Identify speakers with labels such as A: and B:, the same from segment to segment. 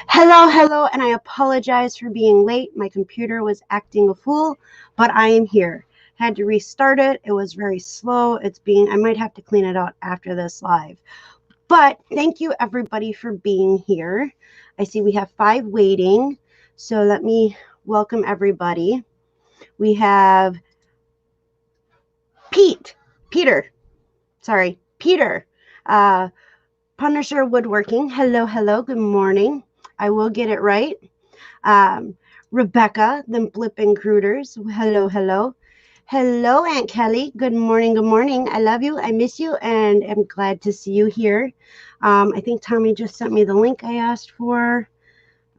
A: Hello, hello, and I apologize for being late. My computer was acting a fool, but I am here. Had to restart it. It was very slow. I might have to clean it out after this live. But thank you everybody for being here. I see we have 5 waiting. So let me welcome everybody. We have Peter. Punisher Woodworking. Hello, hello, good morning. I will get it right. Rebecca, the Blip Intruders. Hello, hello. Hello, Aunt Kelly. Good morning, good morning. I love you. I miss you, and I'm glad to see you here. I think Tommy just sent me the link I asked for.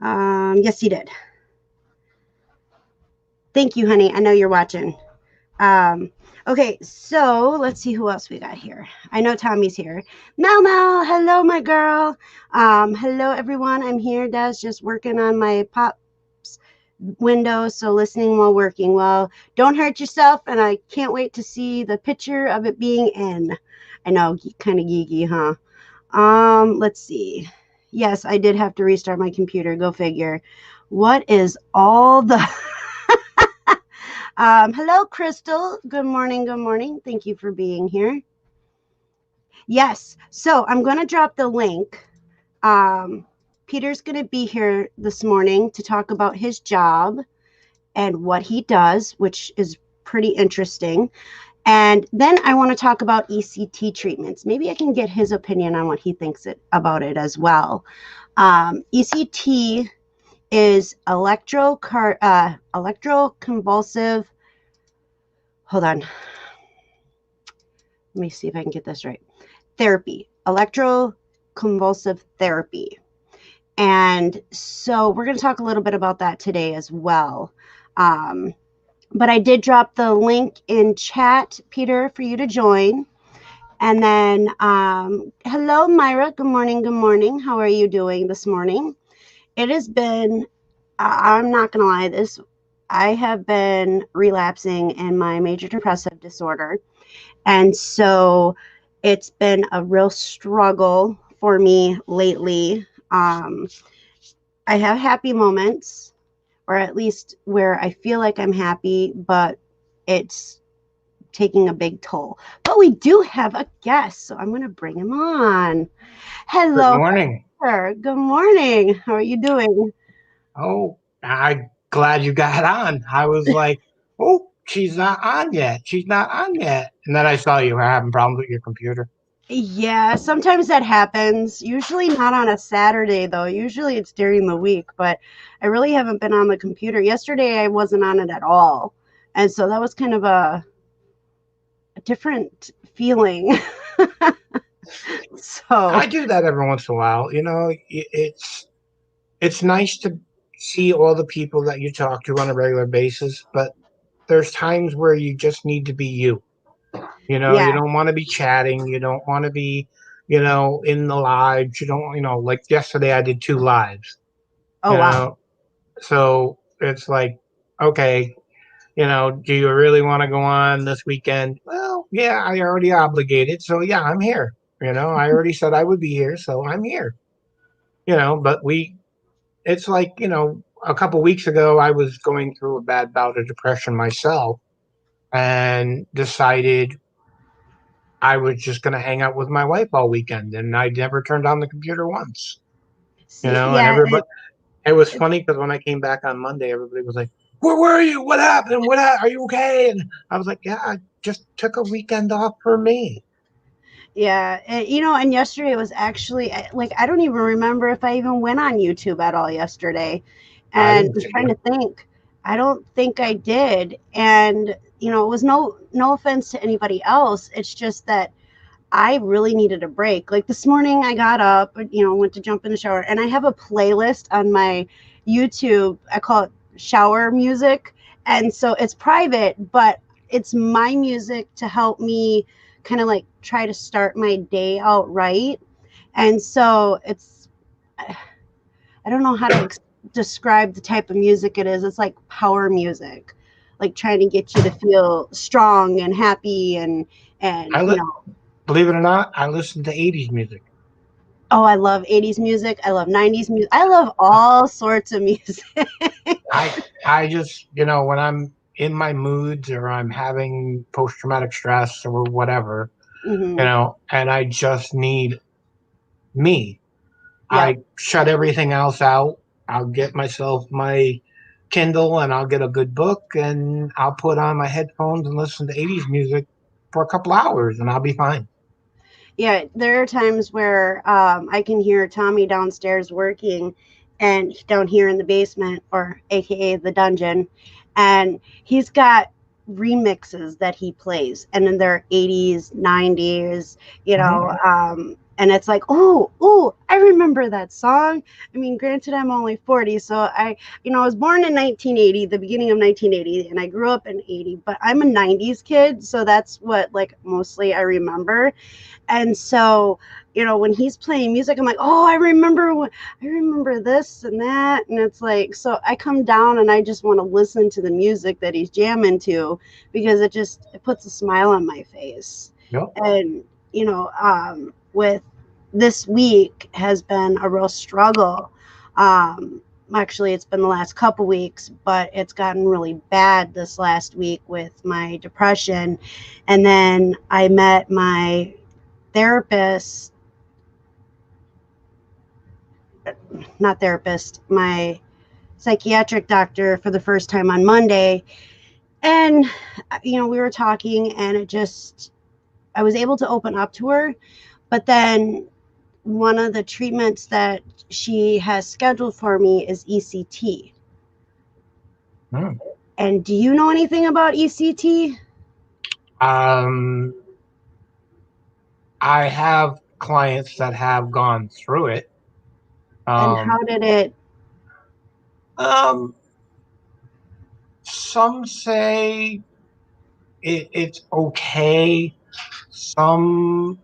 A: Yes, he did. Thank you, honey. I know you're watching. Okay, so let's see who else we got here. I know Tommy's here. Mel, hello, my girl. Hello, everyone. I'm here, Des, just working on my Pops window, so listening while working. Well, don't hurt yourself, and I can't wait to see the picture of it being in. I know, kind of geeky, huh? Let's see. Yes, I did have to restart my computer. Go figure. What is all the... Hello, Crystal. Good morning. Good morning. Thank you for being here. Yes. So I'm going to drop the link. Peter's going to be here this morning to talk about his job and what he does, which is pretty interesting. And then I want to talk about ECT treatments. Maybe I can get his opinion on what he thinks about it as well. ECT is electroconvulsive. Hold on. Let me see if I can get this right. Therapy, electroconvulsive therapy. And so we're going to talk a little bit about that today as well. But I did drop the link in chat, Peter, for you to join. And then, hello, Myra. Good morning. Good morning. How are you doing this morning? It has been, I'm not going to lie, I have been relapsing in my major depressive disorder. And so it's been a real struggle for me lately. I have happy moments, or at least where I feel like I'm happy, but it's taking a big toll. But we do have a guest, so I'm going to bring him on. Hello.
B: Good morning.
A: Sir. Good morning. How are you doing?
B: Oh, I'm glad you got on. I was like, oh, she's not on yet. She's not on yet. And then I saw you were having problems with your computer.
A: Yeah, sometimes that happens. Usually not on a Saturday, though. Usually it's during the week, but I really haven't been on the computer. Yesterday, I wasn't on it at all. And so that was kind of a different feeling. So
B: I do that every once in a while. You know, it's nice to see all the people that you talk to on a regular basis, but there's times where you just need to be you. You know,
A: yeah.
B: you don't want to be chatting. You don't want to be, in the lives. You don't, like yesterday I did 2 lives.
A: Oh,
B: You
A: wow.
B: know, so it's like, okay, do you really want to go on this weekend? Well, yeah, I already obligated. So, yeah, I'm here. I already said I would be here. So I'm here. But it's like, a couple weeks ago, I was going through a bad bout of depression myself and decided I was just going to hang out with my wife all weekend. And I never turned on the computer once,
A: See,
B: and
A: yeah,
B: everybody, it was funny because when I came back on Monday, everybody was like, "Where were you? What happened? Are you okay?" And I was like, "Yeah, I just took a weekend off for me."
A: yeah. And yesterday was actually, like, I don't even remember if I even went on YouTube at all yesterday.
B: I
A: And
B: didn't
A: I'm
B: see
A: trying
B: you.
A: to think. I don't think I did. And, it was no offense to anybody else. It's just that I really needed a break. Like this morning, I got up, went to jump in the shower, and I have a playlist on my YouTube. I call it shower music. And so it's private, but it's my music to help me kind of like try to start my day out right. And so I don't know how to describe the type of music it is. It's like power music, like trying to get you to feel strong and happy and
B: Believe it or not, I listen to '80s music.
A: Oh, I love 80s music. I love 90s music. I love all sorts of music.
B: I just, when I'm in my moods or I'm having post traumatic stress or whatever,
A: Hmm.
B: and I just need me.
A: Yep.
B: I shut everything else out. I'll get myself my Kindle and I'll get a good book and I'll put on my headphones and listen to 80s music for a couple hours and I'll be fine.
A: Yeah, there are times where I can hear Tommy downstairs working and down here in the basement, or AKA the dungeon, and he's got remixes that he plays, and then they're 80s, 90s,
B: Mhm.
A: and it's like, oh, I remember that song. I mean, granted, I'm only 40, so I was born in 1980, the beginning of 1980, and I grew up in 80, but I'm a 90s kid, so that's what, like, mostly I remember. And so, when he's playing music, I'm like, oh, I remember this and that. And it's like, so I come down and I just want to listen to the music that he's jamming to, because it puts a smile on my face.
B: Yep.
A: And, with this week has been a real struggle. Actually, it's been the last couple weeks, but it's gotten really bad this last week with my depression. And then I met my therapist, not therapist, my psychiatric doctor for the first time on Monday. And, we were talking, and I was able to open up to her. But then one of the treatments that she has scheduled for me is ECT.
B: Mm.
A: And do you know anything about ECT?
B: Um, I have clients that have gone through it.
A: And
B: Um,
A: how did it?
B: um, some say it's okay. Some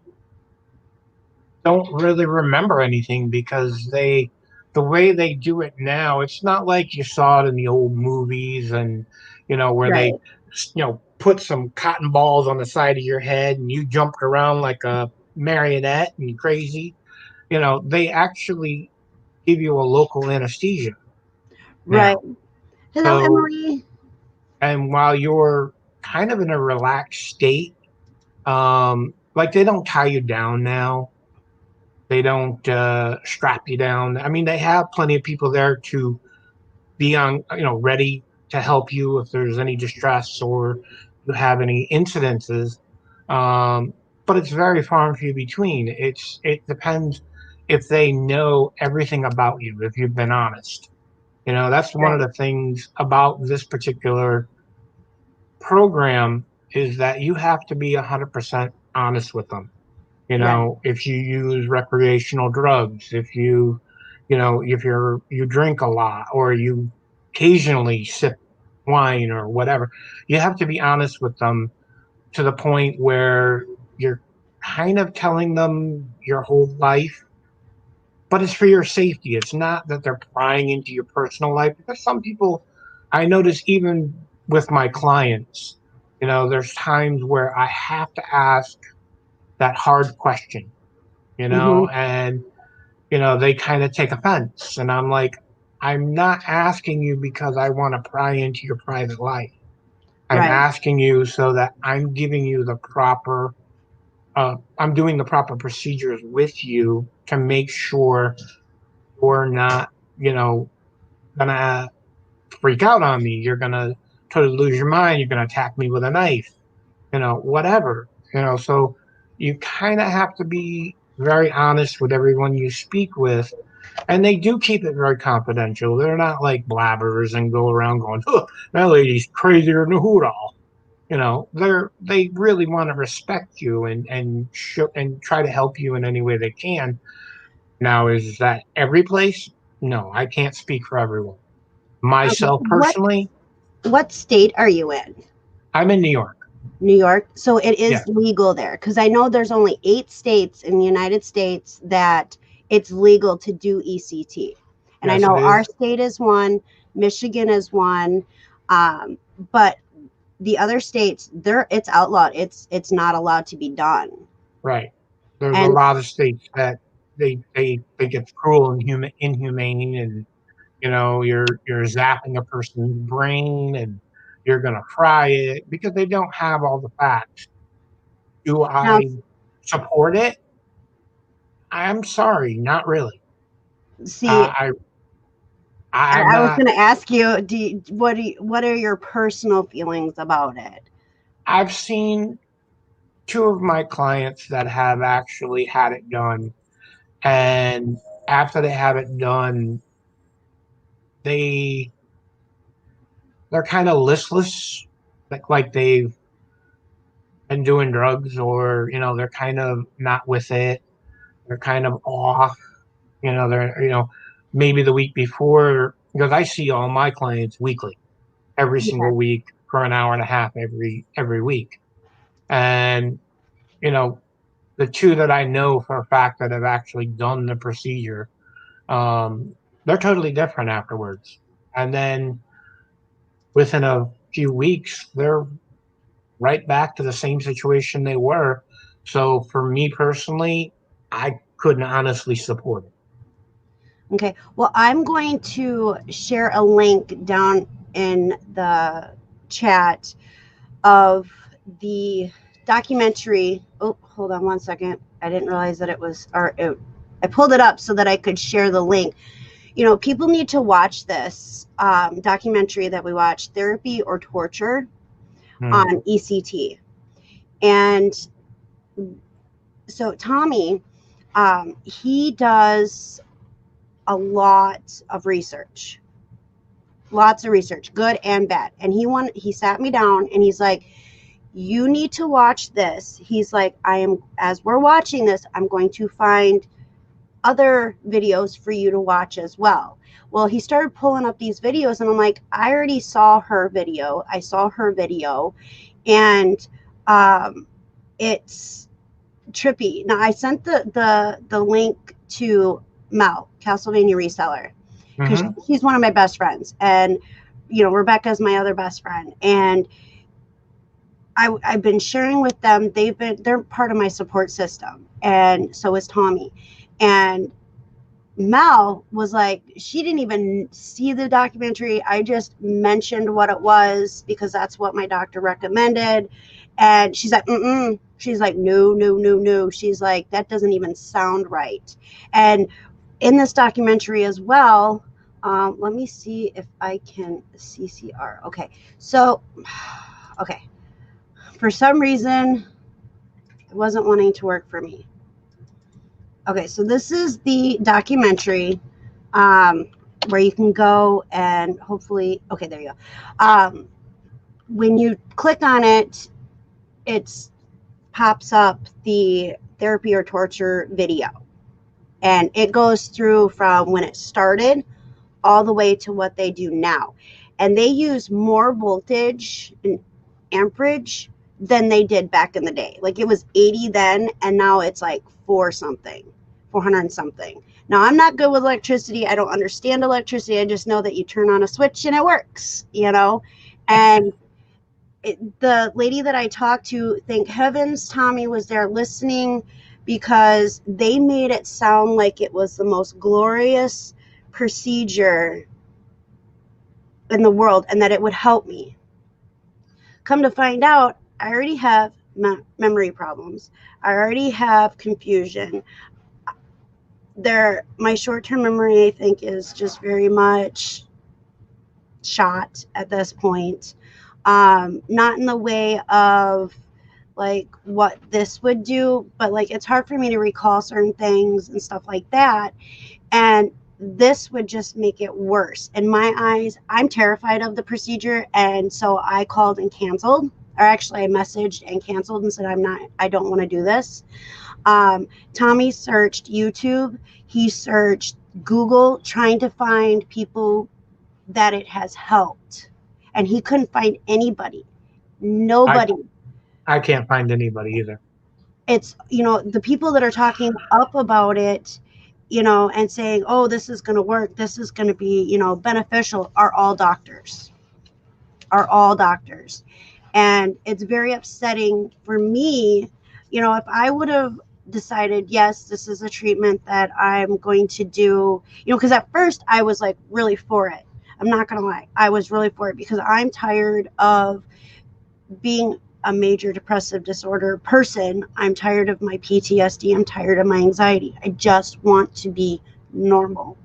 B: don't really remember anything because the way they do it now, it's not like you saw it in the old movies and, where they,
A: Right.
B: put some cotton balls on the side of your head and you jumped around like a marionette and crazy. They actually give you a local anesthesia
A: Right.
B: now.
A: Hello,
B: So,
A: Emily.
B: and while you're kind of in a relaxed state, like they don't tie you down now. They don't strap you down. I mean, they have plenty of people there to be on, ready to help you if there's any distress or you have any incidences. Um, but it's very far and few between. It depends if they know everything about you, if you've been honest. That's one of
A: Right.
B: the things about this particular program is that you have to be 100% honest with them.
A: Right.
B: If you use recreational drugs, if you drink a lot or you occasionally sip wine or whatever, you have to be honest with them to the point where you're kind of telling them your whole life, but it's for your safety. It's not that they're prying into your personal life because some people, I notice even with my clients, there's times where I have to ask that hard question,
A: Hmm.
B: and they kind of take offense. And I'm like, I'm not asking you because I want to pry into your private life. I'm
A: Right.
B: asking you so that I'm giving you the proper, I'm doing the proper procedures with you to make sure you're not, gonna freak out on me. You're gonna totally lose your mind. You're gonna attack me with a knife, whatever, so you kind of have to be very honest with everyone you speak with. And they do keep it very confidential. They're not like blabbers and go around going, oh, that lady's crazier than a hoot owl. They really want to respect you and try to help you in any way they can. Now, is that every place? No, I can't speak for everyone.
A: Okay.
B: Myself personally,
A: What state are you in?
B: I'm in New York.
A: New York. So it
B: Yeah.
A: is legal there, because I know there's only 8 states in the United States that it's legal to do ECT. And I
B: Yes, it
A: know our
B: is.
A: state is one, Michigan is one, but the other states, it's outlawed. It's not allowed to be done.
B: Right. There's a
A: And
B: lot of states that. they think it's cruel and inhumane, and you're zapping a person's brain and you're gonna fry it because they don't have all the facts. Do
A: Now,
B: I support it? I'm sorry, not really.
A: see,
B: Uh, I I'm
A: I was
B: not.
A: going to ask you, what are your personal feelings about it?
B: I've seen two of my clients that have actually had it done, and after they have it done, they they're kind of listless, like they've been doing drugs, or they're kind of not with it. They're kind of off. They're maybe the week before, because I see all my clients weekly, every
A: Okay.
B: single week for an hour and a half every week, and you know the two that I know for a fact that have actually done the procedure, they're totally different afterwards. And then within a few weeks, they're right back to the same situation they were. So for me personally, I couldn't honestly support it.
A: Okay. Well, I'm going to share a link down in the chat of the documentary. Oh, hold on one second. I didn't realize that it was, I pulled it up so that I could share the link. People need to watch this documentary that we watched, Therapy or Torture,
B: Hmm.
A: on ECT. And so Tommy, he does a lot of research, lots of research, good and bad. And he sat me down and he's like, you need to watch this. He's like, as we're watching this, I'm going to find other videos for you to watch as well. Well, he started pulling up these videos and I'm like, I already saw her video. I saw her video, and it's trippy. Now I sent the link to Mel, Castlevania reseller, because
B: Hmm.
A: she's one of my best friends, and Rebecca's my other best friend, and I've been sharing with them. They're part of my support system, and so is Tommy. And Mel was like, she didn't even see the documentary. I just mentioned what it was because that's what my doctor recommended. And she's like, mm-mm. She's like, no, no, no, no. She's like, that doesn't even sound right. And in this documentary as well, let me see if I can CCR. Okay. So, okay. For some reason, it wasn't wanting to work for me. Okay. So this is the documentary, um, where you can go and hopefully, okay, there you go. When you click on it, it pops up the therapy or torture video, and it goes through from when it started all the way to what they do now. And they use more voltage and amperage than they did back in the day. Like it was 80 then, and now it's like 400 and something. Now, I'm not good with electricity. I don't understand electricity. I just know that you turn on a switch and it works. And the lady that I talked to, thank heavens Tommy was there listening, because they made it sound like it was the most glorious procedure in the world and that it would help me. Come to find out, I already have memory problems. I already have confusion. My short-term memory, I think, is just very much shot at this point. Not in the way of like what this would do, but like it's hard for me to recall certain things and stuff like that. And this would just make it worse. In my eyes, I'm terrified of the procedure. And so I called and canceled, or actually I messaged and canceled and said, I don't want to do this. Tommy searched YouTube. He searched Google trying to find people that it has helped. And he couldn't find anybody.
B: I
A: Nobody.
B: I can't find anybody either.
A: It's, the people that are talking up about it, and saying, oh, this is going to work, this is going to be, beneficial, are all doctors. And it's very upsetting for me. If I would have decided, yes, this is a treatment that I'm going to do, because at first I was like really for it. I'm not going to lie. I was really for it because I'm tired of being a major depressive disorder person. I'm tired of my PTSD. I'm tired of my anxiety. I just want to be normal.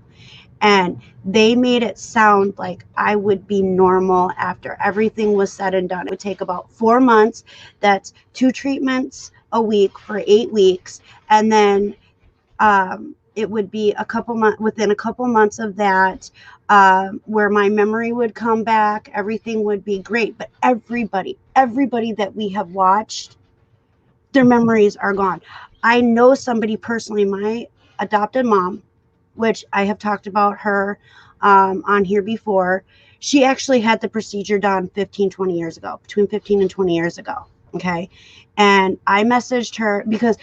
A: And they made it sound like I would be normal after everything was said and done. It would take about 4 months. That's 2 treatments a week for 8 weeks. And then it would be a couple months, within a couple months of that, where my memory would come back. Everything would be great. But everybody that we have watched, their memories are gone. I know somebody personally, my adopted mom, which I have talked about her on here before. She actually had the procedure done 15, 20 years ago, between 15 and 20 years ago. Okay. And I messaged her because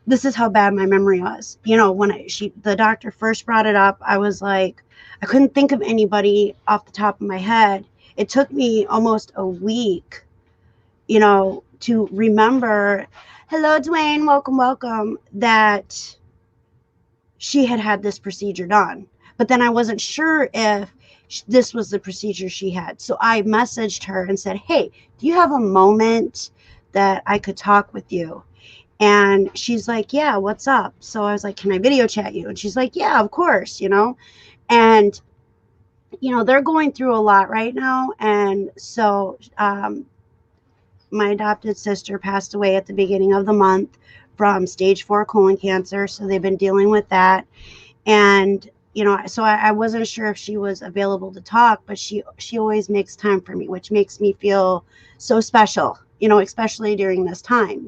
A: this is how bad my memory was. When the doctor first brought it up, I was like, I couldn't think of anybody off the top of my head. It took me almost a week, to remember, hello, Dwayne, welcome, that she had this procedure done. But then I wasn't sure if this was the procedure she had. So I messaged her and said, hey, do you have a moment that I could talk with you? And she's like, yeah, what's up? So I was like, can I video chat you? And she's like, yeah, of course, And, they're going through a lot right now. And so my adopted sister passed away at the beginning of the month from stage 4 colon cancer. So they've been dealing with that. And, so I wasn't sure if she was available to talk, but she always makes time for me, which makes me feel so special, especially during this time,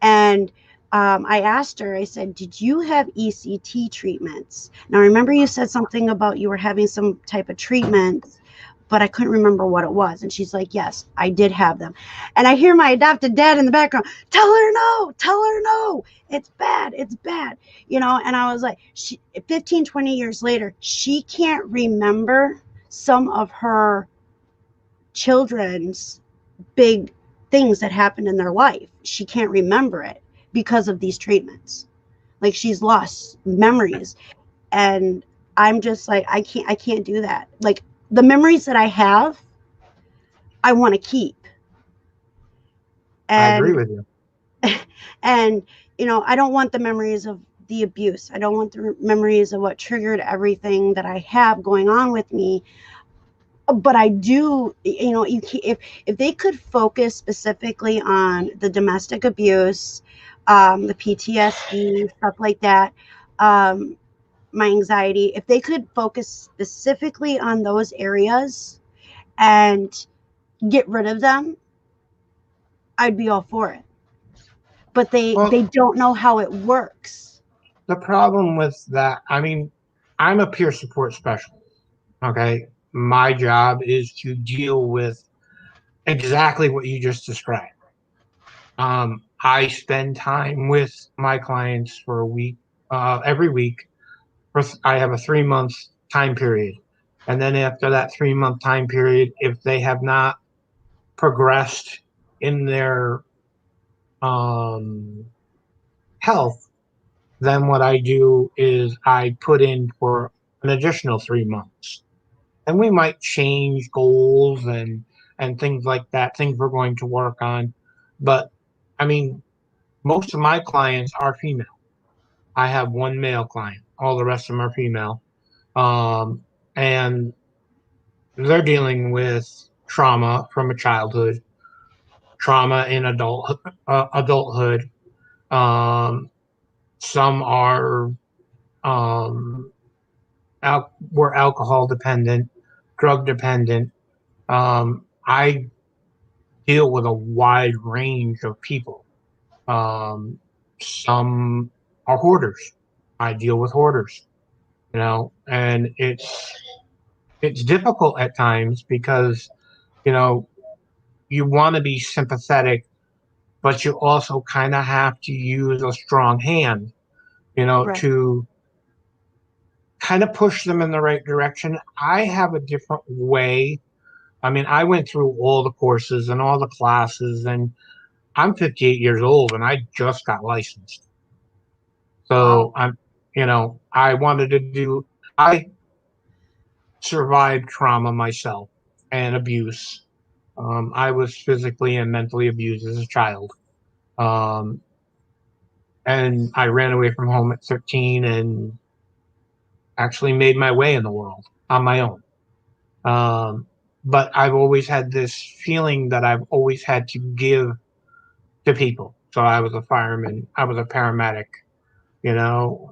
A: And I asked her, I said, did you have ECT treatments? Now, remember you said something about you were having some type of treatment, but I couldn't remember what it was. And she's like, yes, I did have them. And I hear my adopted dad in the background, tell her no, it's bad. And I was like, 15, 20 years later, she can't remember some of her children's big things that happened in their life. She can't remember it because of these treatments. Like, she's lost memories. And I'm just like, I can't do that. Like, the memories that I have, I want to keep.
B: I agree
A: And
B: with you.
A: and I don't want the memories of the abuse. I don't want the memories of what triggered everything that I have going on with me. But I do, if they could focus specifically on the domestic abuse, the PTSD, stuff like that, my anxiety, if they could focus specifically on those areas and get rid of them, I'd be all for it. But they
B: Well,
A: don't know how it works.
B: the problem with that, I mean, I'm a peer support specialist. Okay. My job is to deal with exactly what you just described. I spend time with my clients for a week, every week. I have a 3 month time period. And then after that 3 month time period, if they have not progressed in their um, health, then what I do is I put in for an additional 3 months. And we might change goals and things like that, things we're going to work on. But I mean, most of my clients are female. I have one male client. All the rest of them are female. Um, and they're dealing with trauma from a childhood, trauma in adulthood. Um, some are um, were alcohol dependent, drug dependent. I deal with a wide range of people. Um, some are hoarders. I deal with hoarders, and it's difficult at times because you know you want to be sympathetic, but you also kind of have to use a strong hand,
A: Right.
B: to kind of push them in the right direction. I have a different way. I mean, I went through all the courses and all the classes, and I'm 58 years old and I just got licensed.
A: Wow.
B: So I wanted to do, I survived trauma myself and abuse. I was physically and mentally abused as a child. Um, and I ran away from home at 13 and actually made my way in the world on my own. Um, but I've always had this feeling that I've always had to give to people. So I was a fireman, I was a paramedic, you know.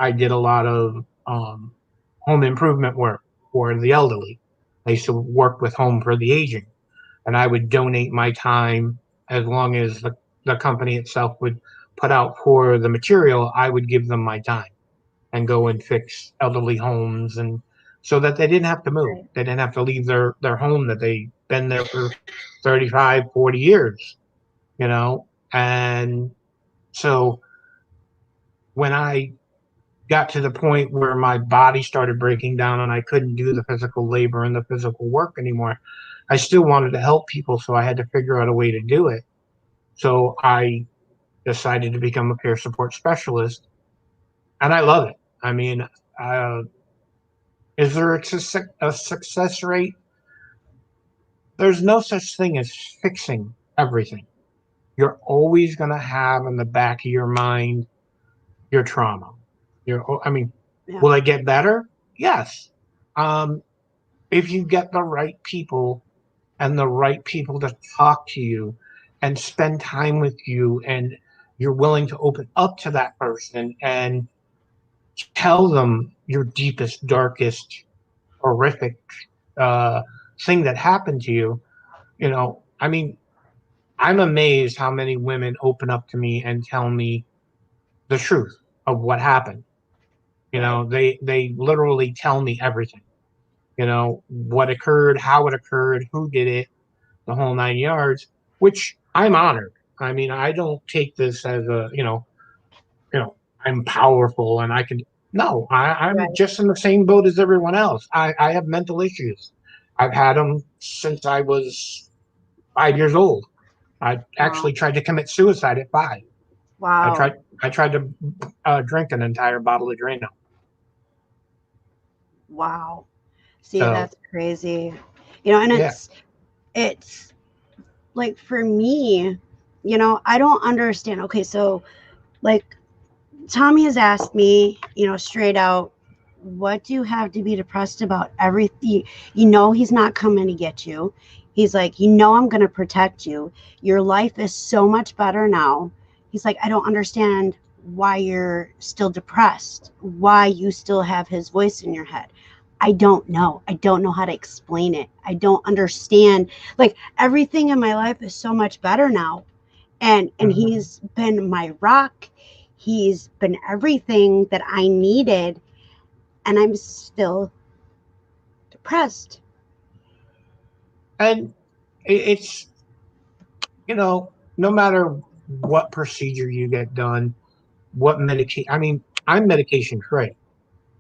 B: I did a lot of home improvement work for the elderly. I used to work with Home for the Aging, and I would donate my time as long as the company itself would put out for the material. I would give them my time and go and fix elderly homes, and so that they didn't have to move.
A: Right.
B: They didn't have to leave their home that they've been there for 35, 40 years, you know. And so when I got to the point where my body started breaking down and I couldn't do the physical labor and the physical work anymore, I still wanted to help people, so I had to figure out a way to do it. So I decided to become a peer support specialist, and I love it. I mean, uh, is there a success rate? There's no such thing as fixing everything. You're always going to have in the back of your mind your trauma. I mean,
A: Yeah.
B: will it get better? Yes. Um, if you get the right people and the right people to talk to you and spend time with you, and you're willing to open up to that person and tell them your deepest, darkest, horrific uh, thing that happened to you, I mean, I'm amazed how many women open up to me and tell me the truth of what happened.
A: Right.
B: They literally tell me everything. What occurred, how it occurred, who did it, the whole 9 yards, which I'm honored. I mean, I don't take this as you know, I'm powerful and I can. No, I'm
A: Right.
B: just in the same boat as everyone else. I have mental issues. I've had them since I was 5 years old. I
A: Wow.
B: actually tried to commit suicide at 5. I
A: Wow.
B: tried. I tried to drink an entire bottle of Drano.
A: Wow. See,
B: So
A: that's crazy. And
B: yeah.
A: it's like for me, I don't understand. Okay, so like Tommy has asked me, straight out, what do you have to be depressed about? Everything, he's not coming to get you. He's like, I'm going to protect you. Your life is so much better now. He's like, I don't understand why you're still depressed, why you still have his voice in your head. I don't know. I don't know how to explain it. I don't understand. Like everything in my life is so much better now, and
B: Mhm.
A: he's been my rock. He's been everything that I needed, and I'm still depressed.
B: And it's no matter what procedure you get done, what medication. I mean, I'm medication free.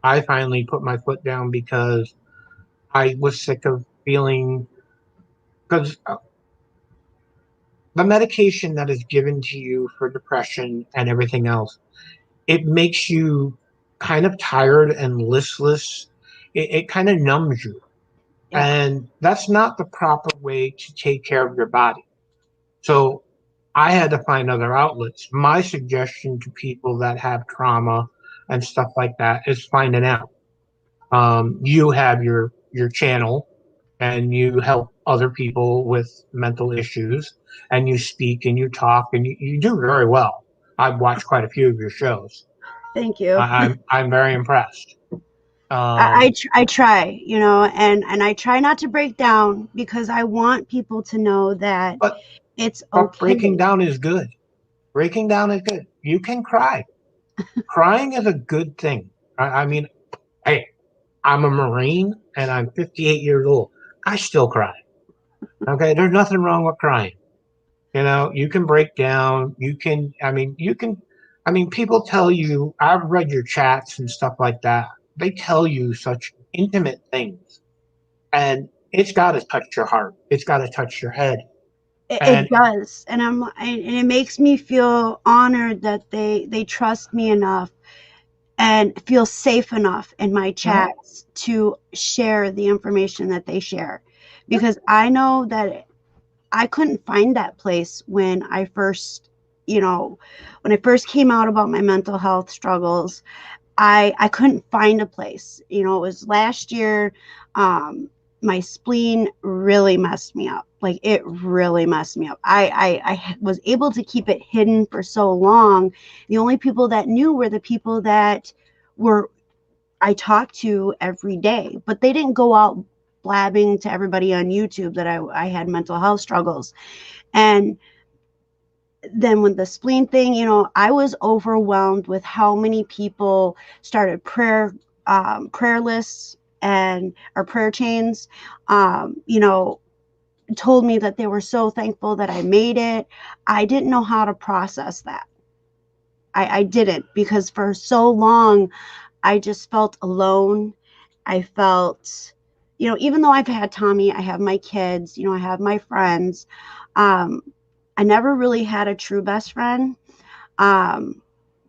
B: I finally put my foot down because I was sick of feeling, because the medication that is given to you for depression and everything else, it makes you kind of tired and listless. It kind of numbs you.
A: Yeah.
B: And that's not the proper way to take care of your body. So I had to find other outlets. My suggestion to people that have trauma and stuff like that is find an out. You have your channel, and you help other people with mental issues, and you speak and you talk, and you do very well. I've watched quite a few of your shows.
A: Thank you.
B: I'm very impressed.
A: I,
B: Um,
A: I try, and I try not to break down because I want people to know that
B: but
A: it's
B: but breaking
A: okay.
B: down is good. Breaking down is good. You can cry. Crying is a good thing. I mean, hey, I'm a Marine and I'm 58 years old. I still cry. Okay, there's nothing wrong with crying. You can break down. I mean, people tell you, I've read your chats and stuff like that. They tell you such intimate things, and it's got to touch your heart. It's got to touch your head.
A: It
B: And
A: does, and and it makes me feel honored that they trust me enough and feel safe enough in my
B: mhm,
A: chats to share the information that they share,
B: yep,
A: because I know that I couldn't find that place when I first, you know, when I first came out about my mental health struggles. I couldn't find a place. It was last year. Um, my spleen really messed me up. Like, it really messed me up. I was able to keep it hidden for so long. The only people that knew were the people that were I talked to every day, but they didn't go out blabbing to everybody on YouTube that I had mental health struggles. And then with the spleen thing, I was overwhelmed with how many people started prayer lists and or prayer chains. Told me that they were so thankful that I made it. I didn't know how to process that. I didn't, because for so long I just felt alone. I felt, even though I've had Tommy, I have my kids, I have my friends. Um, I never really had a true best friend. Um,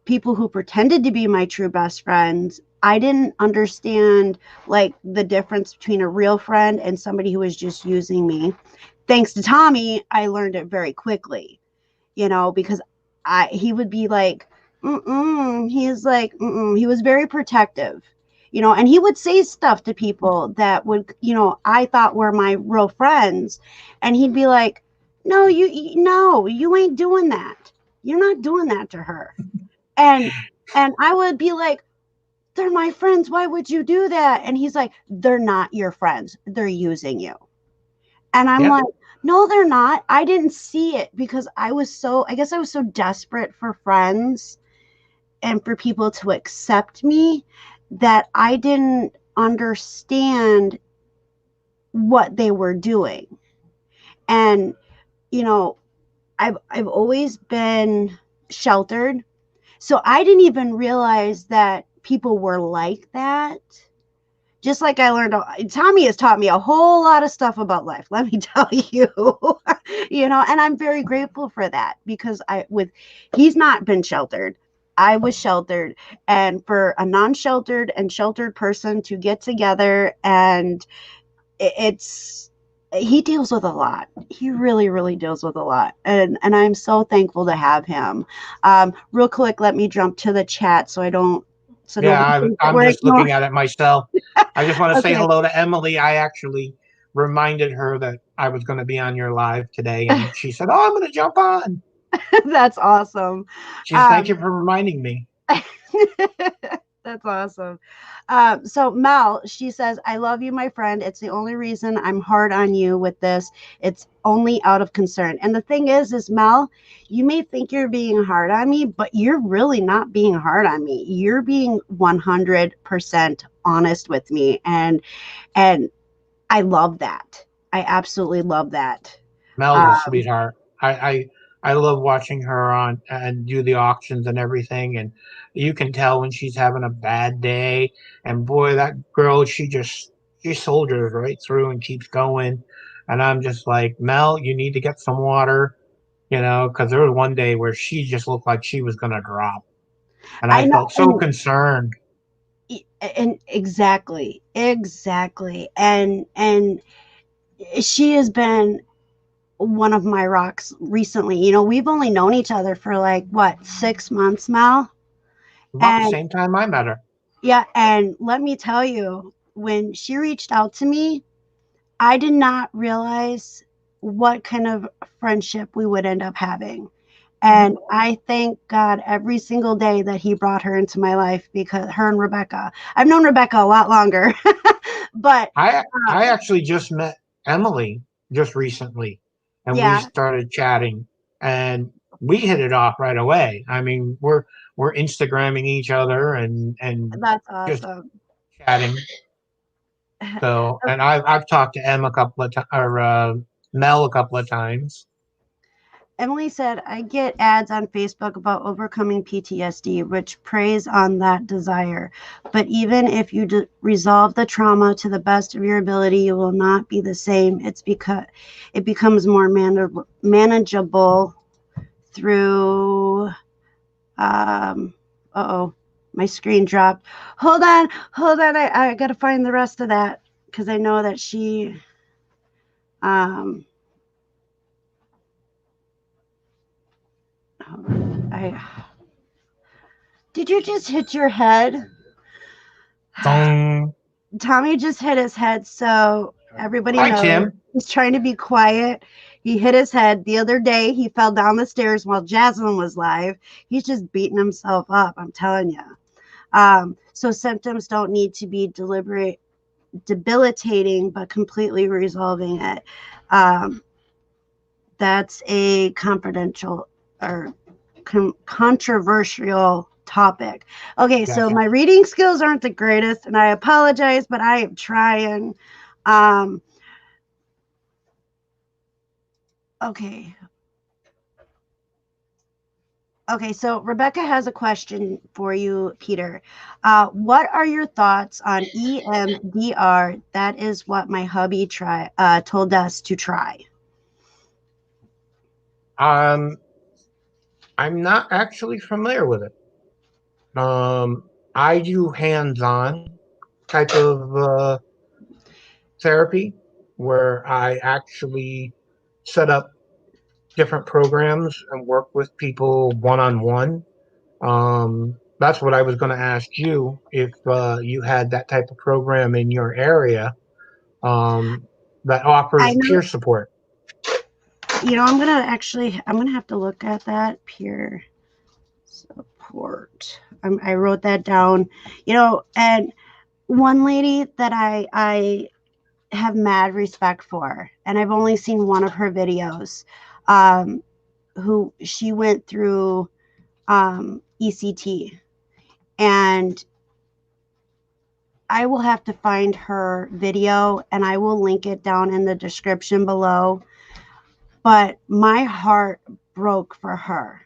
A: People who pretended to be my true best friends, I didn't understand like the difference between a real friend and somebody who was just using me. Thanks to Tommy, I learned it very quickly, because he would be like, mm-mm. He's like, mm-mm. He was very protective, and he would say stuff to people that would, I thought were my real friends. And he'd be like, no, no, you ain't doing that. You're not doing that to her. And, and I would be like, they're my friends. Why would you do that? And he's like, they're not your friends. They're using you. And I'm
B: yep,
A: like, no, they're not. I didn't see it because I guess I was so desperate for friends and for people to accept me that I didn't understand what they were doing. And, you know, I've always been sheltered. So I didn't even realize that people were like that. Just like I learned, Tommy has taught me a whole lot of stuff about life. Let me tell you, and I'm very grateful for that, because he's not been sheltered. I was sheltered, and for a non-sheltered and sheltered person to get together, and it's he deals with a lot. He really, really deals with a lot, and I'm so thankful to have him. Real quick, let me jump to the chat so
B: yeah.
A: nobody thinks that
B: I'm
A: we're
B: just looking
A: ignoring.
B: at it myself. I just want to say
A: Okay.
B: hello to Emily. I actually reminded her that I was going to be on your live today, and she said, "Oh, I'm going to jump on."
A: That's awesome.
B: She said, "Thank
A: Um,
B: you for reminding me."
A: that's awesome. So Mel, she says, I love you, my friend. It's the only reason I'm hard on you with this. It's only out of concern. And the thing is Mel, you may think you're being hard on me, but you're really not being hard on me. You're being 100% honest with me. And I love that. I absolutely love that.
B: Mel's a
A: Um,
B: sweetheart. I love watching her on and do the auctions and everything, and you can tell when she's having a bad day. And boy, that girl, she soldiers right through and keeps going. And I'm just like, Mel, you need to get some water, because there was one day where she just looked like she was gonna drop, and
A: I
B: I
A: know.
B: felt so concerned.
A: And exactly, and she has been one of my rocks recently. We've only known each other for like what, 6 months, Mal.
B: About the
A: And
B: same time I met her.
A: yeah, and let me tell you, when she reached out to me, I did not realize what kind of friendship we would end up having.
B: Mhm.
A: And I thank God every single day that he brought her into my life, because her and Rebecca, I've known Rebecca a lot longer, but
B: I
A: um,
B: actually just met Emily just recently, and we
A: yeah,
B: started chatting, and we hit it off right away. I mean, we're Instagramming each other and
A: that's
B: just
A: awesome.
B: chatting. So, and I've talked to Em a couple of times, or Mel a couple of times.
A: Emily said, I get ads on Facebook about overcoming PTSD, which preys on that desire. But even if you resolve the trauma to the best of your ability, you will not be the same. It's because it becomes more manageable through. Uh-oh, my screen dropped. Hold on. I got to find the rest of that because I know that she. Um, I did you just hit your head?
B: Dong.
A: Tommy just hit his head, so everybody
B: Hi,
A: knows
B: Tim.
A: he's trying to be quiet. He hit his head the other day. He fell down the stairs while Jasmine was live. He's just beating himself up. I'm telling you. So symptoms don't need to be deliberate, debilitating, but completely resolving it. That's a confidential or controversial topic. Okay, so
B: Gotcha.
A: my reading skills aren't the greatest, and I apologize, but I am trying. Um, okay. Okay, so Rebecca has a question for you, Peter. What are your thoughts on EMDR? That is what my hubby told us to try.
B: Um, I'm not actually familiar with it. I do hands-on type of therapy where I actually set up different programs and work with people one-on-one. That's what I was going to ask you if you had that type of program in your area um, that
A: I
B: offers
A: know,
B: peer support.
A: I'm gonna have to look at that peer support. I wrote that down, and one lady that I have mad respect for, and I've only seen one of her videos, who she went through ECT, and I will have to find her video and I will link it down in the description below. But my heart broke for her.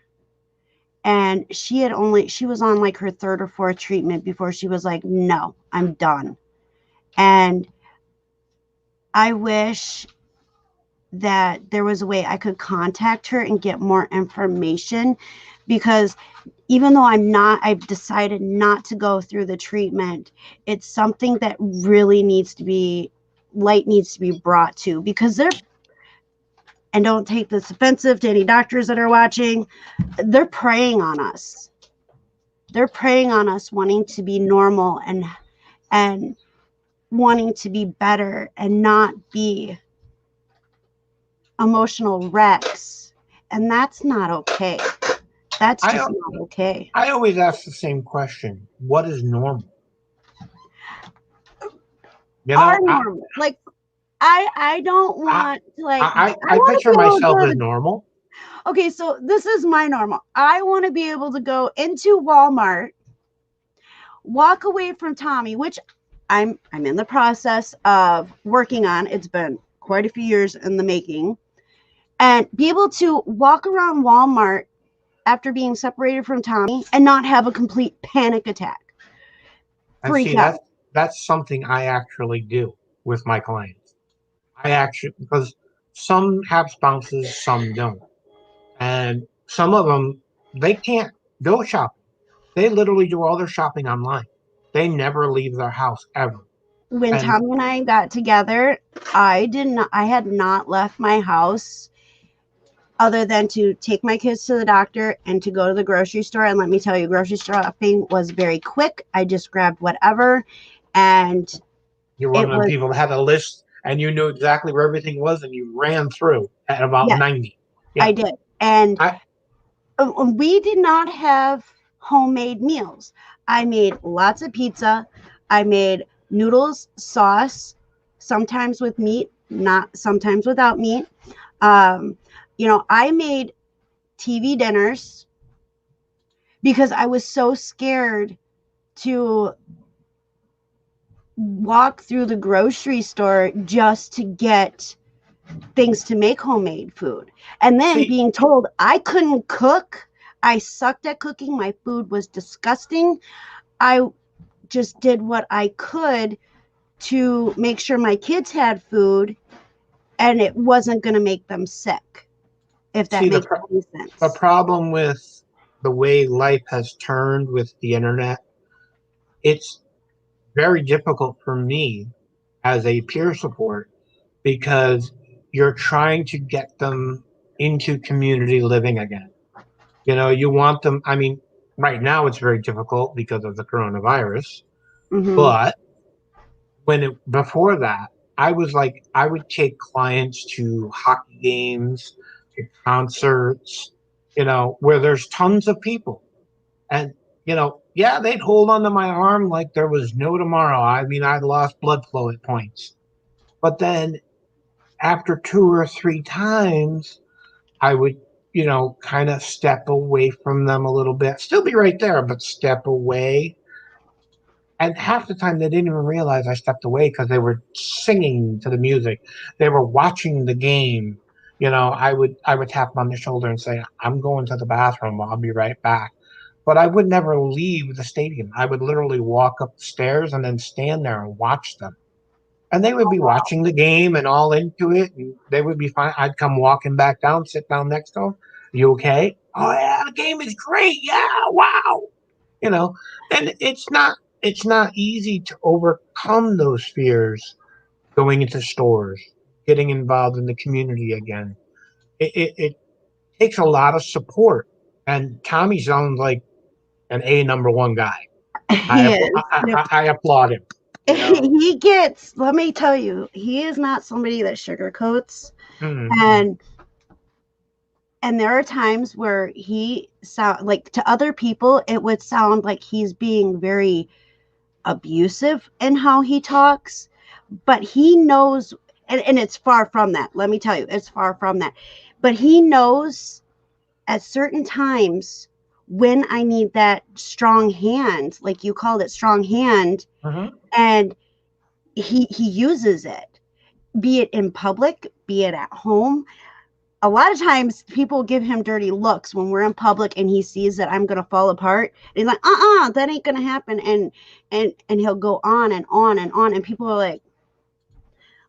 A: And she was on like her third or fourth treatment before she was like, no, I'm done. And I wish that there was a way I could contact her and get more information, because even though I've decided not to go through the treatment, it's something that really needs to be brought to, because and don't take this offensive to any doctors that are watching, they're preying on us. They're preying on us wanting to be normal and wanting to be better and not be emotional wrecks. And that's not okay. That's
B: I
A: just not okay.
B: I always ask the same question: what is normal? You
A: Are
B: know,
A: normal. Like, I don't
B: I
A: want to, like, I
B: I
A: want to
B: picture
A: be able to
B: myself
A: go
B: as
A: to,
B: normal.
A: okay, so this is my normal. I want to be able to go into Walmart, walk away from Tommy, which I'm in the process of working on. It's been quite a few years in the making, and be able to walk around Walmart after being separated from Tommy and not have a complete panic attack,
B: And
A: freak
B: see,
A: out.
B: that's something I actually do with my clients. I actually, because some have spouses, some don't, and some of them they can't go shopping. They literally do all their shopping online. They never leave their house ever.
A: When
B: And
A: Tommy and I got together, I had not left my house other than to take my kids to the doctor and to go to the grocery store. And let me tell you, grocery store shopping was very quick. I just grabbed whatever, and
B: you're one
A: it
B: of them
A: was,
B: people that had a list and you knew exactly where everything was and you ran through at about
A: yes,
B: 90. Yeah.
A: I did. And
B: I
A: we did not have homemade meals. I made lots of pizza. I made noodles, sauce, sometimes with meat, not sometimes without meat. Um, I made TV dinners because I was so scared to walk through the grocery store just to get things to make homemade food. And then
B: See,
A: being told I couldn't cook, I sucked at cooking, my food was disgusting. I just did what I could to make sure my kids had food and it wasn't going to make them sick, if that
B: see
A: makes any
B: the
A: sense.
B: problem with the way life has turned with the internet, it's very difficult for me as a peer support because you're trying to get them into community living again. You know, you want them, I mean, right now it's very difficult because of the coronavirus,
A: Mm-hmm.
B: but before that, I was like, I would take clients to hockey games, to concerts, where there's tons of people. And, yeah, they'd hold onto my arm like there was no tomorrow. I mean, I'd lost blood flow at points. But then after two or three times, I would, kind of step away from them a little bit, still be right there, but step away. And half the time they didn't even realize I stepped away because they were singing to the music. They were watching the game. I would tap them on the shoulder and say, "I'm going to the bathroom. I'll be right back." But I would never leave the stadium. I would literally walk up the stairs and then stand there and watch them. And they would be watching the game and all into it, and they would be fine. I'd come walking back down, sit down next to them. You okay? Oh yeah, the game is great. Yeah, wow. You know, and it's not easy to overcome those fears going into stores, getting involved in the community again. It takes a lot of support. And Tommy sounds like an A number one guy. I,
A: Yes.
B: I, I applaud him. You know.
A: He gets, let me tell you, he is not somebody that sugarcoats.
B: Mm-hmm.
A: And there are times where he sound like, to other people it would sound like he's being very abusive in how he talks, but he knows, and it's far from that. Let me tell you, it's far from that. But he knows at certain times when I need that strong hand, like you called it, strong hand,
B: Mm-hmm.
A: and he uses it, be it in public, be it at home. A lot of times people give him dirty looks when we're in public and he sees that I'm gonna fall apart. And he's like, that ain't gonna happen. And he'll go on and on and on. And people are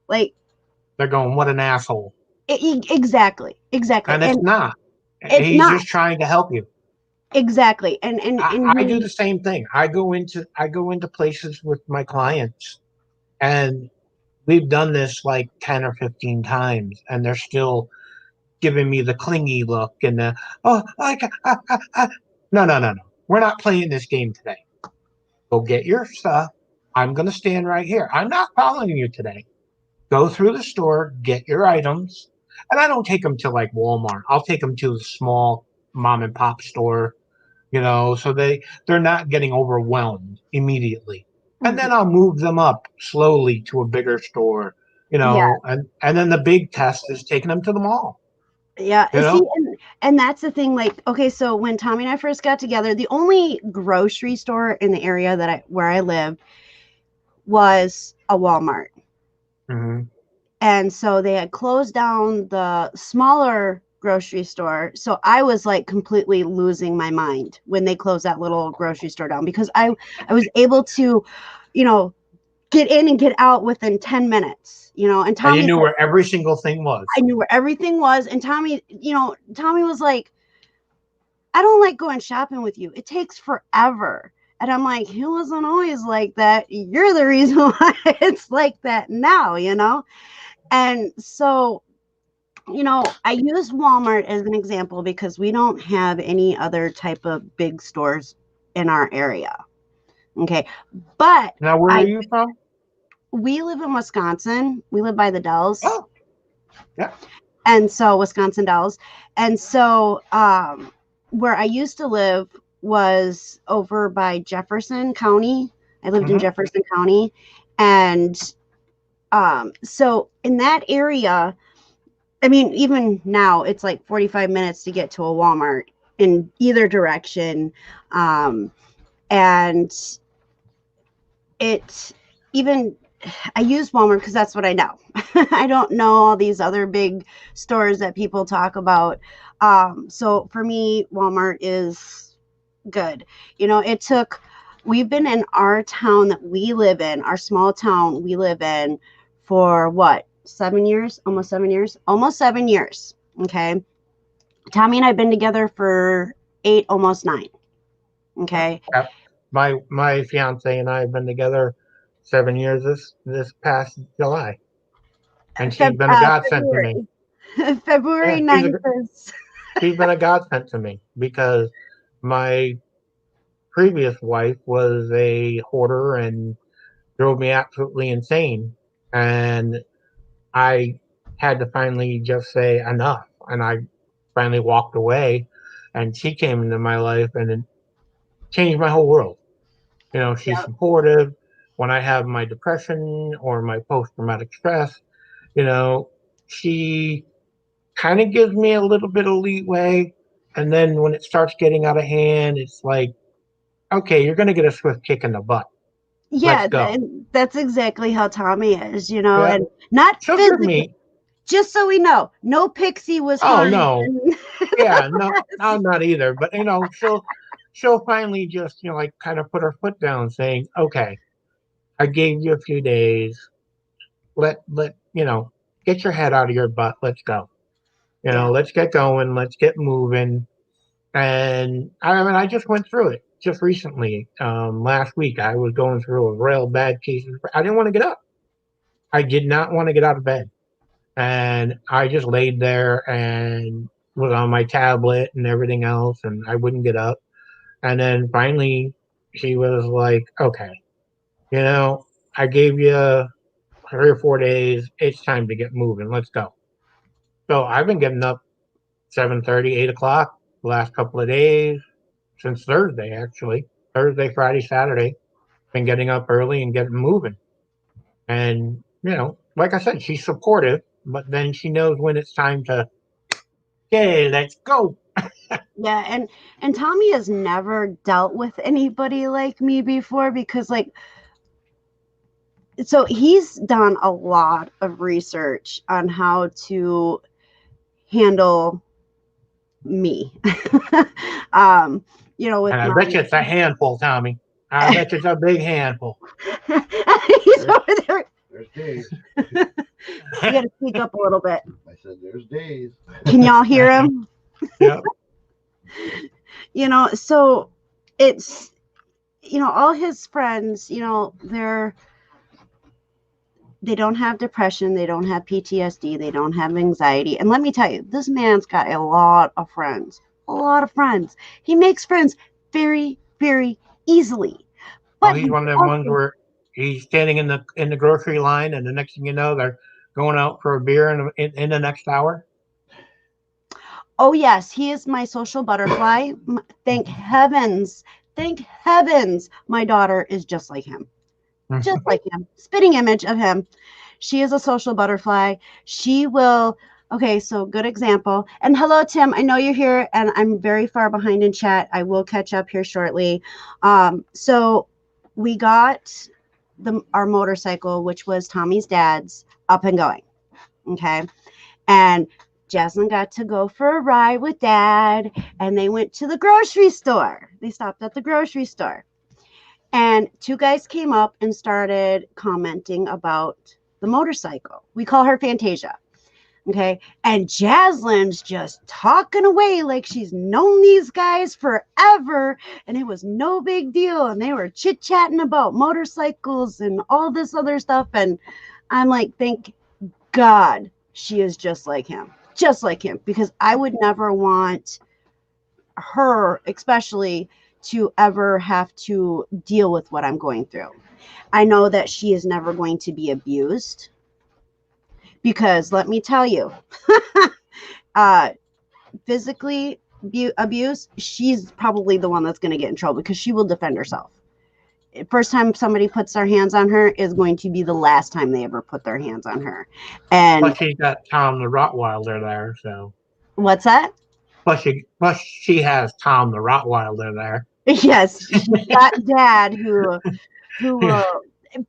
A: like
B: They're going, "What an asshole."
A: exactly, exactly.
B: And it's
A: And
B: not.
A: it's
B: He's
A: not
B: just trying to help you.
A: exactly. And
B: I do the
A: he,
B: same thing. I go into places with my clients, and we've done this like 10 or 15 times, and they're still giving me the clingy look and the, oh, no, no, no, no. We're not playing this game today. Go get your stuff. I'm going to stand right here. I'm not following you today. Go through the store, get your items. And I don't take them to like Walmart. I'll take them to a small mom and pop store, so they're not getting overwhelmed immediately. And then I'll move them up slowly to a bigger store,
A: yeah.
B: and then the big test is taking them to the mall,
A: Yeah,
B: you
A: see,
B: know?
A: and that's the thing. Like, okay, so when Tommy and I first got together, the only grocery store in the area where I lived was a Walmart.
B: Hmm.
A: And so they had closed down the smaller grocery store. So I was like completely losing my mind when they closed that little grocery store down, because I was able to, you know, get in and get out within 10 minutes, and
B: And you
A: Tommy's
B: knew
A: like,
B: where every single thing
A: I
B: was.
A: knew where everything was. And Tommy was like, I don't like going shopping with you. It takes forever. And I'm like, he wasn't always like that. You're the reason why it's like that now. And so, I use Walmart as an example because we don't have any other type of big stores in our area. Okay. But
B: Now, where are
A: I
B: you from?
A: we live in Wisconsin. We live by the Dells.
B: Oh, yeah.
A: And so Wisconsin Dells. And so where I used to live was over by Jefferson County. I lived in
B: Hmm.
A: Jefferson County. And so in that area, I mean, even now it's like 45 minutes to get to a Walmart in either direction. And it even I use Walmart because that's what I know. I don't know all these other big stores that people talk about. So for me, Walmart is good. We've been in our town that we live in, our small town we live in, for what, 7 years? Almost 7 years? Almost 7 years. Okay. Tommy and I have been together for 8, almost 9. Okay.
B: Yep. My fiance and I have been together 7 years this past July, and she's been a godsend to me.
A: February. February
B: Yeah,
A: 9th is.
B: she's been a godsend to me because my previous wife was a hoarder and drove me absolutely insane, and I had to finally just say enough, and I finally walked away, and she came into my life and it changed my whole world. She's
A: Yeah.
B: supportive when I have my depression or my post traumatic stress. You know, she kind of gives me a little bit of leeway. And then when it starts getting out of hand, it's like, okay, you're going to get a swift kick in the butt. Let's
A: Yeah,
B: go.
A: and that's exactly how Tommy is,
B: Yeah.
A: and not
B: She'll give
A: physically.
B: me,
A: Just so we know, no Pixie was
B: oh,
A: harmed.
B: no. Yeah, no, I'm not either. But, she'll finally just, like kind of put her foot down saying, okay, I gave you a few days. Let get your head out of your butt. Let's go.
A: Yeah,
B: Let's get going. Let's get moving. And I mean, I just went through it just recently. Last week, I was going through a real bad case. I didn't want to get up. I did not want to get out of bed. And I just laid there and was on my tablet and everything else. And I wouldn't get up. And then finally, she was like, okay, you know, I gave you 3 or 4 days. It's time to get moving. Let's go. So I've been getting up 7:30, 8 o'clock the last couple of days since Thursday, actually. Thursday, Friday, Saturday. Been getting up early and getting moving. And, like I said, she's supportive, but then she knows when it's time to, okay, let's go.
A: yeah, and Tommy has never dealt with anybody like me before because, like, so he's done a lot of research on how to handle me. um, with
B: And I
A: my
B: bet you it's a handful, Tommy. I bet you it's a big handful.
A: he's over there.
C: There's days.
A: You got to speak up a little bit.
C: I said there's days.
A: Can y'all hear him?
B: Yep.
A: So it's all his friends, they don't have depression, they don't have PTSD, they don't have anxiety. And let me tell you, this man's got a lot of friends. A lot of friends. He makes friends very, very easily.
B: Oh,
A: But
B: he's one of them ones where he's standing in the grocery line, and the next thing you know, they're going out for a beer in the next hour.
A: oh yes, he is my social butterfly. Thank heavens. Thank heavens my daughter is just like him. Just like him. Spitting image of him. She is a social butterfly. She will. Okay, so good example. And hello, Tim. I know you're here, and I'm very far behind in chat. I will catch up here shortly. So we got our motorcycle, which was Tommy's dad's, up and going. Okay, and Jasmine got to go for a ride with Dad, and they went to the grocery store. They stopped at the grocery store. And 2 guys came up and started commenting about the motorcycle. We call her Fantasia. Okay. And Jasline's just talking away like she's known these guys forever. And it was no big deal. And they were chit-chatting about motorcycles and all this other stuff. And I'm like, thank God she is just like him. Just like him. Because I would never want her, especially, to ever have to deal with what I'm going through. I know that she is never going to be abused because let me tell you, physically abuse, she's probably the one that's going to get in trouble because she will defend herself. First time somebody puts their hands on her is going to be the last time they ever put their hands on her. And
B: Plus, she's got Tom the Rottweiler there. So
A: what's that?
B: Plus she has Tom the Rottweiler there.
A: Yes, she's got Dad who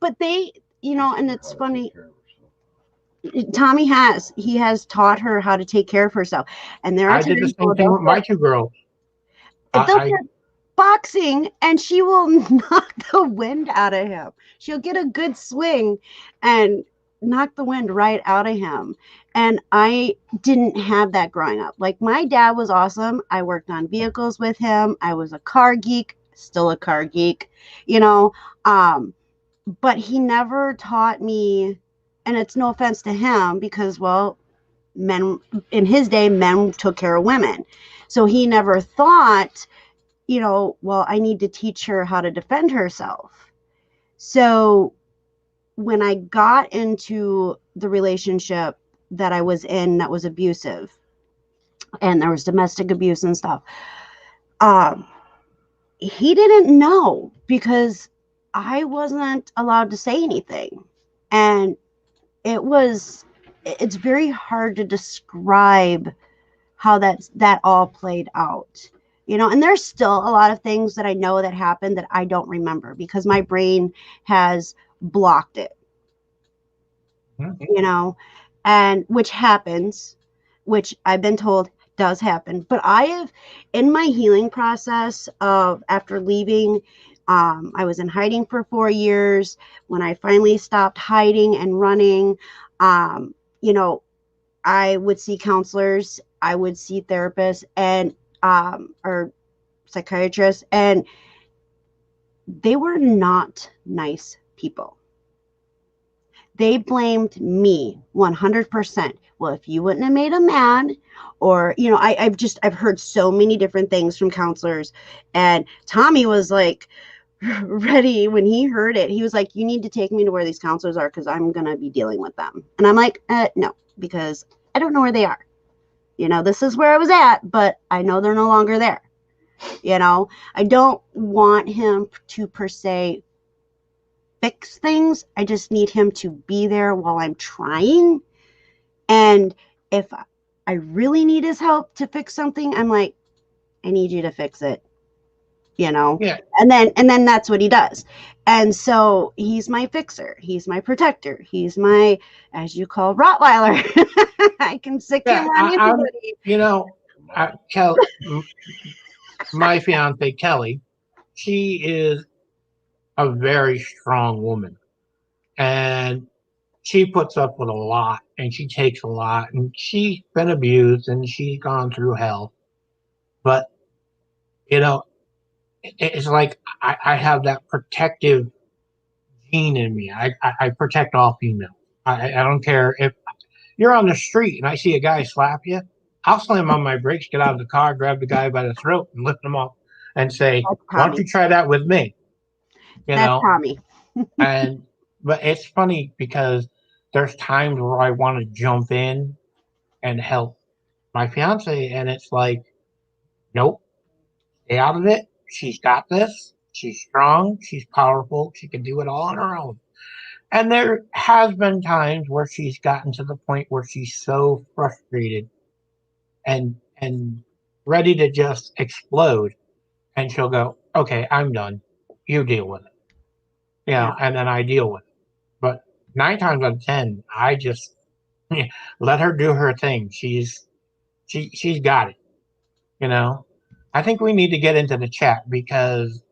A: but and
C: How
A: it's
C: to take
A: funny.
C: care of herself.
A: He has taught her how to take care of herself. And there are
B: I did the
A: times
B: same
A: where
B: thing with my two girls.
A: they'll
B: I
A: get boxing and she will knock the wind out of him. She'll get a good swing and knock the wind right out of him. And I didn't have that growing up. Like, my dad was awesome. I worked on vehicles with him. I was a car geek, still a car geek, you know. Um, but he never taught me, and it's no offense to him because, well, men in his day, men took care of women. So he never thought, well, I need to teach her how to defend herself. So when I got into the relationship that I was in that was abusive, and there was domestic abuse and stuff, um, he didn't know because I wasn't allowed to say anything. And it's very hard to describe how that all played out. And there's still a lot of things that I know that happened that I don't remember because my brain has blocked it. you know and which happens, which I've been told does happen. But I have, in my healing process of after leaving, I was in hiding for 4 years. When I finally stopped hiding and running, um, you know I would see counselors, I would see therapists, and or psychiatrists, and they were not nice people. They blamed me 100%. Well, if you wouldn't have made him mad, or I've heard so many different things from counselors, and Tommy was like ready when he heard it. He was like, "You need to take me to where these counselors are because I'm gonna be dealing with them." And I'm like, "No, because I don't know where they are. This is where I was at, but I know they're no longer there." I don't want him to per se fix things. I just need him to be there while I'm trying. And if I really need his help to fix something, I'm like, "I need you to fix it,
B: yeah,
A: and then that's what he does. And so he's my fixer, he's my protector, he's my, as you call, Rottweiler. I can sick him
B: yeah.
A: on
B: I'm,
A: anybody.
B: you know, my fiance Kelly, she is a very strong woman, and she puts up with a lot, and she takes a lot, and she's been abused, and she's gone through hell. But you know, it's like I have that protective gene in me. I protect all females. I don't care if you're on the street and I see a guy slap you. I'll slam on my brakes, get out of the car, grab the guy by the throat, and lift him up, and say,
A: That's
B: "Why don't
A: Tommy.
B: you try that with me?" You
A: That's
B: know.
A: Tommy.
B: And but it's funny because there's times where I want to jump in and help my fiance, and it's like, nope, stay out of it. She's got this. She's strong. She's powerful. She can do it all on her own. And there has been times where she's gotten to the point where she's so frustrated and ready to just explode, and she'll go, "Okay, I'm done. You deal with it."
A: Yeah.
B: And then I deal with it. But 9 times out of 10, I just let her do her thing. She's got it. You know. I think we need to get into the chat because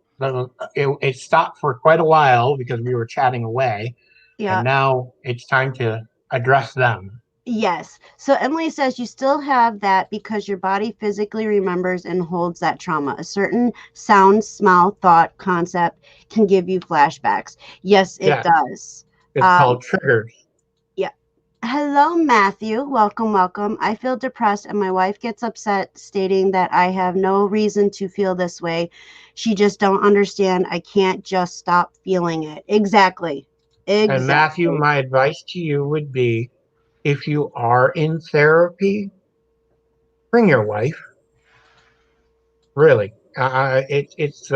B: it stopped for quite a while because we were chatting away, and
A: Yeah.
B: now it's time to address them.
A: Yes. So Emily says you still have that because your body physically remembers and holds that trauma. A certain sound, smell, thought, concept can give you flashbacks. Yes, it
B: Yeah,
A: does.
B: it's
A: Um,
B: called triggers.
A: yeah. Hello, Matthew. Welcome, welcome. I feel depressed and my wife gets upset stating that I have no reason to feel this way. She just don't understand. I can't just stop feeling it. Exactly.
B: And Matthew,
A: Exactly.
B: my advice to you would be if you are in therapy, bring your wife. Really, it's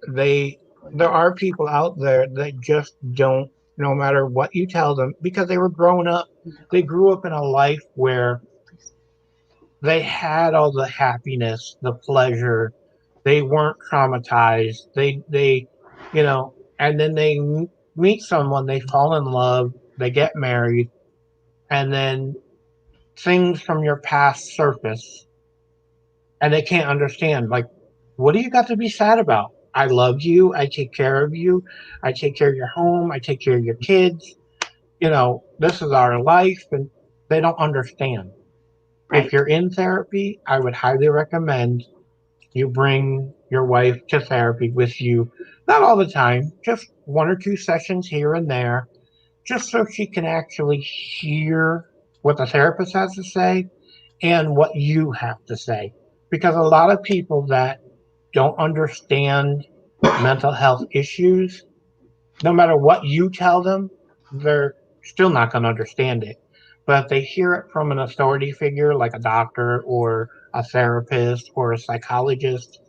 B: they there are people out there that just don't, no matter what you tell them, because they were grown up, they grew up in a life where they had all the happiness, the pleasure, they weren't traumatized. They, and then they meet someone, they fall in love, they get married, and then things from your past surface, and they can't understand. Like, what do you got to be sad about? I love you. I take care of you. I take care of your home. I take care of your kids. This is our life, and they don't understand. If
A: Right.
B: you're in therapy, I would highly recommend you bring your wife to therapy with you. Not all the time, just one or two sessions here and there, just so she can actually hear what the therapist has to say and what you have to say. Because a lot of people that don't understand mental health issues, no matter what you tell them, they're still not going to understand it. But if they hear it from an authority figure like a doctor or a therapist or a psychologist,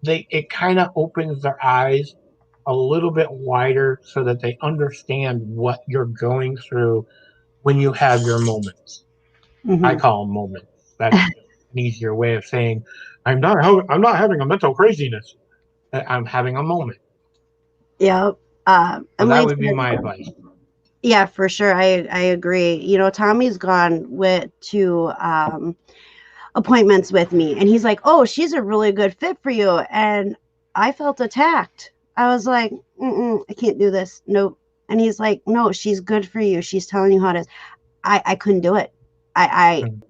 B: it kind of opens their eyes a little bit wider so that they understand what you're going through when you have your moments. I
A: Hmm.
B: call them moments. That's an easier way of saying I'm not having a mental craziness. I'm having a moment.
A: Yep.
B: So
A: And
B: that
A: Lance,
B: would be my advice.
A: yeah, for sure. I agree. Tommy's gone with to appointments with me, and he's like, "Oh, she's a really good fit for you." And I felt attacked. I was like, I can't do this. Nope. And he's like, "No, she's good for you. She's telling you how to." I couldn't do it.
B: Hmm.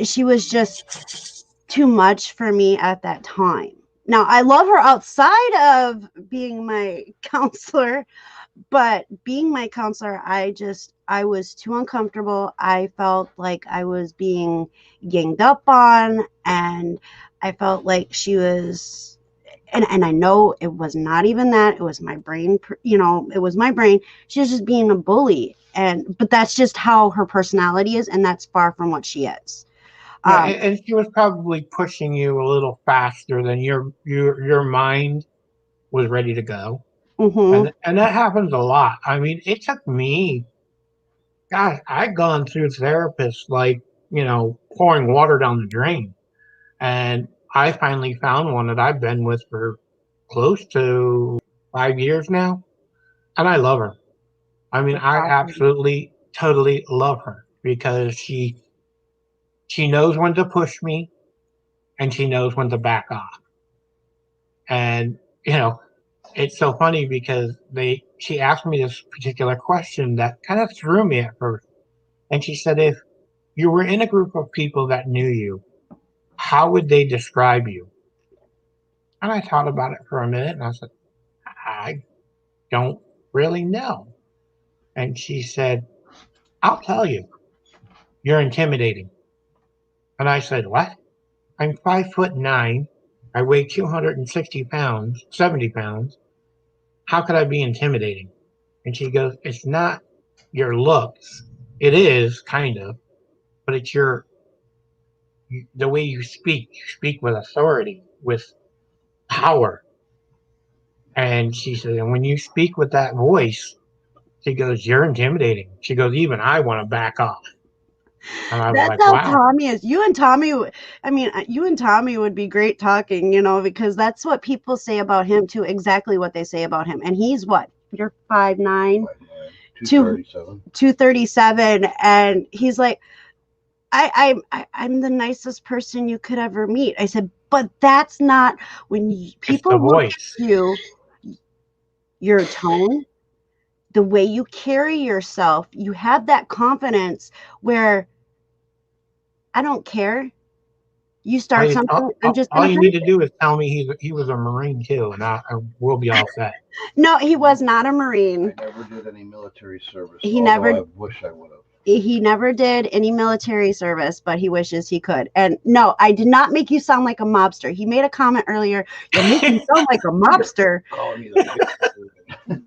A: She was just too much for me at that time. Now I love her outside of being my counselor, but being my counselor, I was too uncomfortable. I felt like I was being ganged up on, and I felt like she was, and I know it was not even that. It was my brain, it was my brain. She was just being a bully, but that's just how her personality is, and that's far from what she is.
B: Yeah,
A: Um,
B: and she was probably pushing you a little faster than your mind was ready to go,
A: mhm.
B: and that happens a lot. I mean, it took me, gosh, I've gone through therapists like pouring water down the drain, and I finally found one that I've been with for close to 5 years now, and I love her. I mean,
A: That's
B: I
A: awesome.
B: absolutely, totally love her because she knows when to push me and she knows when to back off. And it's so funny because she asked me this particular question that kind of threw me at first. And she said, if you were in a group of people that knew you, how would they describe you? And I thought about it for a minute and I said, I don't really know. And she said, I'll tell you, you're intimidating. And I said, what? I'm 5'9". I weigh 260 pounds, 70 pounds. How could I be intimidating? And she goes, it's not your looks. It is kind of, but it's the way you speak. You speak with authority, with power. And she said, and when you speak with that voice, she goes, you're intimidating. She goes, even I want to back off. And I was
A: That's
B: like,
A: how
B: wow.
A: Tommy is. You and Tommy would be great talking, because that's what people say about him too. Exactly what they say about him. And he's what? You're 5'9",
C: 5'9",
A: two
C: 237.
A: 237, and he's like, I'm the nicest person you could ever meet. I said, but that's not when
B: It's the
A: people look
B: voice.
A: at you, your tone, the way you carry yourself, you have that confidence where I don't care. You start something, I'm just
B: All
A: gonna
B: you
A: finish
B: need to
A: it.
B: do is tell me he was a Marine too, and I will be all set.
A: No, he was not a
C: I
A: Marine.
C: never did any military service,
A: He
C: although
A: never
C: I wish I would have.
A: he never did any military service, but he wishes he could. And no, I did not make you sound like a mobster. He made a comment earlier. You make me sound like a
C: You're
A: mobster.
C: calling me the fixer.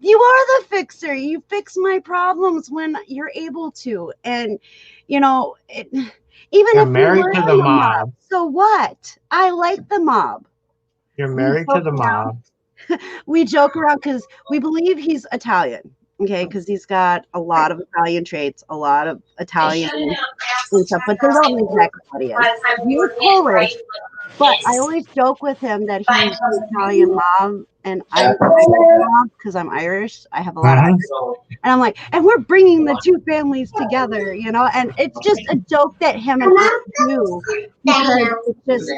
A: You are the fixer. You fix my problems when you're able to. And even
B: You're
A: if you
B: married
A: were
B: to the
A: in the mob,
B: mob.
A: so what? I like the mob.
B: You're
A: We
B: married to
A: joke
B: the
A: around.
B: mob.
A: We joke around because we believe he's Italian. Okay, because he's got a lot of Italian traits, a lot of Italian and stuff, but they don't know exactly what he is. He is Polish, But I always joke with him that he's the Italian mob and I'm the Irish mob because I'm Irish. I have a lot of
B: Mhm.
A: Irish. And I'm like, and we're bringing the two families together, you know? And it's just a joke that him and I do because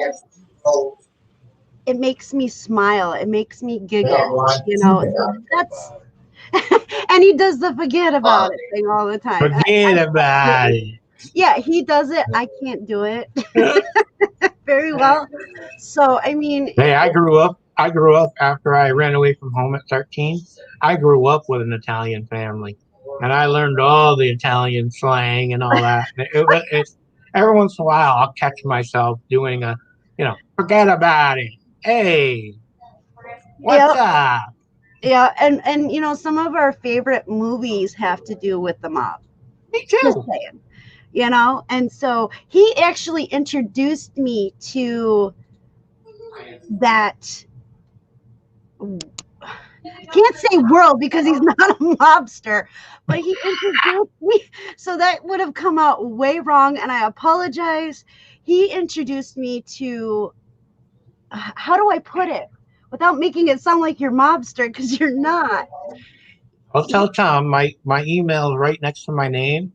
A: it makes me smile. It makes me giggle, you know? So that's, and he does the forget about it thing all the time.
B: Forget about it.
A: Yeah, he does it. I can't do it very well. So, I mean,
B: Hey, I grew up after I ran away from home at 13. I grew up with an Italian family, and I learned all the Italian slang and all that. It's every once in a while I'll catch myself doing a, forget about it. Hey,
A: yeah,
B: what's up?
A: yeah, and you know, some of our favorite movies have to do with the mob.
B: Me
A: Just
B: too.
A: saying, you know. And so he actually introduced me to that. I can't say world because he's not a mobster, but he introduced me. So that would have come out way wrong, and I apologize. He introduced me to, how do I put it without making it sound like you're mobster because you're not.
B: I'll tell Tom my email is right next to my name.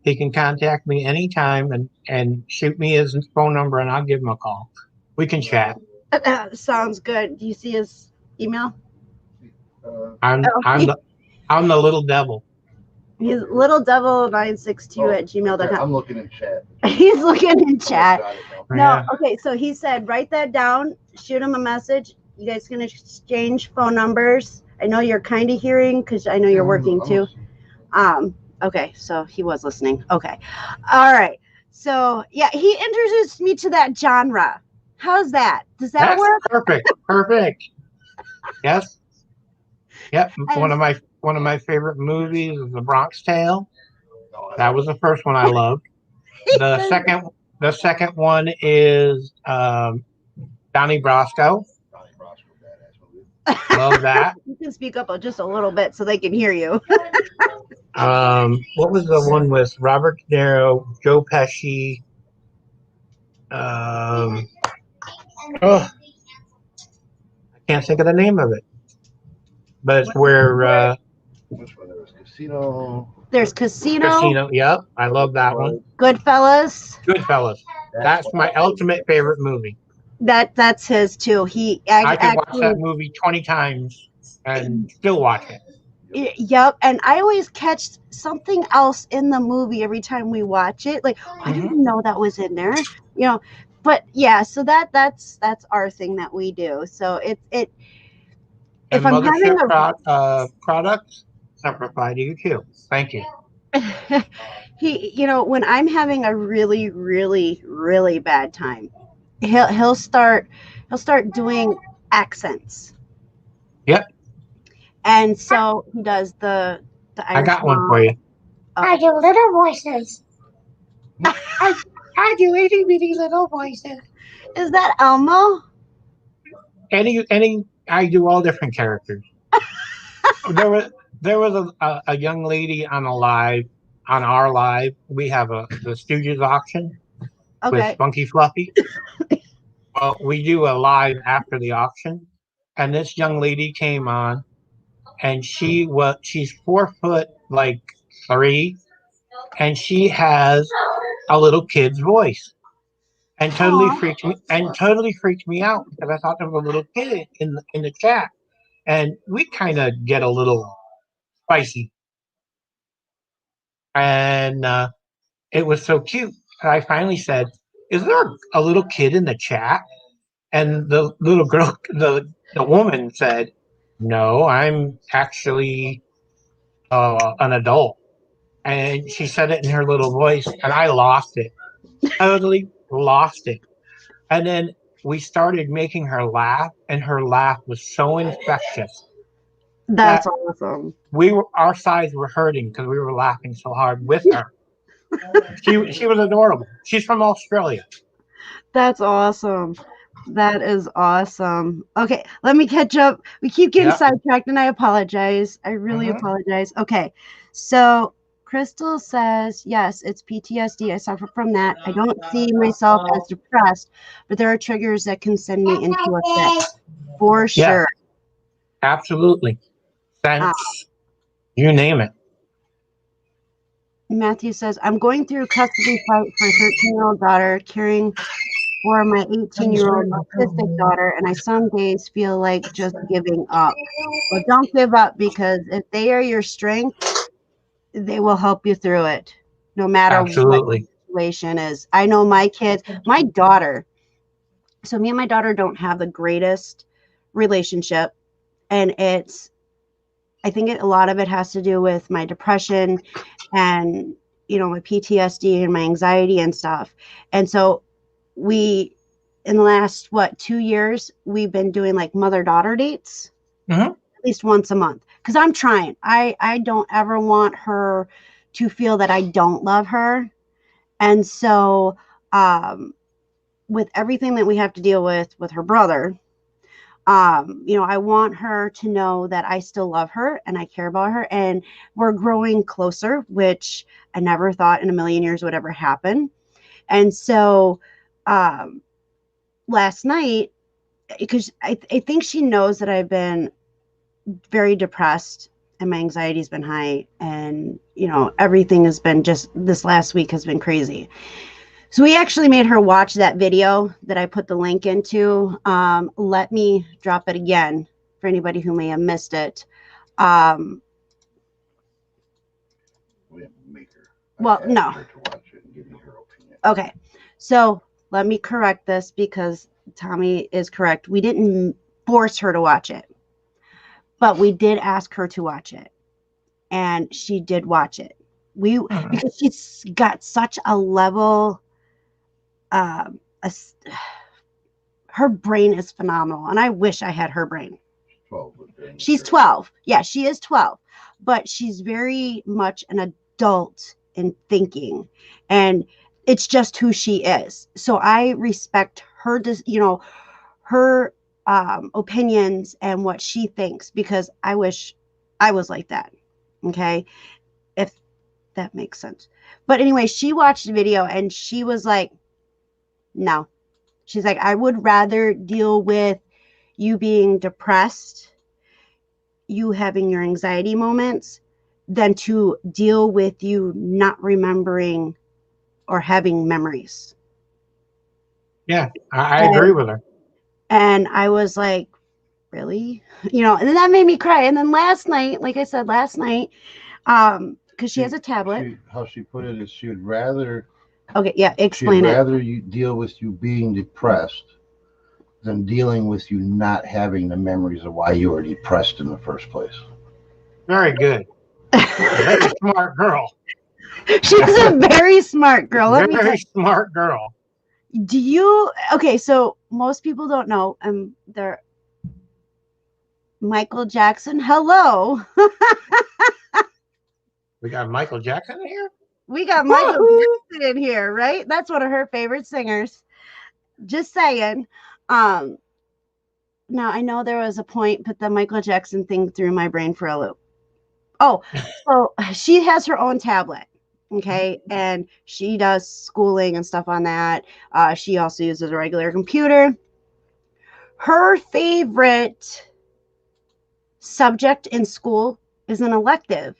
B: He can contact me anytime and shoot me his phone number, and I'll give him a call. We can chat.
A: Sounds good. Do you see his email?
B: I'm
A: Oh,
B: I'm the I'm the little devil.
A: he's little devil 962 at gmail.com.
C: I'm looking in chat.
A: He's looking in chat.
C: Got it now.
A: No,
B: Yeah.
A: okay, so he said write that down, shoot him a message. You guys can exchange phone numbers. I know you're kind of hearing because I know you're working too. Okay, so he was listening. Okay. All right. So yeah, he introduced me to that genre. How's that? Does that
B: That's
A: work?
B: perfect. Perfect. Yes. Yep.
A: And
B: One of my favorite movies is The Bronx Tale. That was the first one I loved. The second one is Donnie Brasco. Love that.
A: you can speak up just a little bit so they can hear you.
B: What was the one with Robert De Niro, Joe Pesci? Oh, I can't think of the name of it. But it's where
C: Which one? There was Casino.
A: There's Casino,
B: Casino. Yep, I love that one.
A: Goodfellas.
B: Goodfellas. That's my ultimate favorite movie.
A: That's his too. He
B: I could watch
A: actually,
B: that movie 20 times and still watch it.
A: yep. And I always catch something else in the movie every time we watch it. Like, oh, I didn't know that was in there. You know, but yeah. So that's our thing that we do. So it. If
B: And
A: I'm having
B: products, simplify to you too. Thank you.
A: you know, when I'm having a really, really, really bad time, he'll start doing accents.
B: Yep.
A: And so he does the
B: I
A: Irish
B: got one
A: mob.
B: for you.
D: I do little voices.
B: I do itty bitty little voices.
A: Is that Elmo?
B: I do all different characters. there was a young lady on our live. We have the Stooges auction with
A: Okay.
B: Spunky Fluffy. Well, we do a live after the auction, and this young lady came on, and she's 4 foot like 3, and she has a little kid's voice, and totally
A: Aw.
B: freaked me out because I thought there was a little kid in the chat, and we kind of get a little spicy, and it was so cute. I finally said, "Is there a little kid in the chat?" And the little girl, the woman said, "No, I'm actually an adult." And she said it in her little voice, and I lost it. Totally lost it. And then we started making her laugh, and her laugh was so infectious
A: That's
B: that
A: awesome.
B: our sides were hurting because we were laughing so hard with her. She was adorable. She's from Australia.
A: That's awesome. That is awesome. Okay, let me catch up. We keep getting
B: Yep.
A: sidetracked, and I apologize. I really apologize. Okay, so Crystal says, yes, it's PTSD. I suffer from that. I don't see myself as depressed, but there are triggers that can send me into a fit. For
B: Yeah,
A: sure.
B: absolutely.
A: Uh,
B: Sense, you name it.
A: Matthew says, I'm going through a custody fight for a 13-year-old daughter, caring for my 18-year-old autistic daughter, and I some days feel like just giving up. Well, don't give up, because if they are your strength, they will help you through it, no matter what the
B: Absolutely.
A: situation is. I know my kids, my daughter, so me and my daughter don't have the greatest relationship, and I think a lot of it has to do with my depression and, my PTSD and my anxiety and stuff. And so in the last, 2 years, we've been doing like mother-daughter dates
B: Hmm.
A: at least once a month, because I'm trying. I don't ever want her to feel that I don't love her. And so, with everything that we have to deal with her brother, I want her to know that I still love her and I care about her, and we're growing closer, which I never thought in a million years would ever happen. And so, last night, because I think she knows that I've been very depressed and my anxiety's been high, and everything has been, just this last week has been crazy. So we actually made her watch that video that I put the link into. Let me drop it again for anybody who may have missed it.
C: We didn't make her.
A: Well,
C: I asked
A: no.
C: her to watch it and give me her opinion.
A: Okay, so let me correct this, because Tommy is correct. We didn't force her to watch it, but we did ask her to watch it, and she did watch it. Because she's got such a level, um, a, her brain is phenomenal, and I wish I had her brain.
C: 12. But then
A: She's 12. Yeah, she is 12, but she's very much an adult in thinking, and it's just who she is. So I respect her, her opinions and what she thinks, because I wish I was like that. Okay, if that makes sense. But anyway, she watched the video and she was like, no. She's like, I would rather deal with you being depressed, you having your anxiety moments, than to deal with you not remembering or having memories.
B: Yeah, I agree with her.
A: And I was like, really? And then that made me cry. And then last night, like I said, because she has a tablet.
C: How she put it is she would rather.
A: Okay, yeah,
C: She'd
A: explain it.
C: rather you deal with you being depressed than dealing with you not having the memories of why you were depressed in the first place.
B: Very good. Very smart girl.
A: She's a very smart girl. Let me tell
B: Very
A: you.
B: smart girl.
A: Okay, so most people don't know, they're Michael Jackson. Hello.
B: We got Michael Jackson here?
A: We got Michael Jackson in here, right? That's one of her favorite singers. Just saying. Now I know there was a point, but the Michael Jackson thing threw my brain for a loop. Oh, so she has her own tablet. Okay, and she does schooling and stuff on that. She also uses a regular computer. Her favorite subject in school is an elective,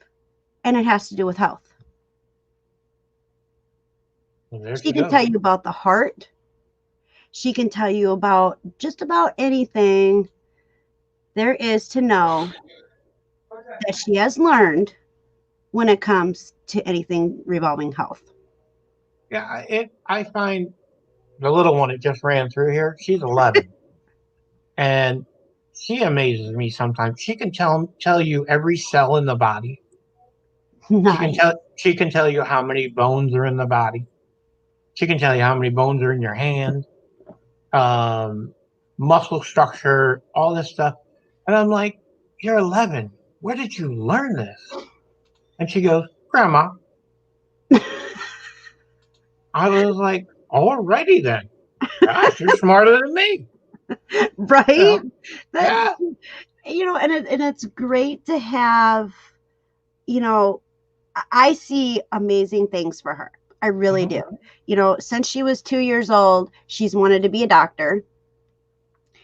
A: and it has to do with health.
B: Well,
A: She can tell you about the heart. She can tell you about just about anything there is to know that she has learned when it comes to anything revolving health.
B: Yeah, I find the little one that just ran through here, she's 11. And she amazes me sometimes. She can tell you every cell in the body.
A: Nice.
B: She can tell you how many bones are in the body. She can tell you how many bones are in your hand, muscle structure, all this stuff. And I'm like, you're 11. Where did you learn this? And she goes, Grandma. I was like, alrighty then. Gosh, you're smarter than me.
A: Right?
B: Yeah.
A: And it's great to have, I see amazing things for her. I really do. You know, since she was 2 years old, she's wanted to be a doctor.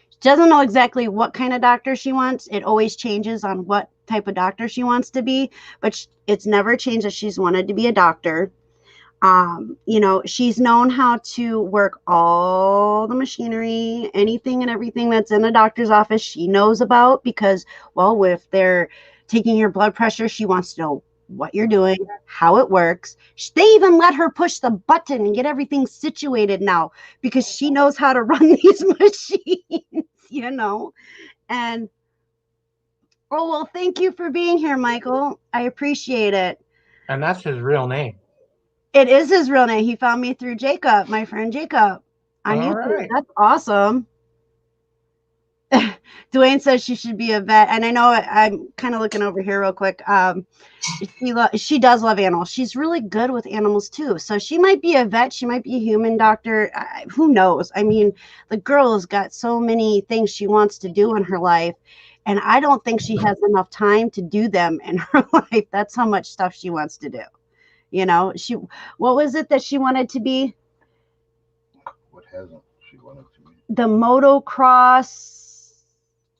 A: She doesn't know exactly what kind of doctor she wants. It always changes on what type of doctor she wants to be, but it's never changed that she's wanted to be a doctor. You know, she's known how to work all the machinery, anything and everything that's in a doctor's office she knows about because, well, if they're taking your blood pressure, she wants to know what you're doing, how it works. They even let her push the button and get everything situated now because she knows how to run these machines, you know. And, oh, well, thank you for being here, Michael. I appreciate it.
B: And that's his real name.
A: It is his real name. He found me through Jacob, my friend Jacob, on
B: All
A: YouTube.
B: right.
A: That's awesome. Dwayne says she should be a vet, and I know I'm kind of looking over here real quick. She does love animals. She's really good with animals too. So she might be a vet. She might be a human doctor. Who knows? I mean, the girl has got so many things she wants to do in her life, and I don't think she has enough time to do them in her life. That's how much stuff she wants to do. You know, what was it that she wanted to be?
C: What hasn't she wanted to be?
A: The motocross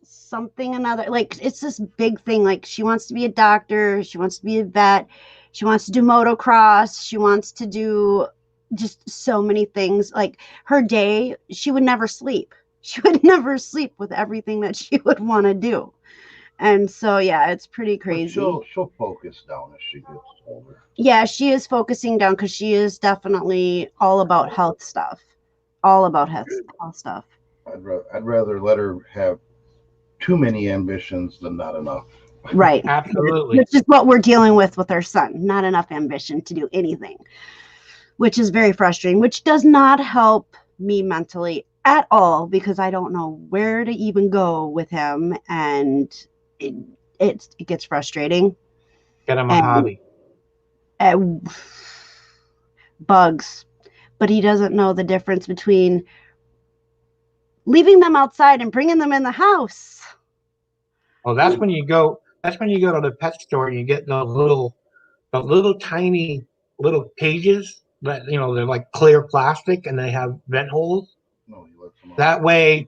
A: something another. Like, it's this big thing. Like, she wants to be a doctor. She wants to be a vet. She wants to do motocross. She wants to do just so many things. Like, her day, she would never sleep. She would never sleep with everything that she would want to do. And so, yeah, it's pretty crazy.
C: She'll focus down as she gets older.
A: Yeah, she is focusing down because she is definitely all about health stuff. All about health stuff.
C: I'd rather let her have too many ambitions than not enough.
A: Right.
B: Absolutely.
A: Which is what we're dealing with our son. Not enough ambition to do anything, which is very frustrating, which does not help me mentally at all because I don't know where to even go with him. And it gets frustrating.
B: Get him a hobby.
A: Bugs. But he doesn't know the difference between leaving them outside and bringing them in the house.
B: Well, that's when you go to the pet store and you get the little tiny little cages that, you know, they're like clear plastic and they have vent holes.
C: No, he lets them out.
B: That way,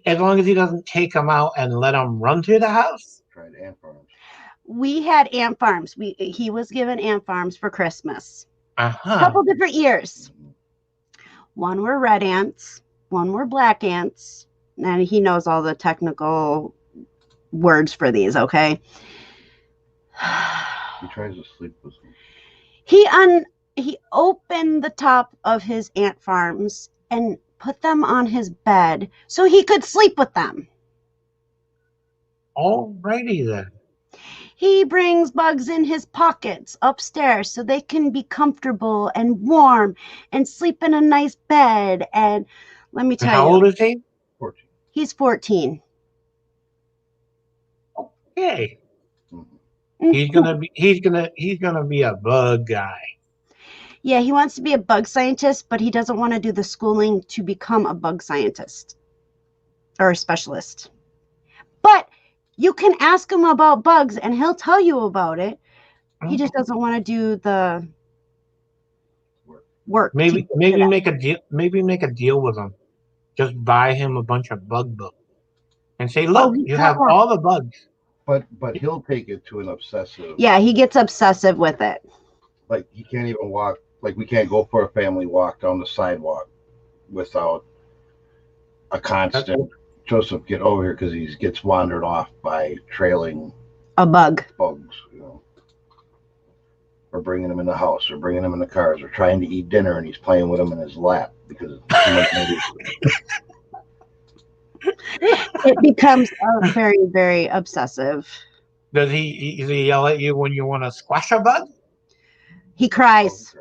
B: as long as he doesn't take them out and let them run through the house.
C: Tried ant farms.
A: We had ant farms. He was given ant farms for Christmas.
B: A
A: couple different years. One were red ants, one were black ants, and he knows all the technical words for these, okay?
C: He tries to sleep with them.
A: He opened the top of his ant farms and put them on his bed so he could sleep with them.
B: Alrighty then.
A: He brings bugs in his pockets upstairs so they can be comfortable and warm and sleep in a nice bed. And let me tell you.
B: How old is he?
C: 14.
A: He's 14.
B: Okay. He's gonna be a bug guy.
A: Yeah, he wants to be a bug scientist, but he doesn't want to do the schooling to become a bug scientist or a specialist. But you can ask him about bugs and he'll tell you about it. He just doesn't want to do the work.
B: Maybe make a deal with him. Just buy him a bunch of bug books and say, look, you have all the bugs.
C: But he'll take it to an obsessive.
A: Yeah, he gets obsessive with it.
C: Like, he can't even walk. Like, we can't go for a family walk down the sidewalk without a constant Joseph, get over here, because he gets wandered off by trailing
A: a bugs,
C: you know, or bringing him in the house, or bringing him in the cars, or trying to eat dinner and he's playing with him in his lap because
A: it becomes very, very obsessive.
B: Does he yell at you when you want to squash a bug?
A: He cries.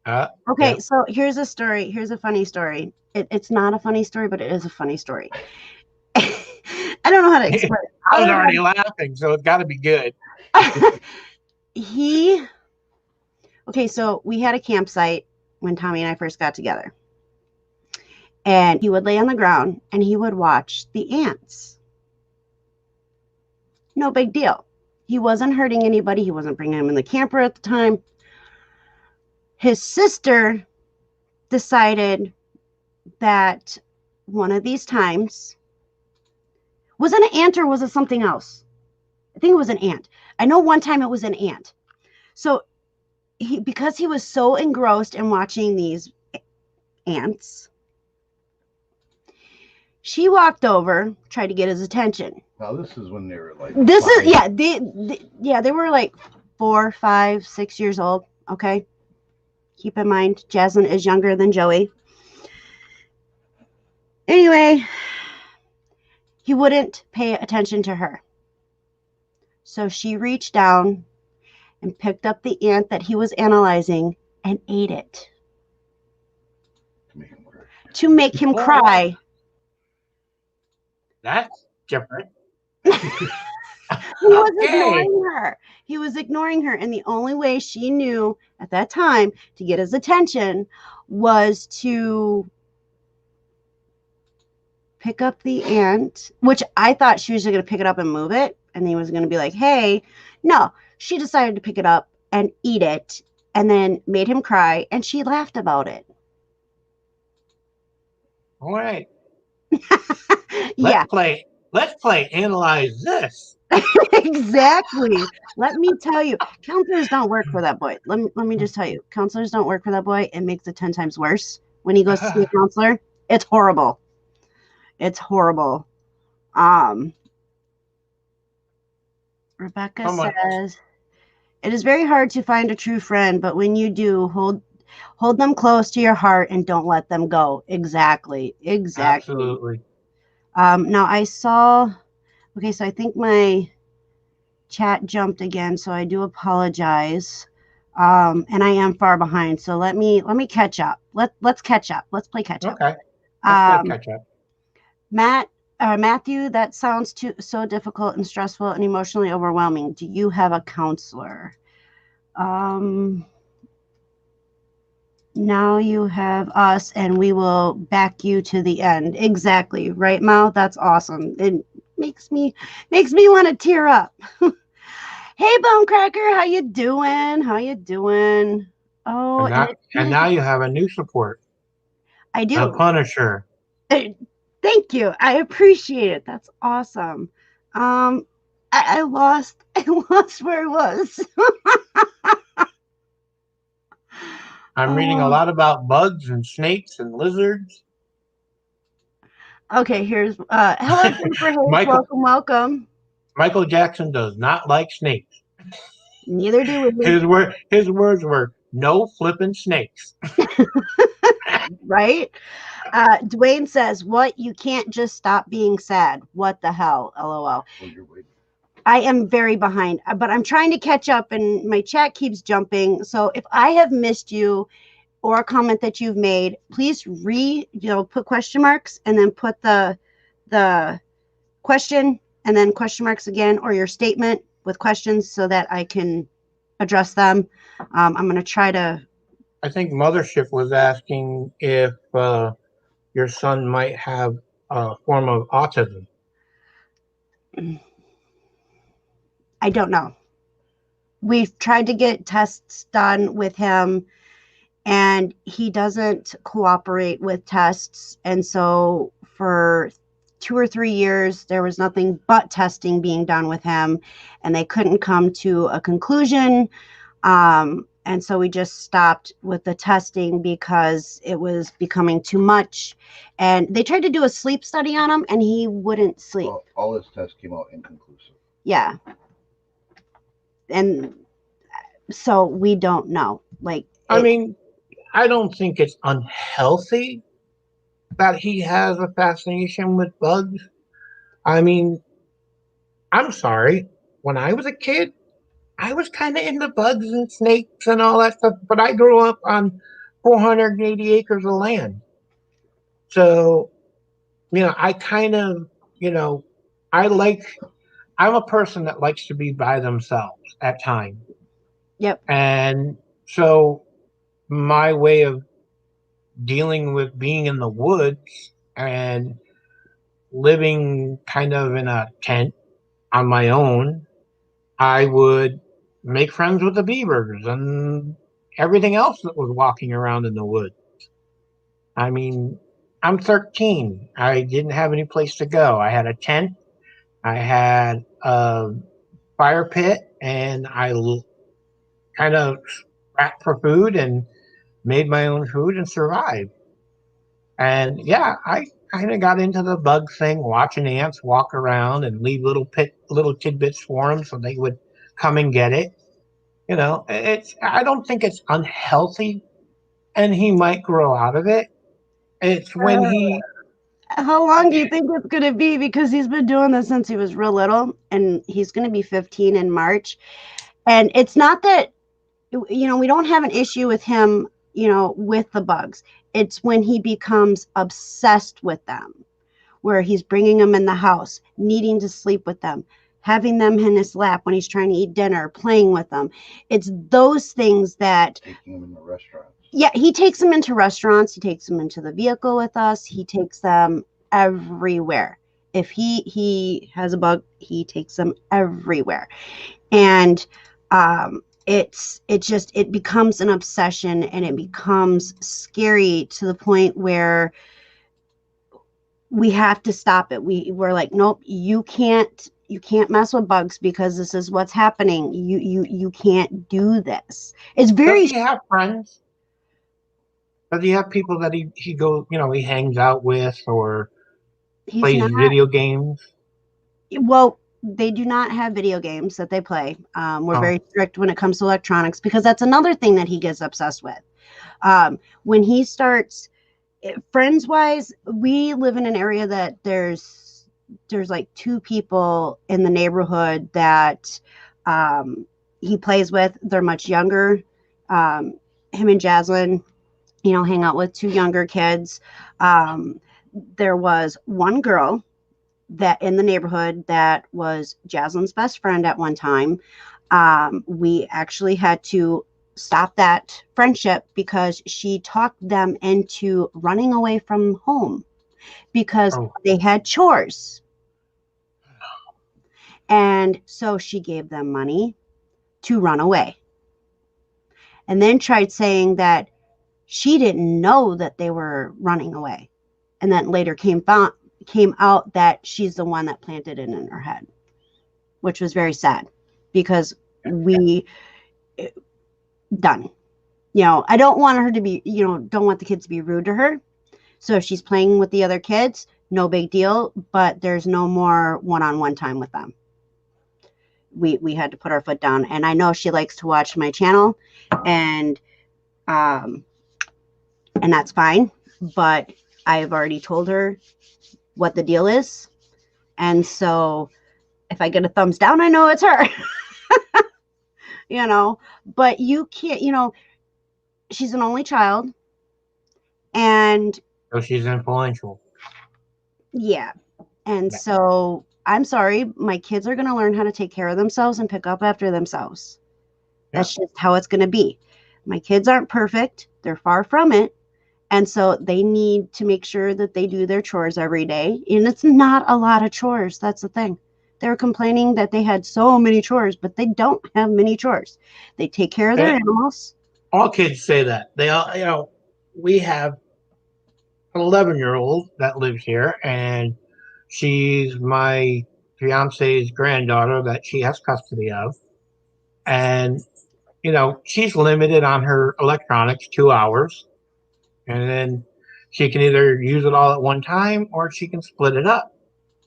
B: Okay,
A: yeah. So here's a story. Here's a funny story. It's not a funny story, but it is a funny story. I don't know how to explain it.
B: I was already laughing, so it's got to be good.
A: So we had a campsite when Tommy and I first got together. And he would lay on the ground and he would watch the ants. No big deal. He wasn't hurting anybody. He wasn't bringing him in the camper at the time. His sister decided that one of these times, was it an ant or was it something else? I think it was an ant. I know one time it was an ant. So because he was so engrossed in watching these ants, she walked over, tried to get his attention.
C: Now this is when they were like.
A: This
C: five.
A: is they were like 4, 5, 6 years old. Okay, keep in mind Jasmine is younger than Joey. Anyway, he wouldn't pay attention to her, so she reached down and picked up the ant that he was analyzing and ate it to make him cry.
B: That's different.
A: He was ignoring her. He was ignoring her. And the only way she knew at that time to get his attention was to pick up the ant, which I thought she was just going to pick it up and move it. And he was going to be like, hey, no. She decided to pick it up and eat it and then made him cry. And she laughed about it.
B: All right.
A: Yeah.
B: Let's play analyze this.
A: Exactly. Let me tell you, counselors don't work for that boy. Let me just tell you, counselors don't work for that boy. It makes it 10 times worse when he goes to see a counselor. It's horrible. It's horrible. Rebecca says, it is very hard to find a true friend, but when you do, hold them close to your heart and don't let them go. Exactly.
B: Absolutely.
A: Now I saw, okay, so I think my chat jumped again, so I do apologize. And I am far behind, so let me catch up. Let's catch up. Let's play catch up.
B: Okay. Let's play catch up.
A: Matthew, that sounds so difficult and stressful and emotionally overwhelming. Do you have a counselor? Now you have us, and we will back you to the end. Exactly, right, Mal? That's awesome. It makes me want to tear up. Hey, Bonecracker, how you doing? Oh,
B: and now you have a new support.
A: I do.
B: The Punisher.
A: Thank you. I appreciate it. That's awesome. I lost where I was.
B: I'm reading a lot about bugs and snakes and lizards.
A: Okay, here's hello, Jennifer Hayes. Welcome.
B: Michael Jackson does not like snakes.
A: Neither do we.
B: His words were no flipping snakes.
A: Right? Dwayne says, what? You can't just stop being sad. What the hell? LOL. I am very behind, but I'm trying to catch up and my chat keeps jumping. So if I have missed you or a comment that you've made, please put question marks and then put the question and then question marks again, or your statement with questions so that I can address them. I'm going to try to.
B: I think Mothership was asking if your son might have a form of autism.
A: I don't know. We've tried to get tests done with him and he doesn't cooperate with tests. And so for 2 or 3 years, there was nothing but testing being done with him and they couldn't come to a conclusion. And so we just stopped with the testing because it was becoming too much. And they tried to do a sleep study on him and he wouldn't sleep.
C: Well, all his tests came out inconclusive.
A: Yeah. And so we don't know.
B: I mean, I don't think it's unhealthy that he has a fascination with bugs. I mean, I'm sorry. When I was a kid, I was kind of into bugs and snakes and all that stuff, but I grew up on 480 acres of land. So, I kind of, I'm a person that likes to be by themselves at times.
A: Yep.
B: And so my way of dealing with being in the woods and living kind of in a tent on my own I would make friends with the beavers and everything else that was walking around in the woods. I mean, I'm 13. I didn't have any place to go. I had a tent, I had a fire pit, and kind of scrapped for food and made my own food and survived. And yeah, I kind of got into the bug thing, watching ants walk around and leave little tidbits for them so they would come and get it. It's I don't think it's unhealthy, and he might grow out of it. It's when
A: Uh,
B: he
A: how long do you think it's going to be? Because he's been doing this since he was real little, and he's going to be 15 in March. And it's not that, we don't have an issue with him, with the bugs. It's when he becomes obsessed with them, where he's bringing them in the house, needing to sleep with them, having them in his lap when he's trying to eat dinner, playing with them. It's those things that
C: Taking them in the restaurant.
A: Yeah, he takes them into restaurants, he takes them into the vehicle with us, he takes them everywhere. If he has a bug, he takes them everywhere. And it becomes an obsession, and it becomes scary to the point where we have to stop it. We're like, nope, you can't mess with bugs, because this is what's happening. You can't do this. It's
B: does
A: very
B: he have friends? Does he have people that he hangs out with or
A: he's
B: plays
A: not
B: video games?
A: Well, they do not have video games that they play. We're
B: Oh,
A: very strict when it comes to electronics, because that's another thing that he gets obsessed with. When he starts, friends wise, we live in an area that there's like two people in the neighborhood that he plays with. They're much younger. Him and Jaslyn, hang out with two younger kids. There was one girl that in the neighborhood that was Jaslyn's best friend at one time. We actually had to stop that friendship because she talked them into running away from home because
B: oh,
A: they had chores. And so she gave them money to run away, and then tried saying that she didn't know that they were running away. And then later came out that she's the one that planted it in her head, which was very sad, because we done. I don't want her to be, don't want the kids to be rude to her. So if she's playing with the other kids, no big deal, but there's no more one-on-one time with them. We had to put our foot down. And I know she likes to watch my channel, and that's fine, but I've already told her what the deal is. And so if I get a thumbs down, I know it's her. But you can't, she's an only child, and
B: so she's influential.
A: yeah. And so I'm sorry, my kids are going to learn how to take care of themselves and pick up after themselves. That's just how it's going to be. My kids aren't perfect. They're far from it. And so they need to make sure that they do their chores every day. And it's not a lot of chores. That's the thing. They were complaining that they had so many chores, but they don't have many chores. They take care of their animals.
B: All kids say that. They all, we have an 11-year-old that lives here, and she's my fiance's granddaughter that she has custody of. And, she's limited on her electronics 2 hours. And then she can either use it all at one time or she can split it up.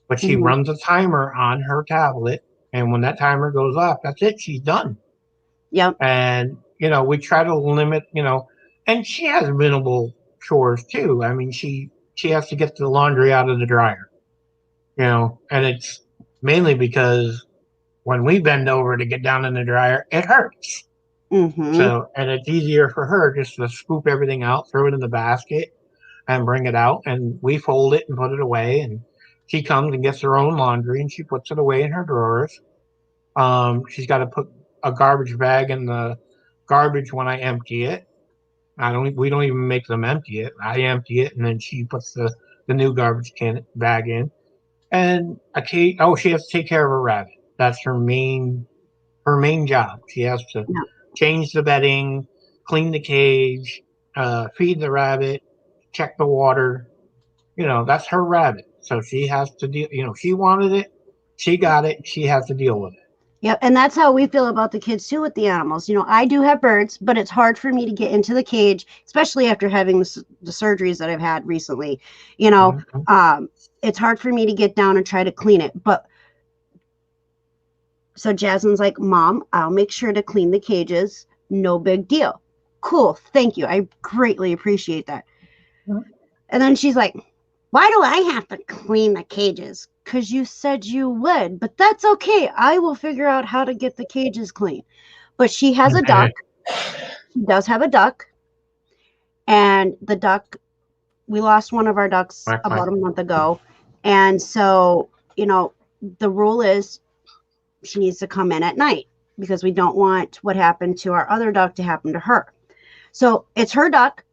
B: But she
A: Mhm.
B: runs a timer on her tablet. And when that timer goes off, that's it. She's done.
A: Yep.
B: And, we try to limit, and she has minimal chores too. I mean, she has to get the laundry out of the dryer, and it's mainly because when we bend over to get down in the dryer, it hurts.
A: Mm-hmm.
B: So, and it's easier for her just to scoop everything out, throw it in the basket, and bring it out. And we fold it and put it away. And she comes and gets her own laundry and she puts it away in her drawers. She's got to put a garbage bag in the garbage when I empty it. We don't even make them empty it. I empty it, and then she puts the new garbage can bag in. And she has to take care of her rabbit. That's her main her main job. She has to
A: Yeah.
B: change the bedding, clean the cage, feed the rabbit, check the water. That's her rabbit. So she has to deal. She wanted it, she got it. She has to deal with it.
A: Yep, and that's how we feel about the kids too with the animals. I do have birds, but it's hard for me to get into the cage, especially after having the surgeries that I've had recently.
B: Mm-hmm.
A: It's hard for me to get down and try to clean it. But so Jasmine's like, Mom, I'll make sure to clean the cages. No big deal. Cool, thank you. I greatly appreciate that.
B: Mm-hmm.
A: And then she's like, why do I have to clean the cages? Because you said you would, but that's okay. I will figure out how to get the cages clean. But she has a duck. She does have a duck. And the duck, we lost one of our ducks about a month ago. And so, the rule is she needs to come in at night because we don't want what happened to our other duck to happen to her. So it's her duck.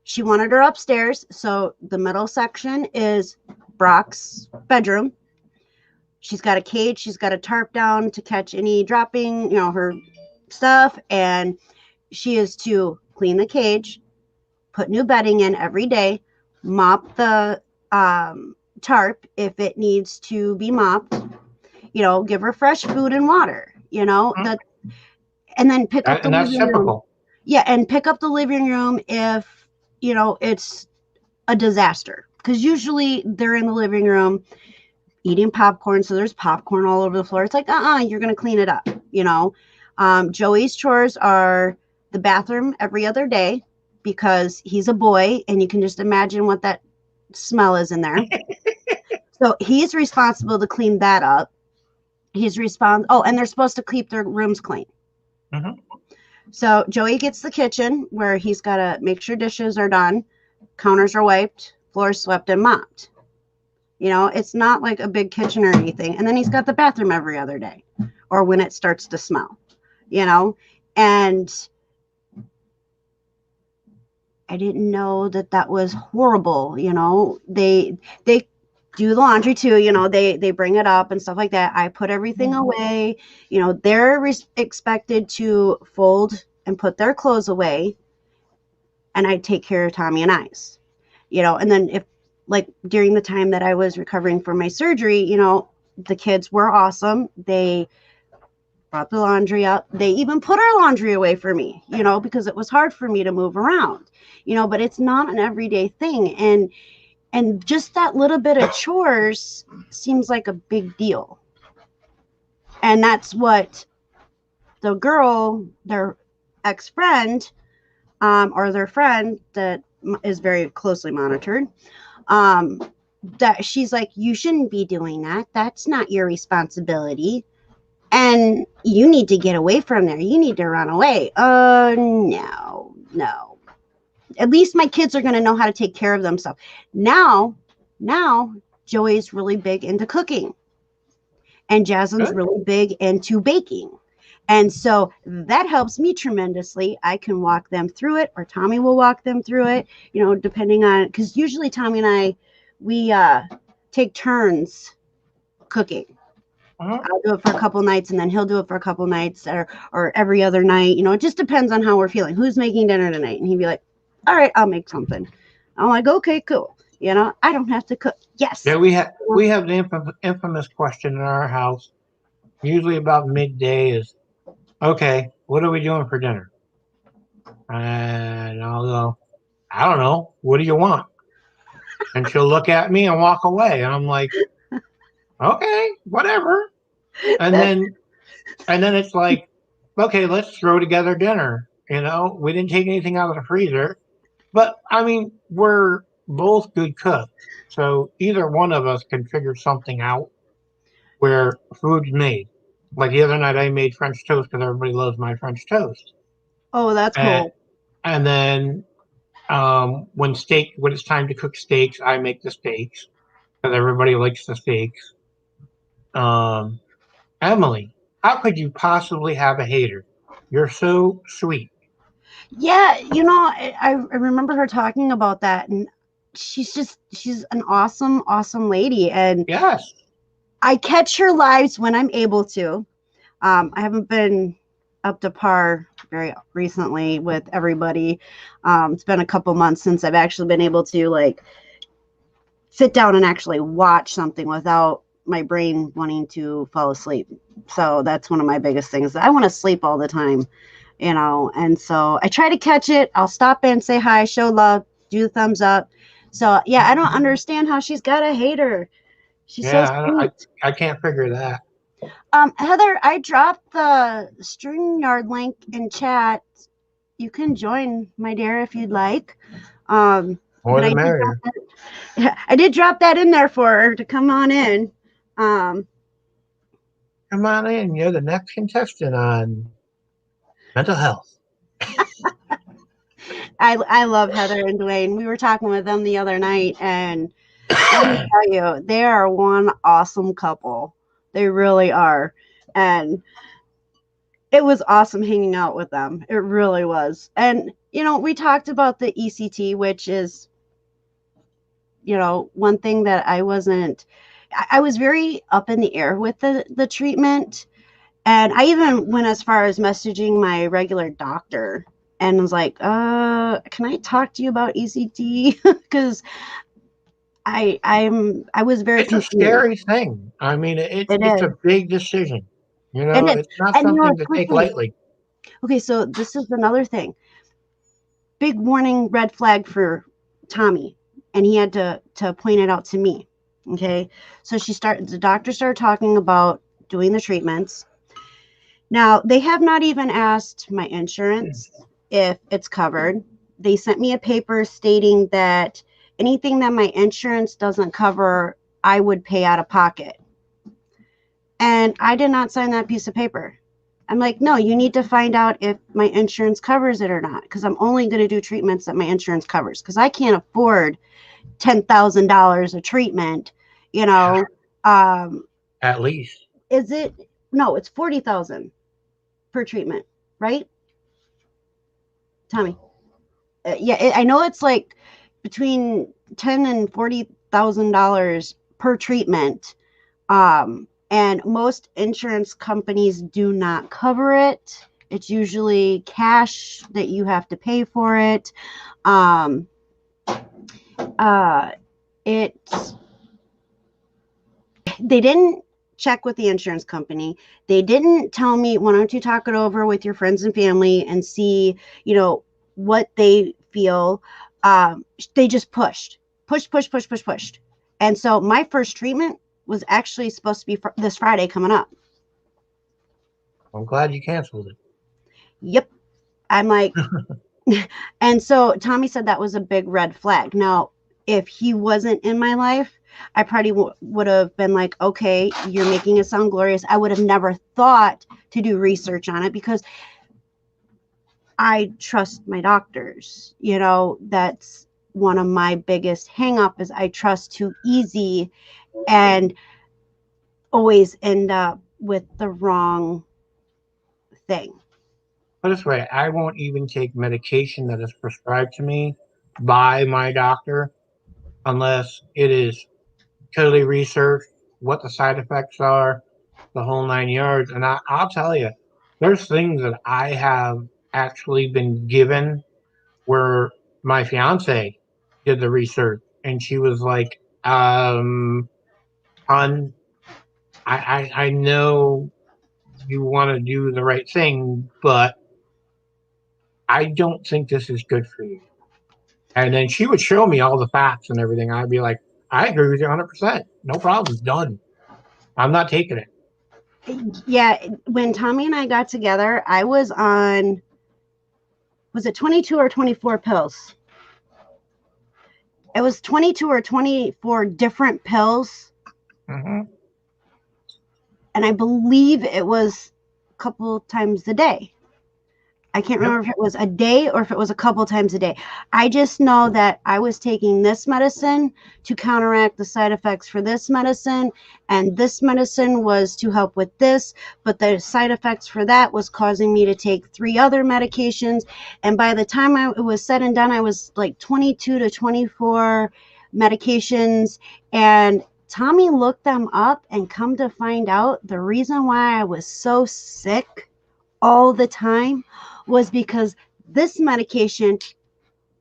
A: She wanted her upstairs. So the middle section is Brock's bedroom. She's got a cage. She's got a tarp down to catch any dropping, her stuff. And she is to clean the cage, put new bedding in every day, mop the tarp if it needs to be mopped, give her fresh food and water,
B: Mm-hmm.
A: And then pick up the
B: living room. Typical.
A: Yeah, and pick up the living room if it's a disaster, because usually they're in the living room eating popcorn, so there's popcorn all over the floor. It's like, you're gonna clean it up. Joey's chores are the bathroom every other day because he's a boy, and you can just imagine what that smell is in there. So he's responsible to clean that up. And they're supposed to keep their rooms clean.
B: Mm-hmm.
A: So Joey gets the kitchen, where he's got to make sure dishes are done, counters are wiped, floors swept and mopped. It's not like a big kitchen or anything. And then he's got the bathroom every other day, or when it starts to smell, and I didn't know that was horrible. They do the laundry too. They bring it up and stuff like that. I put everything away. They're expected to fold and put their clothes away, and I take care of Tommy and I's. And then if, like, during the time that I was recovering from my surgery, the kids were awesome. They brought the laundry up. They even put our laundry away for me, because it was hard for me to move around, but it's not an everyday thing. And just that little bit of chores seems like a big deal. And that's what the girl, their ex-friend, or their friend that is very closely monitored, that she's like, you shouldn't be doing that. That's not your responsibility. And you need to get away from there. You need to run away. No. At least my kids are going to know how to take care of themselves. Now, Joey's really big into cooking. And Jasmine's really big into baking. And so that helps me tremendously. I can walk them through it, or Tommy will walk them through it, depending on, because usually Tommy and I, we take turns cooking.
B: Uh-huh.
A: I'll do it for a couple nights, and then he'll do it for a couple nights, or every other night. It just depends on how we're feeling. Who's making dinner tonight? And he'd be like, all right, I'll make something. I'm like, okay, cool. I don't have to cook. Yes.
B: Yeah, we have the infamous question in our house, usually about midday, is, okay, what are we doing for dinner? And I'll go, I don't know. What do you want? And she'll look at me and walk away. And I'm like, okay, whatever. And then it's like, okay, let's throw together dinner. We didn't take anything out of the freezer. But, I mean, we're both good cooks. So either one of us can figure something out where food's made. Like the other night, I made French toast because everybody loves my French toast.
A: Oh, that's cool.
B: And then when it's time to cook steaks, I make the steaks because everybody likes the steaks. Emily, how could you possibly have a hater? You're so sweet.
A: Yeah, I remember her talking about that, and she's an awesome lady. And
B: yes,
A: I catch her lives when I'm able to. I haven't been up to par very recently with everybody. It's been a couple months since I've actually been able to like sit down and actually watch something without my brain wanting to fall asleep. So that's one of my biggest things. I want to sleep all the time, you know, and so I try to catch it. I'll stop in, say hi, show love, do the thumbs up. So yeah, I don't understand how she's got a hater. She's so
B: Yeah,
A: sweet.
B: I can't figure that.
A: Heather, I dropped the StreamYard link in chat. You can join, my dear, if you'd like.
B: More
A: But
B: the merrier.
A: I did drop that in there for her to come on in. Um,
B: Come on in. You're the next contestant on mental health.
A: I love Heather and Dwayne. We were talking with them the other night, and let me tell you, they are one awesome couple. They really are. And it was awesome hanging out with them. It really was. And, you know, we talked about the ECT, which is, you know, one thing that I was very up in the air with the treatment. And I even went as far as messaging my regular doctor and was like, can I talk to you about ECT? Because I was very
B: It's a
A: confused.
B: scary thing. I mean,
A: It
B: it's
A: is.
B: a big decision. You
A: It
B: know,
A: is.
B: it's not
A: And you know,
B: something
A: it's
B: to take
A: listen,
B: lightly.
A: okay, so this is another thing. Big warning red flag for Tommy. And he had to point it out to me. Okay. So the doctor started talking about doing the treatments. Now, they have not even asked my insurance if it's covered. They sent me a paper stating that anything that my insurance doesn't cover, I would pay out of pocket. And I did not sign that piece of paper. I'm like, no, you need to find out if my insurance covers it or not, because I'm only going to do treatments that my insurance covers, because I can't afford $10,000 a treatment, you know.
B: At least.
A: Is it? No, it's 40,000 per treatment, right, Tommy? Yeah, I know it's like between $10,000 and $40,000 per treatment. And most insurance companies do not cover it. It's usually cash that you have to pay for it. Um, uh, it's They didn't check with the insurance company. They didn't tell me, why don't you talk it over with your friends and family and see, you know, what they feel. They just pushed. And so my first treatment was actually supposed to be this Friday coming up.
B: I'm glad you canceled it.
A: Yep. I'm like, and so Tommy said that was a big red flag. Now, if he wasn't in my life, I probably would have been like, okay, you're making it sound glorious. I would have never thought to do research on it because I trust my doctors. You know, that's one of my biggest hang up is I trust too easy and always end up with the wrong thing.
B: Put it this way, I won't even take medication that is prescribed to me by my doctor unless it is totally researched, what the side effects are, the whole 9 yards. And I'll tell you, there's things that I have actually been given where my fiance did the research and she was like, hon, I know you want to do the right thing, but I don't think this is good for you. And then she would show me all the facts and everything. I'd be like, I agree with you 100%. No problem. Done. I'm not taking it.
A: Yeah, when Tommy and I got together, I was on, was it 22 or 24 pills? It was 22 or 24 different pills.
B: Mm-hmm.
A: And I believe it was a couple times a day. I can't remember if it was a day or if it was a couple times a day. I just know that I was taking this medicine to counteract the side effects for this medicine, and this medicine was to help with this, but the side effects for that was causing me to take 3 other medications. And by the time it was said and done, I was like 22 to 24 medications, and Tommy looked them up, and come to find out, the reason why I was so sick all the time was because this medication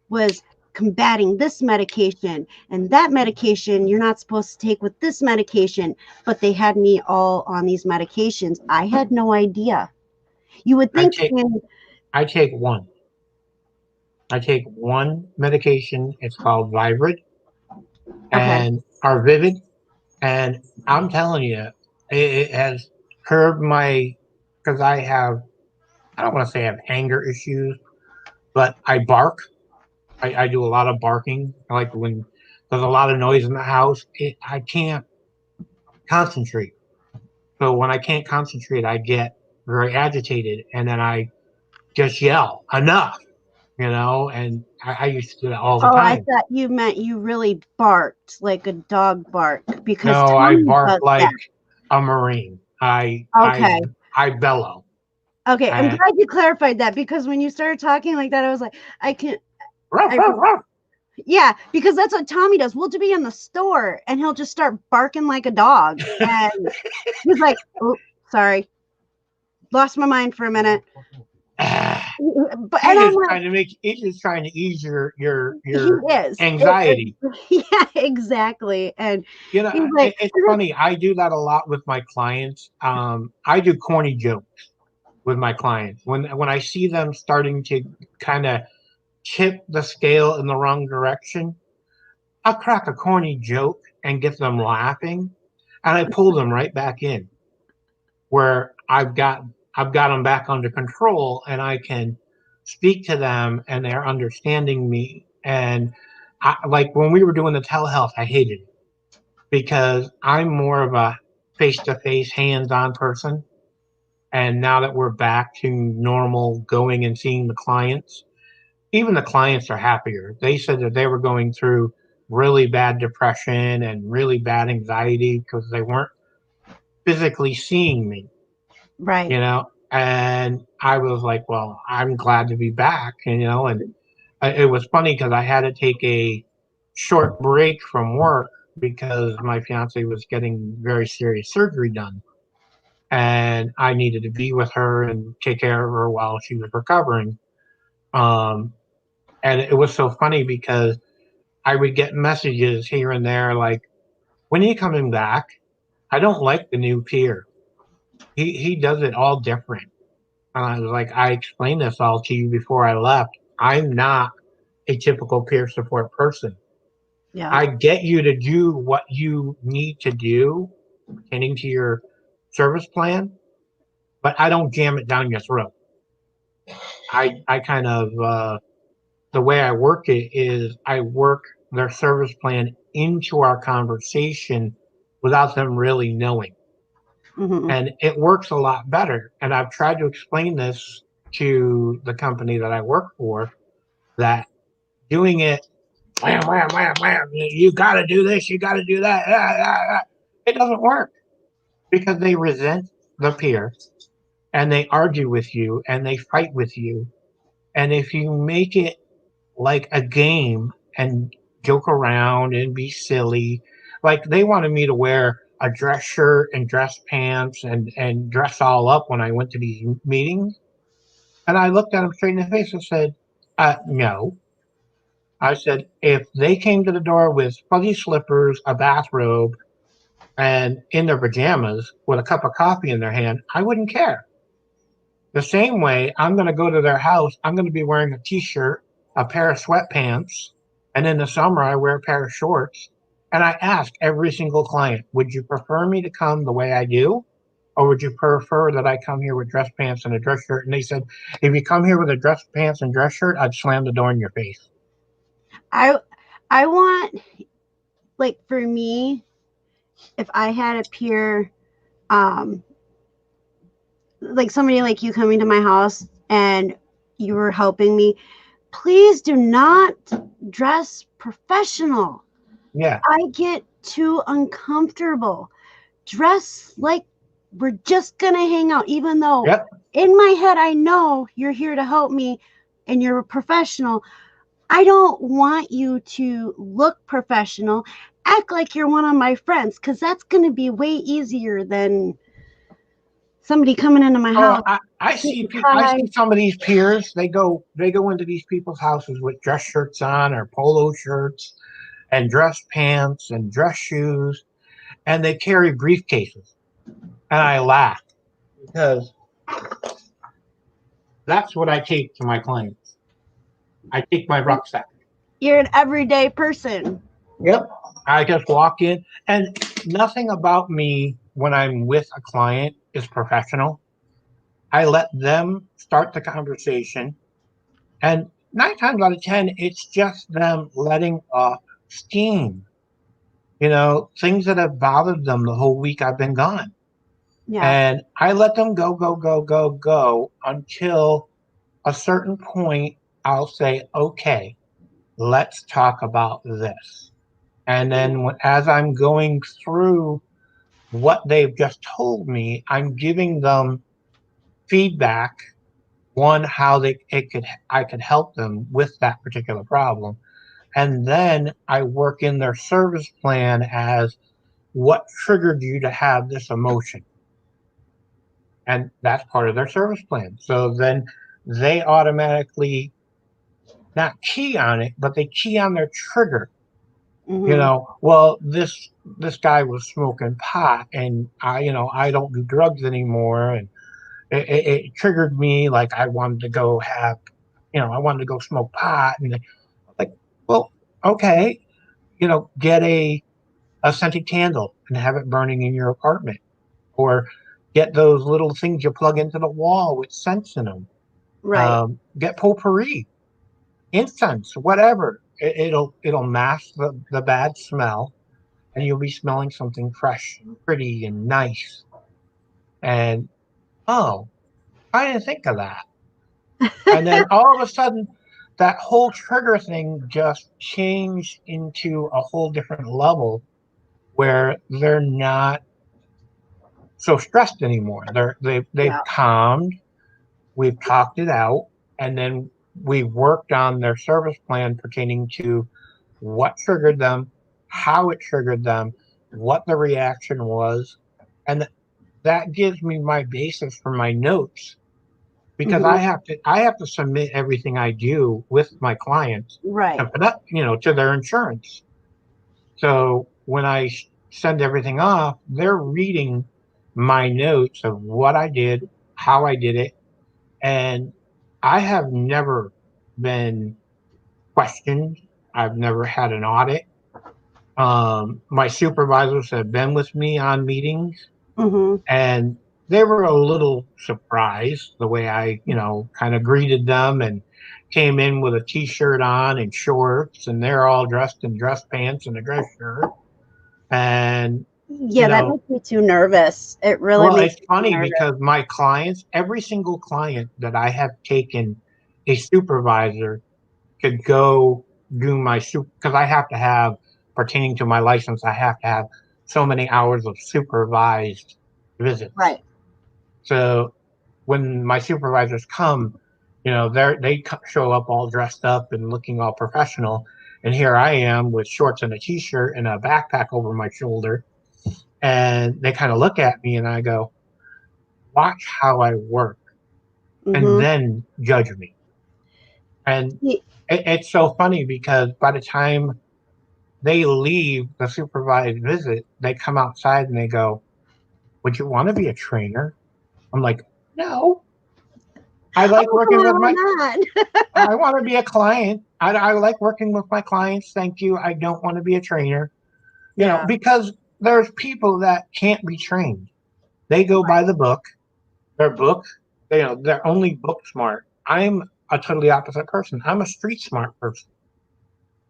A: was combating this medication, and that medication you're not supposed to take with this medication, but they had me all on these medications. I had no idea. You would think
B: I take one. I take one medication. It's called Vivid and Arvivid, and I'm telling you, it has curbed my, because I don't want to say I have anger issues, but I bark. I do a lot of barking. Like when there's a lot of noise in the house, I can't concentrate. So when I can't concentrate, I get very agitated, and then I just yell, enough, and I used to do that all the
A: Oh, I
B: time.
A: thought you meant you really barked like a dog bark, because
B: No, I
A: Tommy
B: bark
A: does
B: like
A: that.
B: a Marine.
A: Okay.
B: I bellow.
A: Okay, I'm
B: And
A: glad you clarified that, because when you started talking like that, I was like, I can't.
B: ruff, ruff, ruff.
A: Yeah, because that's what Tommy does. We'll be in the store, and he'll just start barking like a dog, and he's like, "Oh, sorry, lost my mind for a minute." But and I'm like,
B: He's just trying to ease your
A: he is.
B: anxiety.
A: Yeah, exactly. And
B: You know,
A: he's like,
B: it's funny. I do that a lot with my clients. I do corny jokes with my clients when I see them starting to kind of tip the scale in the wrong direction. I'll crack a corny joke and get them laughing, and I pull them right back in where I've got them back under control, and I can speak to them, and they're understanding me. And like when we were doing the telehealth, I hated it because I'm more of a face-to-face, hands-on person. And now that we're back to normal, going and seeing the clients, even the clients are happier. They said that they were going through really bad depression and really bad anxiety because they weren't physically seeing me,
A: right.
B: And I was like, well, I'm glad to be back, and it was funny because I had to take a short break from work because my fiance was getting very serious surgery done, and I needed to be with her and take care of her while she was recovering. Um, and it was so funny because I would get messages here and there like, when are you coming back? I don't like the new peer. He does it all different. And I was like, I explained this all to you before I left. I'm not a typical peer support person.
A: Yeah.
B: I get you to do what you need to do pertaining to your service plan, but I don't jam it down your throat. I kind of, the way I work it is I work their service plan into our conversation without them really knowing.
A: Mm-hmm.
B: And it works a lot better. And I've tried to explain this to the company that I work for, that doing it wham, wham, wham, wham, you got to do this, you got to do that, it doesn't work because they resent the peer and they argue with you and they fight with you. And if you make it like a game and joke around and be silly, like they wanted me to wear a dress shirt and dress pants and dress all up when I went to these meetings. And I looked at them straight in the face and said, no. I said, if they came to the door with fuzzy slippers, a bathrobe, and in their pajamas with a cup of coffee in their hand, I wouldn't care. The same way, I'm going to go to their house, I'm going to be wearing a t-shirt, a pair of sweatpants, and in the summer, I wear a pair of shorts. And I ask every single client, would you prefer me to come the way I do? Or would you prefer that I come here with dress pants and a dress shirt? And they said, if you come here with a dress pants and dress shirt, I'd slam the door in your face.
A: I want, like, for me, if I had a peer, like somebody like you coming to my house and you were helping me, please do not dress professional.
B: Yeah.
A: I get too uncomfortable. Dress like we're just gonna hang out, even though in my head I know you're here to help me and you're a professional. I don't want you to look professional, act like you're one of my friends, because that's going to be way easier than somebody coming into my house.
B: I see some of these peers. They go into these people's houses with dress shirts on or polo shirts and dress pants and dress shoes, and they carry briefcases. And I laugh because that's what I take to my clients. I take my rucksack.
A: You're an everyday person.
B: Yep. I just walk in, and nothing about me when I'm with a client is professional. I let them start the conversation, and 9 times out of 10, it's just them letting off steam. Things that have bothered them the whole week I've been gone.
A: Yeah.
B: And I let them go until a certain point. I'll say, okay, let's talk about this. And then as I'm going through what they've just told me, I'm giving them feedback. One, how I could help them with that particular problem. And then I work in their service plan as what triggered you to have this emotion. And that's part of their service plan. So then they automatically not key on it, but they key on their trigger. Well, this guy was smoking pot, and I don't do drugs anymore, and it triggered me. Like I wanted to go smoke pot, and like, well, okay, get a scented candle and have it burning in your apartment, or get those little things you plug into the wall with scents in them.
A: Right.
B: Get potpourri, incense, whatever. It'll mask the bad smell, and you'll be smelling something fresh and pretty and nice. And oh, I didn't think of that. And then all of a sudden, that whole trigger thing just changed into a whole different level where they're not so stressed anymore. They've calmed. We've talked it out, and then we've worked on their service plan pertaining to what triggered them, how it triggered them, what the reaction was, and that gives me my basis for my notes, because I have to submit everything I do with my clients,
A: Right.
B: to their insurance. So when I send everything off, they're reading my notes of what I did, how I did it, and I have never been questioned. I've never had an audit. My supervisors have been with me on meetings, and they were a little surprised the way I, kind of greeted them and came in with a t-shirt on and shorts, and they're all dressed in dress pants and a dress shirt. And
A: that makes me too nervous. It really makes
B: it's funny because my clients, every single client that I have taken a supervisor to go do because I have to have, pertaining to my license, I have to have so many hours of supervised visits.
A: Right.
B: So when my supervisors come, they show up all dressed up and looking all professional. And here I am with shorts and a t-shirt and a backpack over my shoulder. And they kind of look at me and I go, watch how I work and then judge me. And it's so funny because by the time they leave the supervised visit, they come outside and they go, would you want to be a trainer? I'm like, no. I like working with I want to be a client. I like working with my clients. Thank you. I don't want to be a trainer. Because there's people that can't be trained. They go by the book. They're only book smart. I'm a totally opposite person. I'm a street smart person.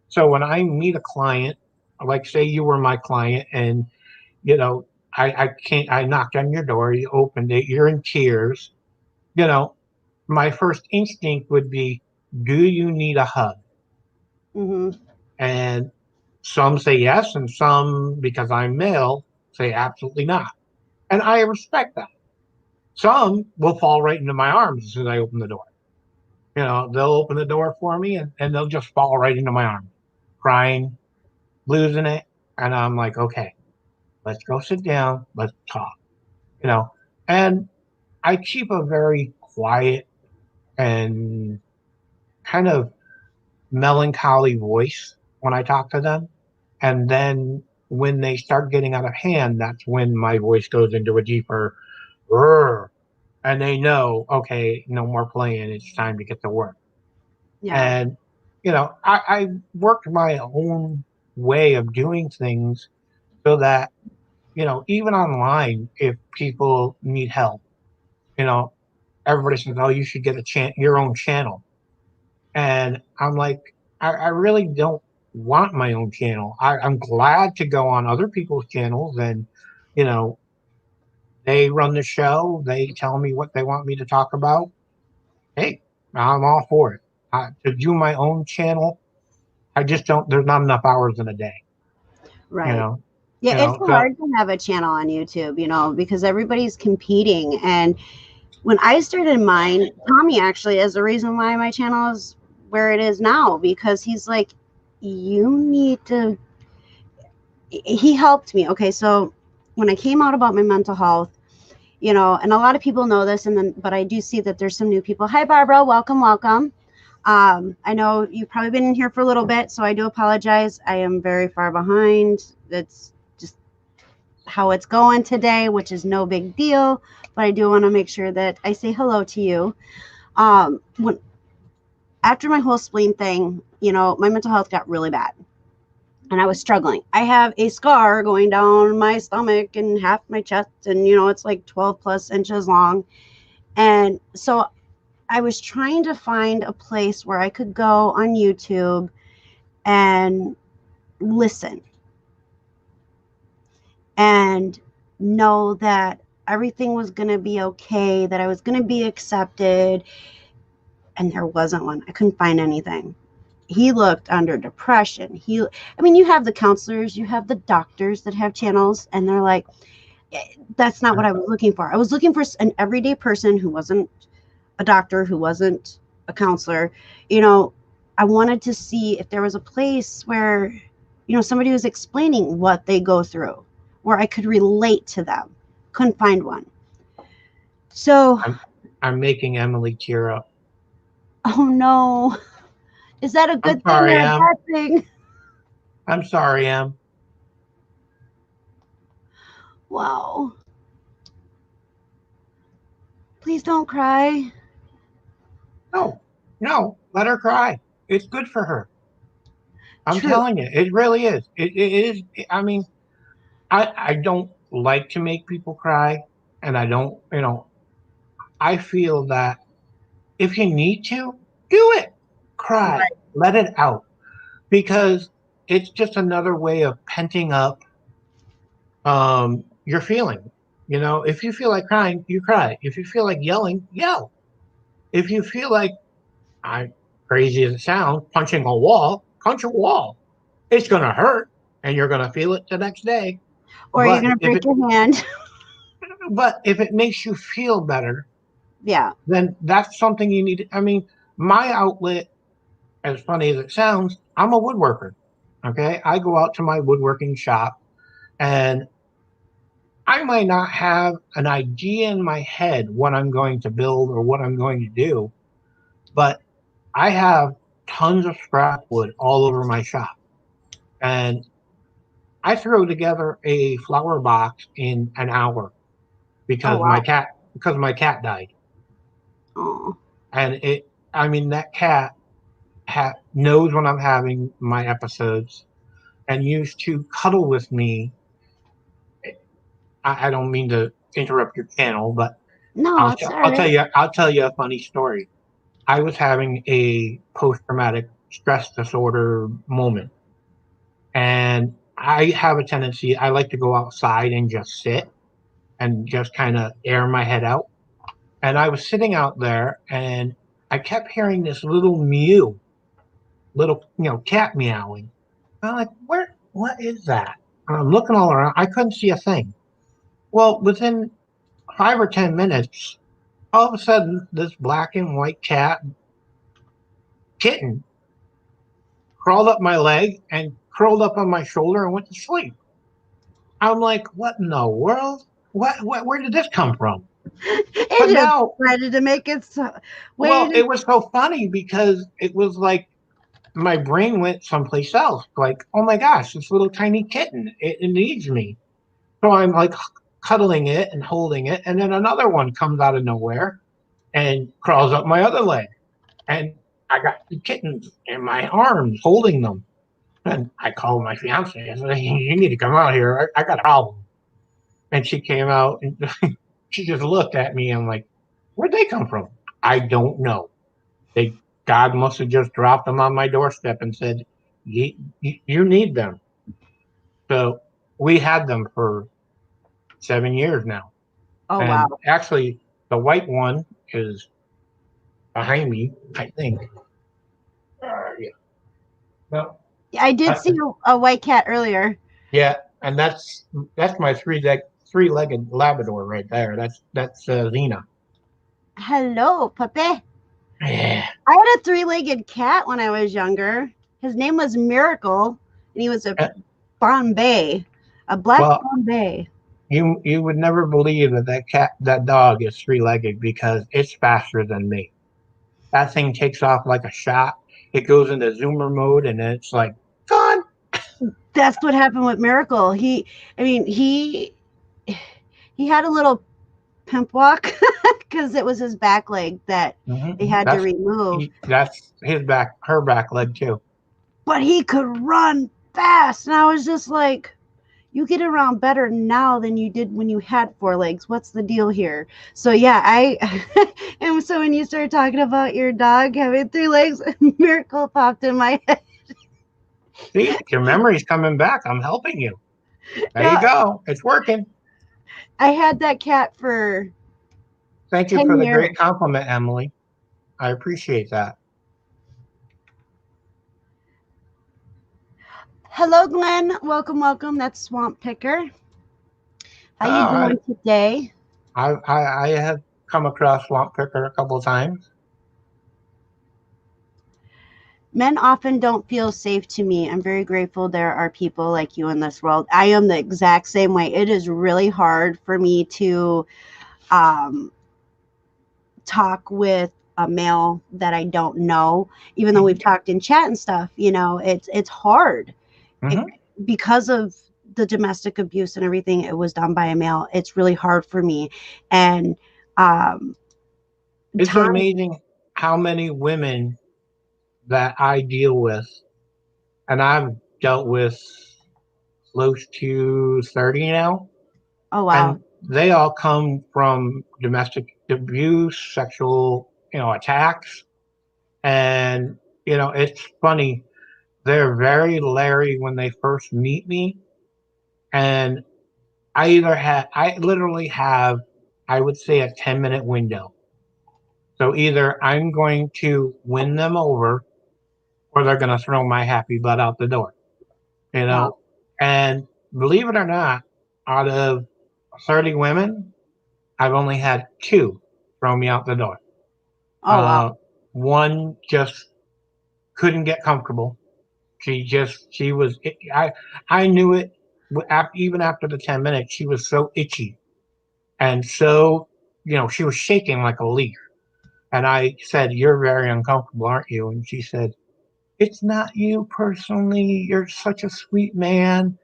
B: So when I meet a client, like say you were my client, and I knocked on your door, you opened it, you're in tears, my first instinct would be, do you need a hug? And some say yes, and some, because I'm male, say absolutely not. And I respect that. Some will fall right into my arms as soon as I open the door. They'll open the door for me and they'll just fall right into my arms, crying, losing it. And I'm like, okay, let's go sit down, let's talk, you know. And I keep a very quiet and kind of melancholy voice when I talk to them. And then when they start getting out of hand, that's when my voice goes into a deeper "Rrr," and they know, okay, no more playing. It's time to get to work.
A: Yeah.
B: And I worked my own way of doing things so that even online, if people need help, you know, everybody says, "Oh, you should get your own channel." And I'm like, I really don't want my own channel. I'm glad to go on other people's channels and, you know, they run the show. They tell me what they want me to talk about. Hey, I'm all for it. To do my own channel, I just don't. There's not enough hours in a day. You
A: Right.
B: know.
A: Yeah,
B: You
A: it's
B: know. So
A: hard to have a channel on YouTube, because everybody's competing. And when I started mine, Tommy actually is the reason why my channel is where it is now, because he's like, you need to, he helped me. Okay, so when I came out about my mental health, and a lot of people know this, but I do see that there's some new people. Hi, Barbara. Welcome, welcome. I know you've probably been in here for a little bit, so I do apologize. I am very far behind. That's just how it's going today, which is no big deal. But I do want to make sure that I say hello to you. When After my whole spleen thing, my mental health got really bad, and I was struggling. I have a scar going down my stomach and half my chest, and it's like 12 plus inches long. And so I was trying to find a place where I could go on YouTube and listen and know that everything was going to be okay, that I was going to be accepted. And there wasn't one. I couldn't find anything. He looked under depression. You have the counselors, you have the doctors that have channels, and they're like, that's not what I was looking for. I was looking for an everyday person who wasn't a doctor, who wasn't a counselor. I wanted to see if there was a place where, somebody was explaining what they go through, where I could relate to them. Couldn't find one. So,
B: I'm making Emily tear up.
A: oh no. Is that a
B: I'm
A: good thing
B: sorry,
A: or a
B: Em.
A: bad thing?
B: I'm sorry, Em.
A: Wow. Please don't cry.
B: No, no, let her cry. It's good for her. I'm
A: True.
B: telling you, it really is. It is. I mean, I don't like to make people cry, and I don't. I feel that if you need to, do it. Cry,
A: Right.
B: let it out, because it's just another way of penting up your feeling. If you feel like crying, you cry. If you feel like yelling, yell. If you feel like, I crazy as it sounds, punching a wall, punch a wall. It's gonna hurt, and you're gonna feel it the next day.
A: Or you're
B: But
A: going to
B: if
A: break
B: it
A: your hand.
B: but if it makes you feel better,
A: Yeah.
B: then that's something you need. I mean, my outlet, as funny as it sounds, I'm a woodworker. Okay, I go out to my woodworking shop, and I might not have an idea in my head what I'm going to build or what I'm going to do, but I have tons of scrap wood all over my shop. And I throw together a flower box in an hour
A: Oh,
B: because
A: wow.
B: my cat died.
A: Oh,
B: And I mean, that cat knows when I'm having my episodes and used to cuddle with me. I don't mean to interrupt your channel, but
A: no, it's all right.
B: I'll tell you a funny story. I was having a post traumatic stress disorder moment, and I have a tendency. I like to go outside and just sit and just kind of air my head out. And I was sitting out there, and I kept hearing this little mew, little cat meowing. I'm like, what is that? And I'm looking all around. I couldn't see a thing. Well, within 5 or 10 minutes, all of a sudden, this black and white kitten crawled up my leg and curled up on my shoulder and went to sleep. I'm like, what in the world? Where did this come from?
A: It
B: But
A: just
B: now,
A: decided to make it so.
B: well,
A: Wait,
B: it was so funny because it was like my brain went someplace else. Like, oh my gosh, this little tiny kitten, it needs me. So I'm like cuddling it and holding it. And then another one comes out of nowhere and crawls up my other leg. And I got the kittens in my arms holding them. And I called my fiance. I said, hey, you need to come out here. I got a problem. And she came out and she just looked at me. And I'm like, where'd they come from? I don't know. They God must have just dropped them on my doorstep and said, you need them. So we had them for 7 years now.
A: oh wow.
B: And actually, the white one is behind me, I think. Yeah. Well,
A: I did see a white cat earlier.
B: yeah, and that's my three-legged Labrador right there. That's Zena.
A: Hello, puppy.
B: Yeah.
A: I had a three-legged cat when I was younger. His name was Miracle, and he was a Bombay, a black Bombay.
B: You would never believe that dog is three-legged because it's faster than me. That thing takes off like a shot. It goes into zoomer mode and it's like gone.
A: That's what happened with Miracle. He had a little pimp walk because it was his back leg that they had to remove.
B: That's her back leg too.
A: But he could run fast, and I was just like, you get around better now than you did when you had four legs. What's the deal here? So yeah, and so when you started talking about your dog having three legs, Miracle popped in my head.
B: See, your memory's coming back. I'm helping you. There you go. It's working.
A: I had that cat for
B: Thank you
A: 10
B: for the
A: years.
B: great compliment, Emily. I appreciate that.
A: Hello, Glenn. Welcome. That's Swamp Picker. How you doing today?
B: I have come across Swamp Picker a couple of times.
A: Men often don't feel safe to me. I'm very grateful there are people like you in this world. I am the exact same way. It is really hard for me to talk with a male that I don't know, even though we've talked in chat and stuff. You know, it's hard because of the domestic abuse and everything. It was done by a male. It's really hard for me, and
B: it's amazing how many women that I deal with, and I've dealt with close to 30 now.
A: Oh wow!
B: And they all come from domestic abuse, sexual, attacks, and it's funny. They're very leery when they first meet me, and I literally have, I would say, a 10-minute window. So either I'm going to win them over or they're going to throw my happy butt out the door,
A: Wow.
B: And believe it or not, out of 30 women, I've only had 2 throw me out the door.
A: Oh, wow.
B: One just couldn't get comfortable. I knew it even after the 10 minutes. She was so itchy. And so, she was shaking like a leaf. And I said, "You're very uncomfortable, aren't you?" And she said, "It's not you personally. You're such a sweet man.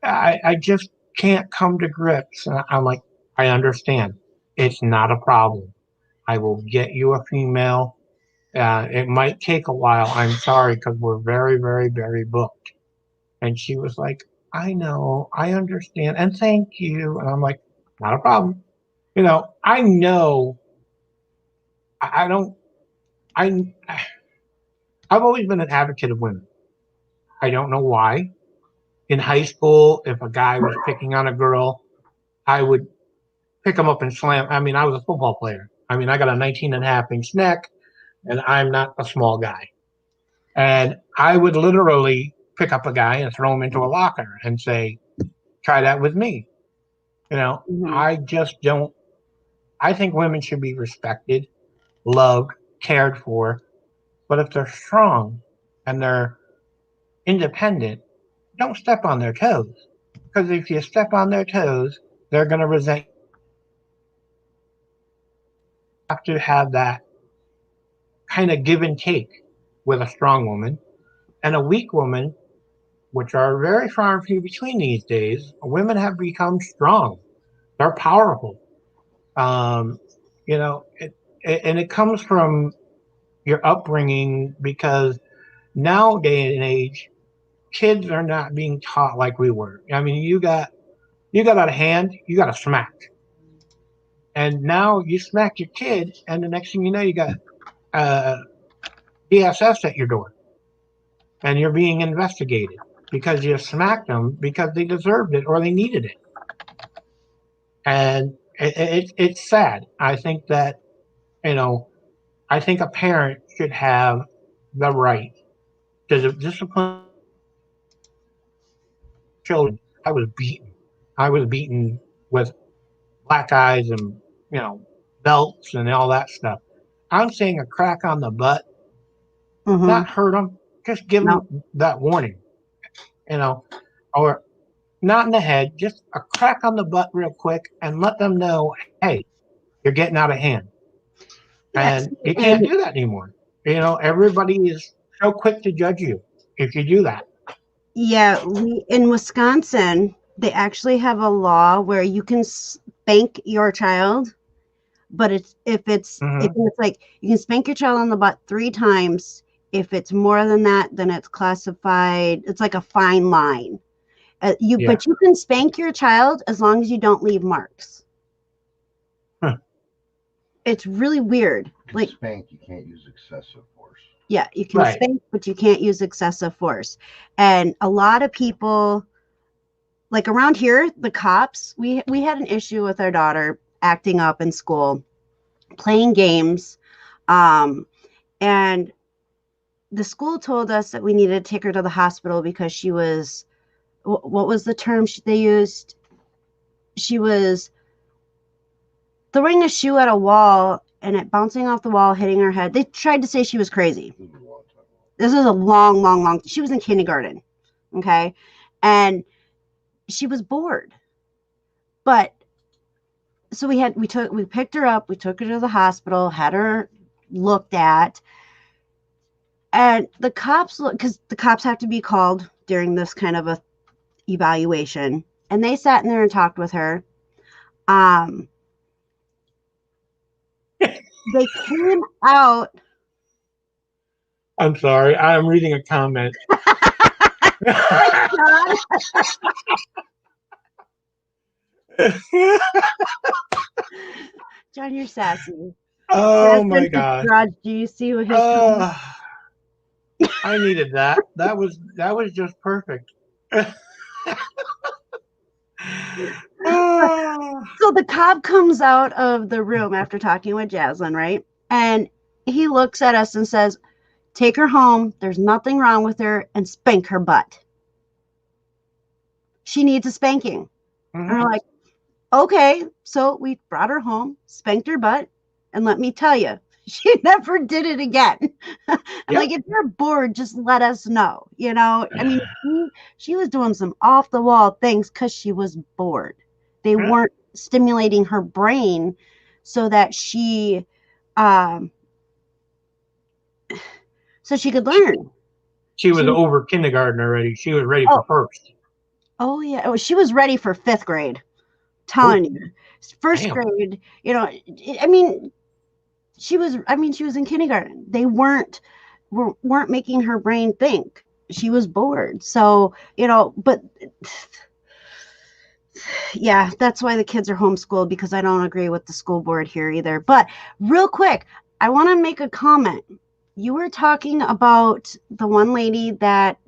B: I just can't come to grips." And I'm like, "I understand. It's not a problem. I will get you a female. It might take a while. I'm sorry because we're very, very, very booked." And she was like, "I know. I understand. And thank you." And I'm like, "Not a problem." I know I don't, I, I've always been an advocate of women. I don't know why. In high school, if a guy was picking on a girl, I would pick him up and slam. I mean, I was a football player. I mean, I got a 19.5-inch neck and I'm not a small guy. And I would literally pick up a guy and throw him into a locker and say, try that with me. I just don't, I think women should be respected, loved, cared for. But if they're strong and they're independent, don't step on their toes. Because if you step on their toes, they're going to resent you. You have to have that kind of give and take with a strong woman and a weak woman, which are very far and few between these days. Women have become strong. They're powerful. Um, and it comes from your upbringing because nowadays and age, kids are not being taught like we were. I mean, you got out of hand, you got a smack, and now you smack your kid, and the next thing you know, you got uh, DSS at your door, and you're being investigated because you smacked them because they deserved it or they needed it, and it's sad. I think that you know, I think a parent should have the right to discipline children. I was beaten with black eyes and belts and all that stuff. I'm saying a crack on the butt,
A: Mm-hmm.
B: not hurt them, just give
A: No.
B: them that warning, you know, or not in the head, just a crack on the butt real quick and let them know, hey, you're getting out of hand.
A: Yes.
B: And you can't
A: And
B: do that anymore. Everybody is so quick to judge you if you do that.
A: yeah, we in Wisconsin, they actually have a law where you can spank your child, but if
B: Hmm.
A: it's like you can spank your child on the butt 3 times. If it's more than that, then it's classified. It's like a fine line.
B: Yeah.
A: But you can spank your child as long as you don't leave marks.
B: Huh.
A: It's really weird. Like,
C: spank, you can't use excessive force.
A: yeah, you can
B: Right.
A: spank, but you can't use excessive force. And a lot of people, like around here, the cops, we had an issue with our daughter acting up in school, playing games, and the school told us that we needed to take her to the hospital because she was, what was the term they used? She was throwing a shoe at a wall and it bouncing off the wall, hitting her head. They tried to say she was crazy. This is a long. She was in kindergarten, okay, and she was bored. But so we picked her up, we took her to the hospital, had her looked at, and the cops because the cops have to be called during this kind of a evaluation, and they sat in there and talked with her. They came out.
B: I'm sorry. I'm reading a comment.
A: John, you're sassy.
B: Oh my God.
A: Raj, do you see what his comment?
B: I needed that. That was just perfect.
A: So the cop comes out of the room after talking with Jaslyn, right? And he looks at us and says, take her home. There's nothing wrong with her, and spank her butt. She needs a spanking.
B: Mm-hmm.
A: And we're like, okay. So we brought her home, spanked her butt, and let me tell you, she never did it again. I'm like, if you're bored, just let us know. I mean, she was doing some off the wall things because she was bored. They weren't stimulating her brain so that she could learn.
B: She was over kindergarten already. She was ready for first.
A: Oh yeah. Oh, she was ready for 5th grade. Telling you. First grade, I mean, she was in kindergarten. They weren't making her brain think. She was bored. So, but yeah, that's why the kids are homeschooled, because I don't agree with the school board here either. But real quick, I want to make a comment. You were talking about the one lady that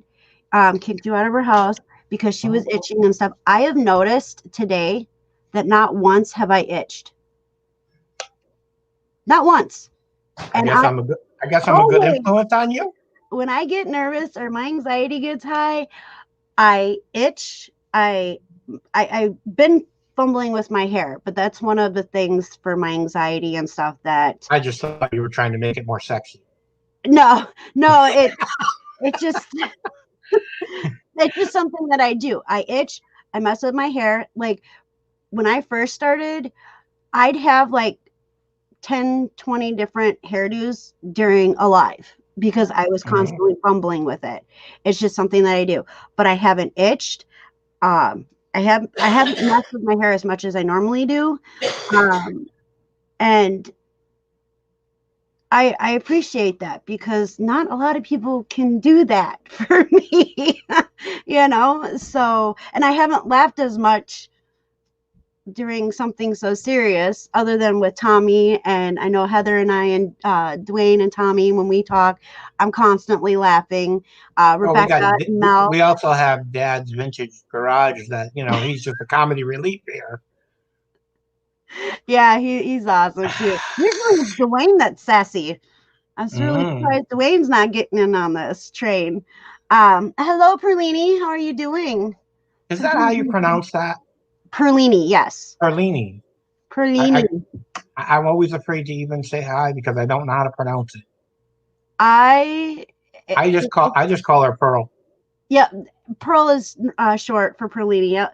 A: kicked you out of her house because she was itching and stuff. I have noticed today that not once have I itched. Not once.
B: And I'm a good influence on you.
A: When I get nervous or my anxiety gets high, I itch. I've been fumbling with my hair, but that's one of the things for my anxiety and stuff that
B: I just thought you were trying to make it more sexy.
A: No, it just It's just something that I do. I itch. I mess with my hair. Like when I first started, I'd have like 10, 20 different hairdos during a live because I was constantly fumbling with it. It's just something that I do. But I haven't itched. I haven't messed with my hair as much as I normally do. And I appreciate that because not a lot of people can do that for me, so, and I haven't laughed as much during something so serious other than with Tommy. And I know Heather and I and Dwayne and Tommy, when we talk, I'm constantly laughing. Rebecca, Mel.
B: We also have Dad's Vintage Garage that, he's just a comedy relief here.
A: Yeah, he's awesome too. Usually it's Dwayne that's sassy. I'm really surprised Dwayne's not getting in on this train. Hello, Perlini. How are you doing?
B: Is that how you pronounce that?
A: Perlini, yes.
B: Perlini. I'm always afraid to even say hi because I don't know how to pronounce it. I just call her Pearl.
A: Yeah, Pearl is short for Perlini. Yeah.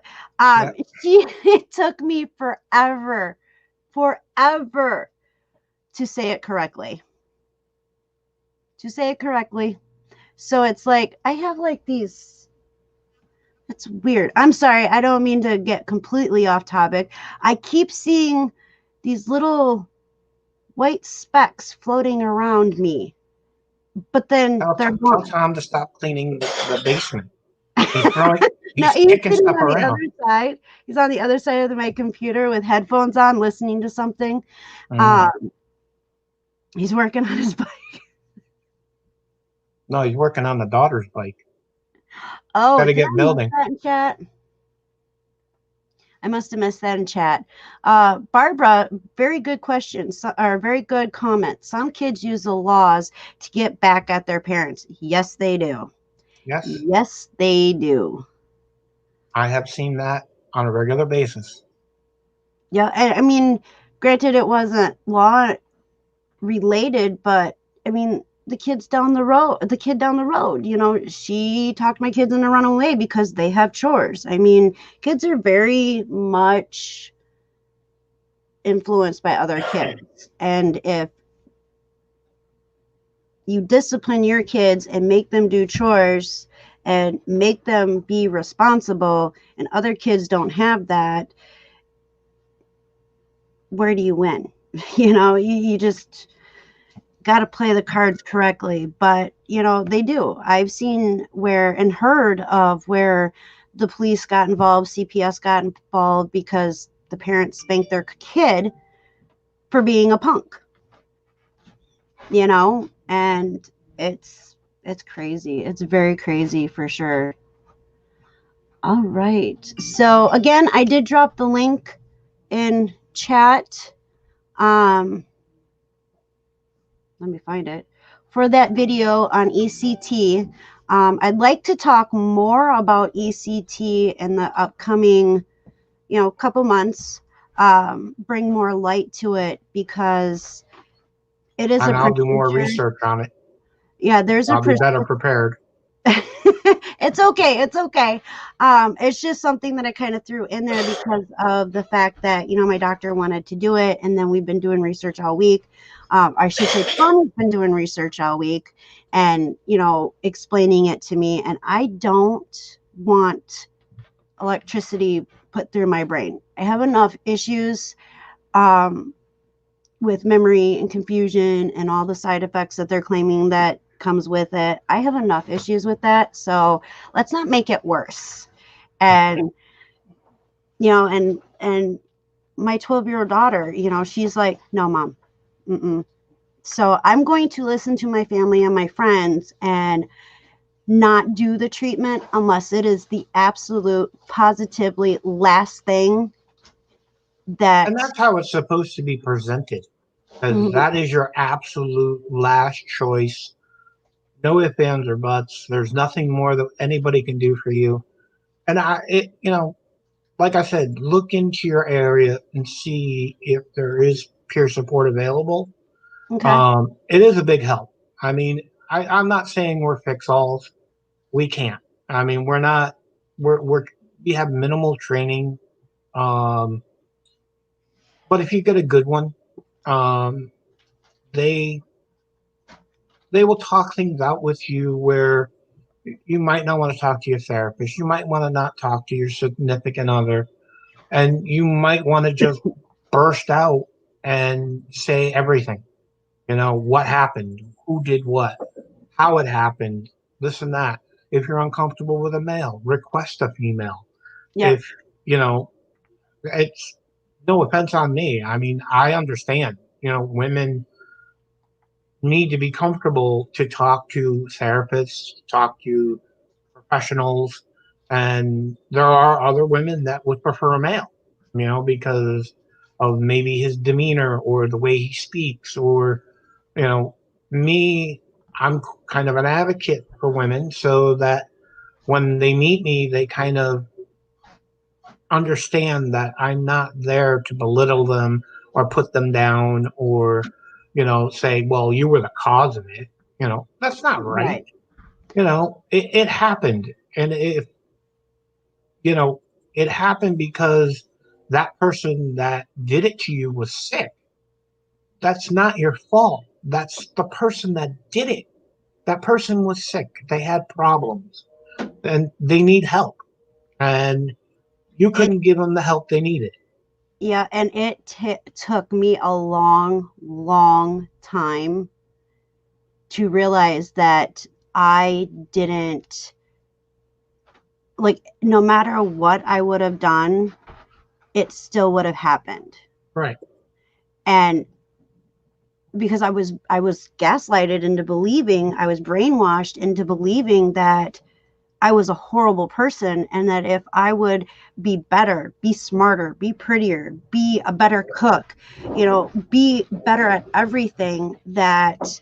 A: It took me forever to say it correctly. So it's like I have like these. It's weird. I'm sorry. I don't mean to get completely off topic. I keep seeing these little white specks floating around me. But then
B: tell Tom to stop cleaning the basement. He's kicking stuff around.
A: The other side. He's on the other side of my computer with headphones on, listening to something. He's working on his bike.
B: No, he's working on the daughter's bike.
A: Oh,
B: gotta get building.
A: Chat. I must have missed that in chat. Barbara, very good questions, or very good comment. Some kids use the laws to get back at their parents. Yes, they do. Yes, they do.
B: I have seen that on a regular basis.
A: Yeah, I mean, granted, it wasn't law related, but I mean, the kid down the road, she talked my kids into running away because they have chores. I mean, kids are very much influenced by other kids. And if you discipline your kids and make them do chores and make them be responsible, and other kids don't have that, where do you win? You just got to play the cards correctly. But they do. I've seen and heard of where the police got involved, CPS got involved because the parents spanked their kid for being a punk. And it's crazy. It's very crazy for sure. All right. So again, I did drop the link in chat. Let me find it, for that video on ECT. I'd like to talk more about ECT in the upcoming, couple months, bring more light to it because it is
B: I'll do more research on it.
A: Yeah,
B: I'll be better prepared.
A: It's okay. It's just something that I kind of threw in there because of the fact that, my doctor wanted to do it. And then we've been doing research all week. I should say Tom's been doing research all week and, explaining it to me. And I don't want electricity put through my brain. I have enough issues with memory and confusion and all the side effects that they're claiming that comes with it. I have enough issues with that, so let's not make it worse. And and my 12-year-old daughter, she's like, no, Mom. So I'm going to listen to my family and my friends and not do the treatment unless it is the absolute positively last thing
B: And that's how it's supposed to be presented, because that is your absolute last choice. No ifs, ands, or buts. There's nothing more that anybody can do for you. And like I said, look into your area and see if there is peer support available. It is a big help. I mean, I'm not saying we're fix-alls. We can't. I mean, we have minimal training. Um, but if you get a good one, um, they they will talk things out with you where you might not want to talk to your therapist. You might want to not talk to your significant other, and you might want to just burst out and say everything. What happened, who did what, how it happened, this and that. If you're uncomfortable with a male, request a female.
A: Yeah.
B: If you know, it's no offense on me. I mean, I understand. Women need to be comfortable to talk to therapists, talk to professionals, and there are other women that would prefer a male, because of maybe his demeanor or the way he speaks, or you know, me, I'm kind of an advocate for women so that when they meet me, they kind of understand that I'm not there to belittle them or put them down or, say, well, you were the cause of it. That's not right.
A: Right.
B: It happened. And if, you know, it happened because that person that did it to you was sick. That's not your fault. That's the person that did it. That person was sick. They had problems and they need help. And you
A: It
B: couldn't give them the help they needed.
A: Yeah, and it took me a long, long time to realize that I didn't like no matter what I would have done, it still would have happened.
B: Right.
A: And because I was gaslighted into believing, I was brainwashed into believing that I was a horrible person and that if I would be better, be smarter, be prettier, be a better cook, be better at everything, that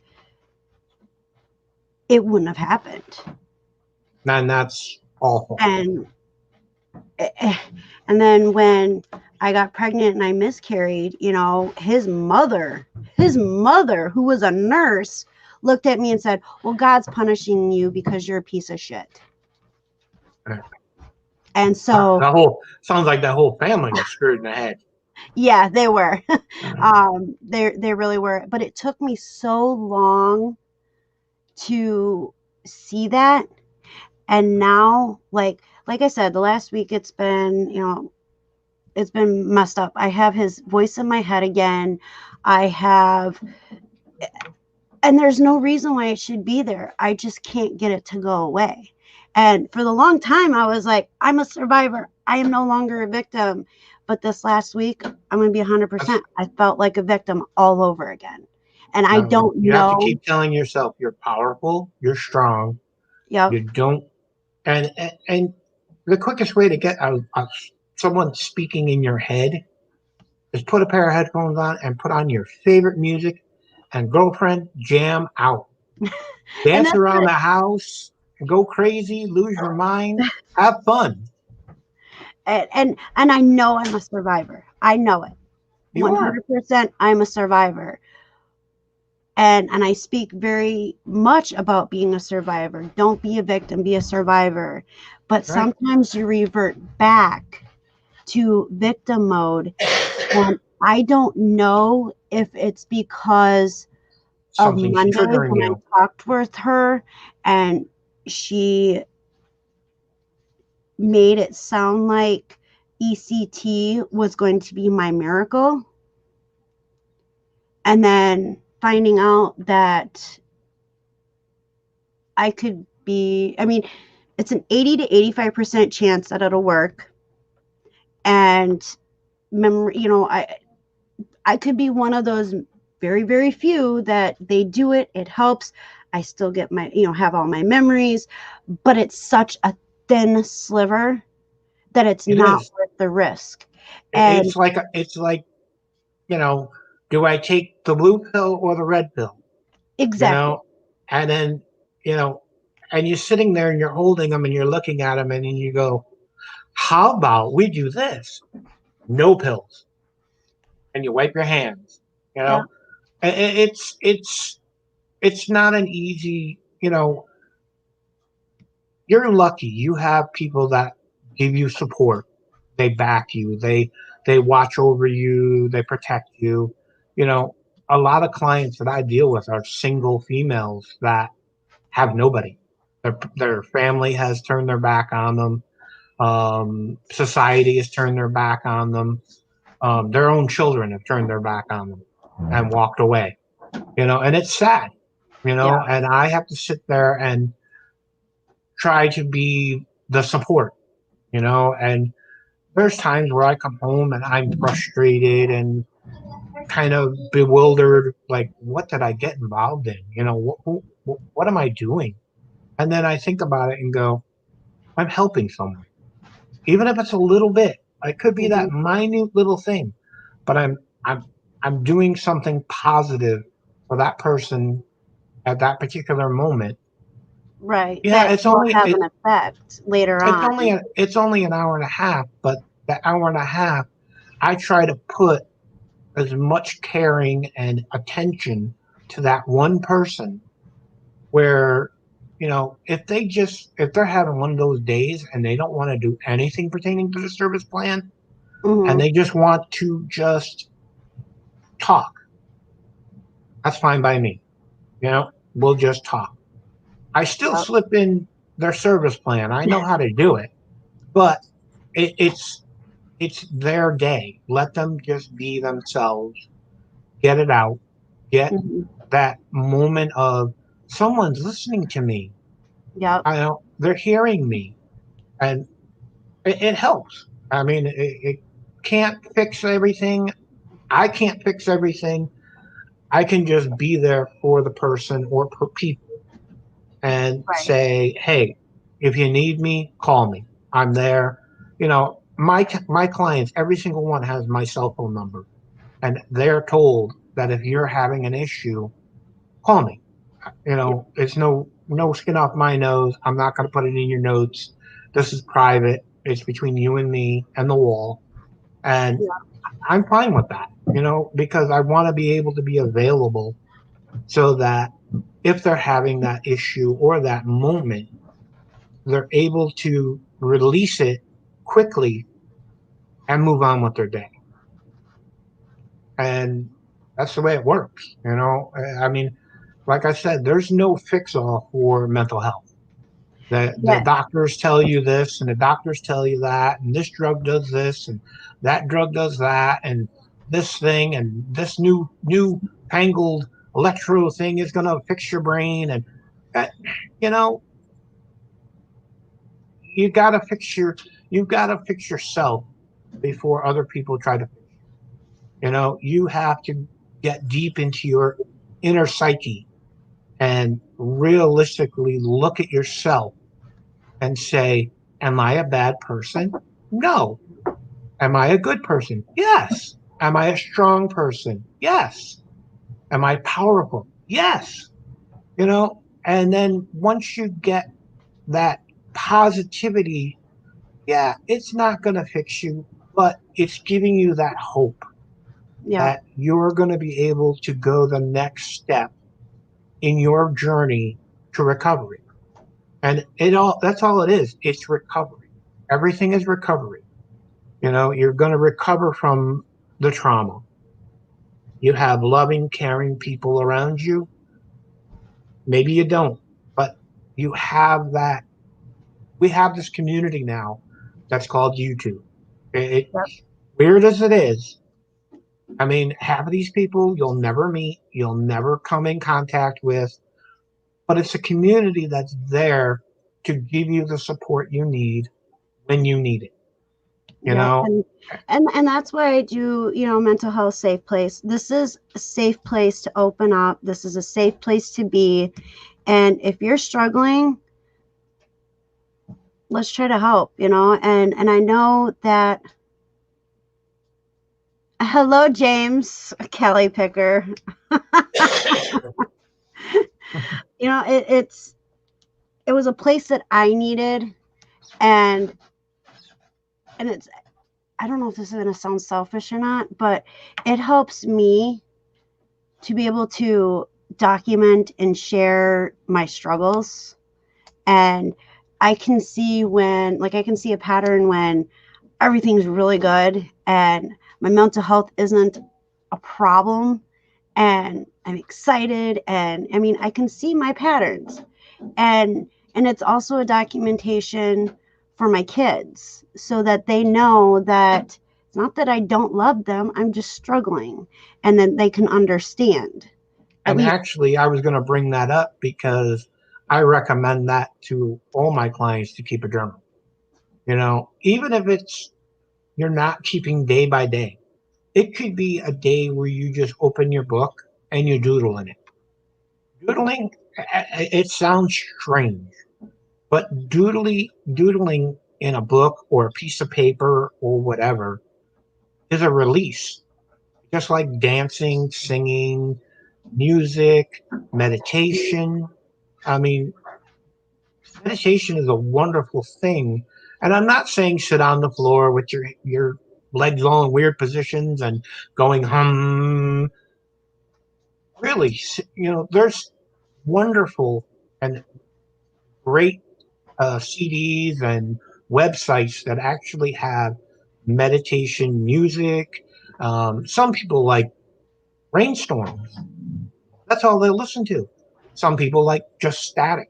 A: it wouldn't have happened.
B: And that's awful.
A: And and then when I got pregnant and I miscarried, his mother, who was a nurse, looked at me and said, "Well, God's punishing you because you're a piece of shit." And so,
B: The whole sounds like that whole family was screwed in the head.
A: yeah, they were. They really were. But it took me so long to see that. And now, like I said, the last week it's been messed up. I have his voice in my head again. I have, and there's no reason why it should be there. I just can't get it to go away. And for the long time, I was like, I'm a survivor. I am no longer a victim. But this last week, I'm going to be 100%. I felt like a victim all over again. And I don't
B: You have to
A: know.
B: keep telling yourself you're powerful, you're strong,
A: Yep.
B: you don't, and the quickest way to get someone speaking in your head is put a pair of headphones on and put on your favorite music and girlfriend jam out.
A: And
B: Dance
A: that's
B: around
A: what,
B: the house, go crazy, lose your mind, have fun.
A: and I know I'm a survivor. I know it.
B: You are.
A: 100% I'm a survivor. And I speak very much about being a survivor. Don't be a victim, be a survivor. But
B: Right.
A: sometimes you revert back to victim mode. And I don't know if it's because of
B: Something's
A: Monday
B: triggering
A: when I
B: you.
A: talked with her and she made it sound like ECT was going to be my miracle. And then finding out that I could be, I mean, it's an 80 to 85% chance that it'll work. And I could be one of those very, very few that they do it, it helps. I still get have all my memories, but it's such a thin sliver that it's
B: It
A: not
B: is.
A: worth the risk. And
B: It's like, you know, do I take the blue pill or the red pill? You
A: exactly.
B: know, and then, you know, and you're sitting there and you're holding them and you're looking at them and then you go, how about we do this? No pills. And you wipe your hands, you
A: Yeah.
B: know, it's not an easy, you're lucky. You have people that give you support. They back you. They watch over you. They protect you. You know, a lot of clients that I deal with are single females that have nobody. Their family has turned their back on them. Society has turned their back on them. Their own children have turned their back on them and walked away. You know, and it's sad. You know,
A: Yeah.
B: and I have to sit there and try to be the support. You know, and there's times where I come home and I'm frustrated and kind of bewildered, like, what did I get involved in? You know, what am I doing? And then I think about it and go, I'm helping someone, even if it's a little bit. It could be
A: Mhm.
B: that minute little thing, but I'm I'm doing something positive for that person at that particular moment.
A: Right.
B: Yeah,
A: That will have an effect later on.
B: it's only an hour and a half, but that hour and a half, I try to put as much caring and attention to that one person where, you know, if they're having one of those days and they don't want to do anything pertaining to the service plan and
A: Hmm.
B: they just want to just talk, that's fine by me. You know, we'll just talk. I still
A: Yep.
B: slip in their service plan. I know how to do it, but it's their day. Let them just be themselves, get it out, get
A: Hmm.
B: that moment of someone's listening to me.
A: Yep.
B: I know they're hearing me, and it helps. I mean, it can't fix everything. I can't fix everything. I can just be there for the person or per people and
A: Right.
B: say, "Hey, if you need me, call me. I'm there." You know, my clients, every single one has my cell phone number, and they're told that if you're having an issue, call me. You
A: Yep.
B: know, it's no skin off my nose. I'm not going to put it in your notes. This is private. It's between you and me and the wall, and
A: Yeah.
B: I'm fine with that. You know, because I want to be able to be available so that if they're having that issue or that moment, they're able to release it quickly and move on with their day. And that's the way it works. You know, I mean, like I said, there's no fix all for mental health. The
A: Yeah.
B: doctors tell you this and the doctors tell you that, and this drug does this and that drug does that, and this thing and this new fangled electro thing is going to fix your brain. And that, you know, you got to fix your you got to fix yourself before other people try to fix you. You know, you have to get deep into your inner psyche and realistically look at yourself and say, am I a bad person? No. Am I a good person? Yes. Am I a strong person? Yes. Am I powerful? Yes. You know, and then once you get that positivity, yeah, it's not going to fix you, but it's giving you that hope
A: Yeah.
B: that you're going to be able to go the next step in your journey to recovery. And that's all it is. It's recovery. Everything is recovery. You know, you're going to recover from the trauma. You have loving, caring people around you. Maybe you don't, but you have that. We have this community now that's called YouTube.
A: Yep.
B: Weird as it is, I mean, half of these people you'll never meet, you'll never come in contact with, but it's a community that's there to give you the support you need when you need it. You
A: Yep.
B: know,
A: And that's why I do, mental health safe place. This is a safe place to open up. This is a safe place to be. And if you're struggling, let's try to help, and I know that. Hello, James Kelly Picker. It was a place that I needed, and it's, I don't know if this is going to sound selfish or not, but it helps me to be able to document and share my struggles and I can see when, like, I can see a pattern when everything's really good and my mental health isn't a problem and I'm excited, and I mean, I can see my patterns. And it's also a documentation for my kids so that they know that it's not that I don't love them, I'm just struggling, and then they can understand. At
B: And
A: least
B: actually, I was going to bring that up because I recommend that to all my clients to keep a journal. You know, even if it's you're not keeping day by day, it could be a day where you just open your book and you doodle in it. Doodling, it sounds strange, but doodling in a book or a piece of paper or whatever is a release, just like dancing, singing, music, meditation. I mean, meditation is a wonderful thing. And I'm not saying sit on the floor with your legs all in weird positions and going really, there's wonderful and great CDs and websites that actually have meditation music. Some people like rainstorms. That's all they listen to. Some people like just static,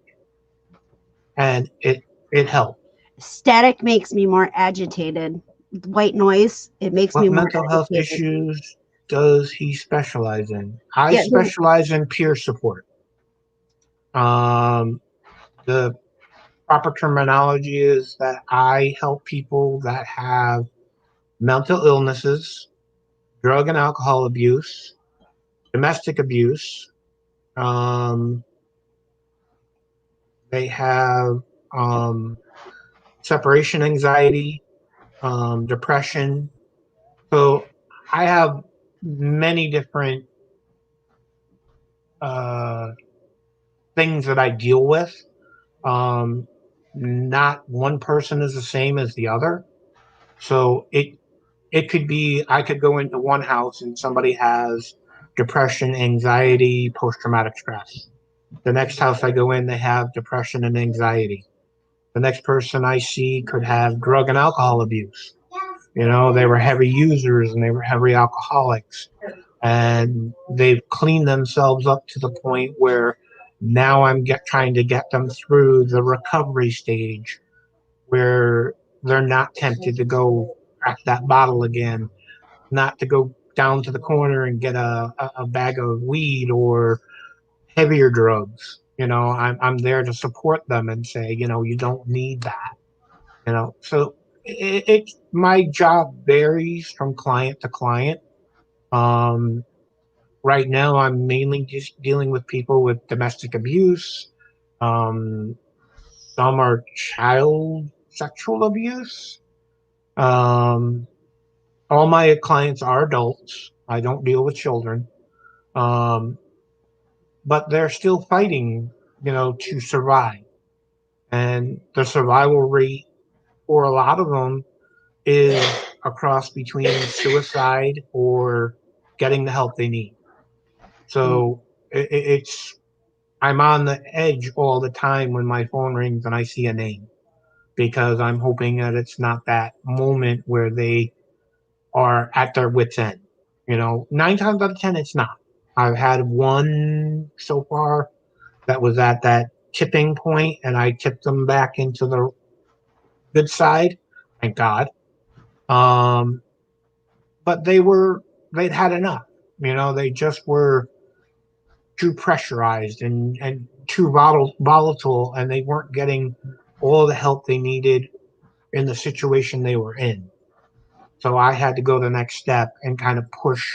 B: and it helps.
A: static makes me more agitated. White noise, it makes me
B: What
A: more
B: mental health
A: agitated.
B: issues does he specialize in? I
A: Yeah,
B: specialize in peer support. The proper terminology is that I help people that have mental illnesses, drug and alcohol abuse, domestic abuse. Um, they have separation anxiety, depression. So I have many different uh, things that I deal with. Um, Not one person is the same as the other. So it could be I could go into one house and somebody has depression, anxiety, post traumatic stress. The next house I go in, they have depression and anxiety. The next person I see could have drug and alcohol abuse. You know, they were heavy users and they were heavy alcoholics, and they've cleaned themselves up to the point where now trying to get them through the recovery stage where they're not tempted to go crack that bottle again, not to go down to the corner and get a bag of weed or heavier drugs. You know, I'm there to support them and say, you don't need that. So my job varies from client to client. Um, right now, I'm mainly just dealing with people with domestic abuse. Um, some are child sexual abuse. Um, all my clients are adults. I don't deal with children. Um, but they're still fighting, to survive. And the survival rate for a lot of them is a cross between suicide or getting the help they need. So it's I'm on the edge all the time when my phone rings and I see a name because I'm hoping that it's not that moment where they are at their wits' end. 9 times out of 10, it's not. I've had one so far that was at that tipping point, and I tipped them back into the good side. Thank God. Um, but they'd had enough. They just were too pressurized and too volatile, and they weren't getting all the help they needed in the situation they were in. So I had to go the next step and kind of push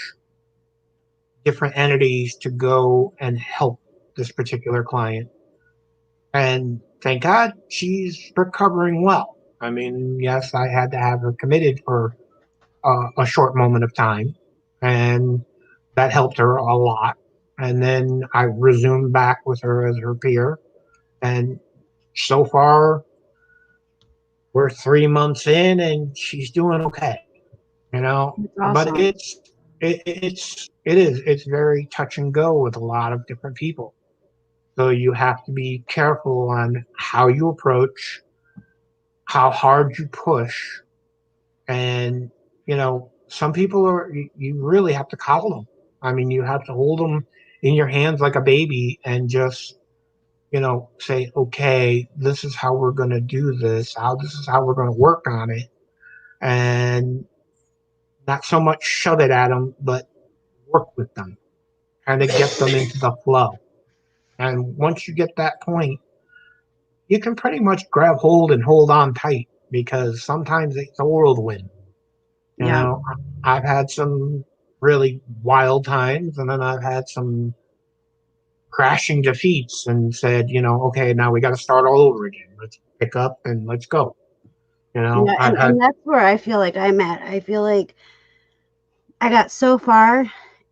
B: different entities to go and help this particular client. And thank God she's recovering well. I mean, yes, I had to have her committed for a short moment of time, and that helped her a lot. And then I resumed back with her as her peer. And so far, we're 3 months in, and she's doing okay.
A: It's
B: But
A: awesome.
B: it's very touch and go with a lot of different people. So you have to be careful on how you approach, how hard you push, and some people you really have to coddle them. I mean, you have to hold them in your hands like a baby and just say, okay, this is how we're going to do this. This is how we're going to work on it, and not so much shove it at them, but work with them, kind of get them into the flow. And once you get that point, you can pretty much grab hold and hold on tight because sometimes it's a whirlwind. You
A: Yeah.
B: know, I've had some really wild times, and then I've had some crashing defeats and said, okay, now we got to start all over again. Let's pick up and let's go.
A: Yeah,
B: I've had,
A: and that's where I feel like I'm at. I feel like I got so far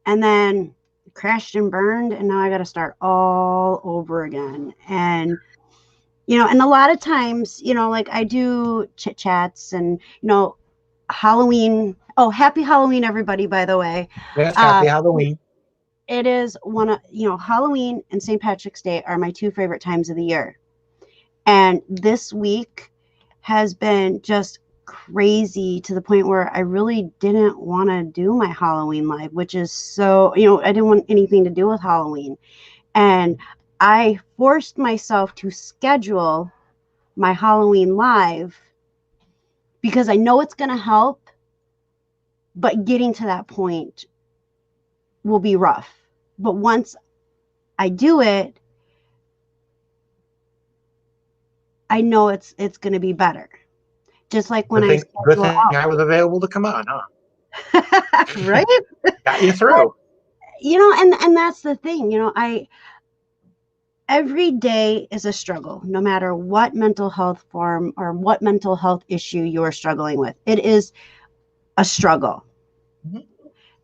A: and then crashed and burned, and now I got to start all over again. And and a lot of times, like I do chit chats and Halloween. Oh, happy Halloween, everybody! By the way,
B: yes,
A: uh,
B: happy Halloween.
A: it is one of Halloween and St. Patrick's Day are my two favorite times of the year, and this week has been just crazy to the point where I really didn't want to do my Halloween live, which is so, I didn't want anything to do with Halloween. And I forced myself to schedule my Halloween live because I know it's going to help, but getting to that point will be rough. But once I do it, I know it's going to be better. Just like when I
B: Good
A: schedule
B: thing I was available to come on, huh?
A: right?
B: Got you through.
A: And that's the thing, every day is a struggle, no matter what mental health form or what mental health issue you're struggling with. It is a struggle.
B: Mm-hmm.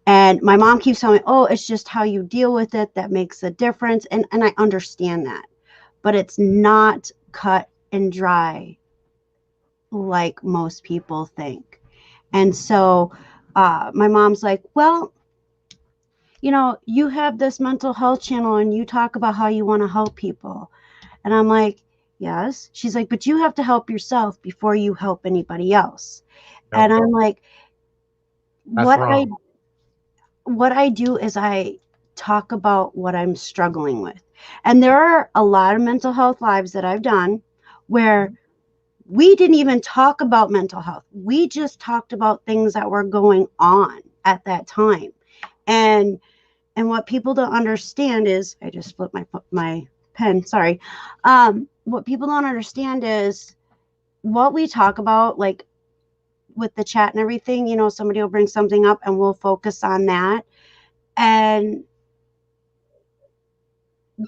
A: And my mom keeps telling me, oh, it's just how you deal with it that makes a difference. And I understand that. But it's not cut and dry like most people think. And so my mom's like, well, you have this mental health channel and you talk about how you want to help people. And I'm like, yes. She's like, but you have to help yourself before you help anybody else.
B: Yep.
A: And I'm like,
B: That's wrong.
A: what I do is I talk about what I'm struggling with. And there are a lot of mental health lives that I've done where we didn't even talk about mental health. We just talked about things that were going on at that time. And what people don't understand is, I just flipped my pen, sorry. What people don't understand is what we talk about, like with the chat and everything, somebody will bring something up and we'll focus on that. And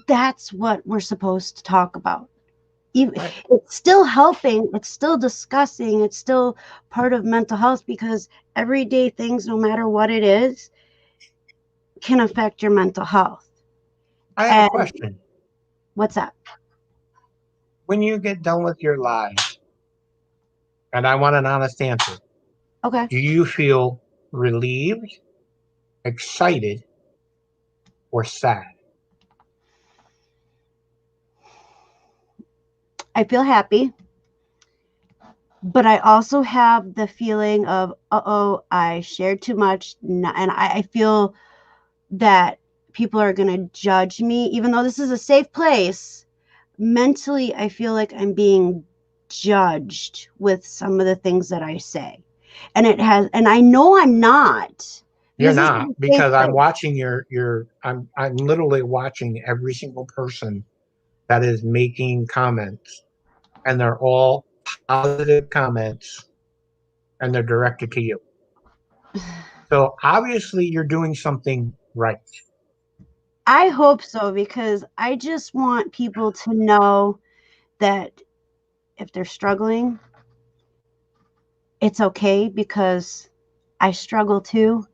A: that's what we're supposed to talk about. It's still helping, it's still discussing, it's still part of mental health because everyday things, no matter what it is, can affect your mental health.
B: I have a question.
A: What's that?
B: When you get done with your live, and I want an honest answer.
A: Okay.
B: Do you feel relieved, excited, or sad?
A: I feel happy, but I also have the feeling of, uh-oh, I shared too much, and I feel that people are going to judge me, even though this is a safe place. Mentally, I feel like I'm being judged with some of the things that I say. And I know I'm not.
B: You're not, because I'm watching I'm literally watching every single person that is making comments, and they're all positive comments, and they're directed to you. So obviously you're doing something right.
A: I hope so, because I just want people to know that if they're struggling, it's okay, because I struggle too.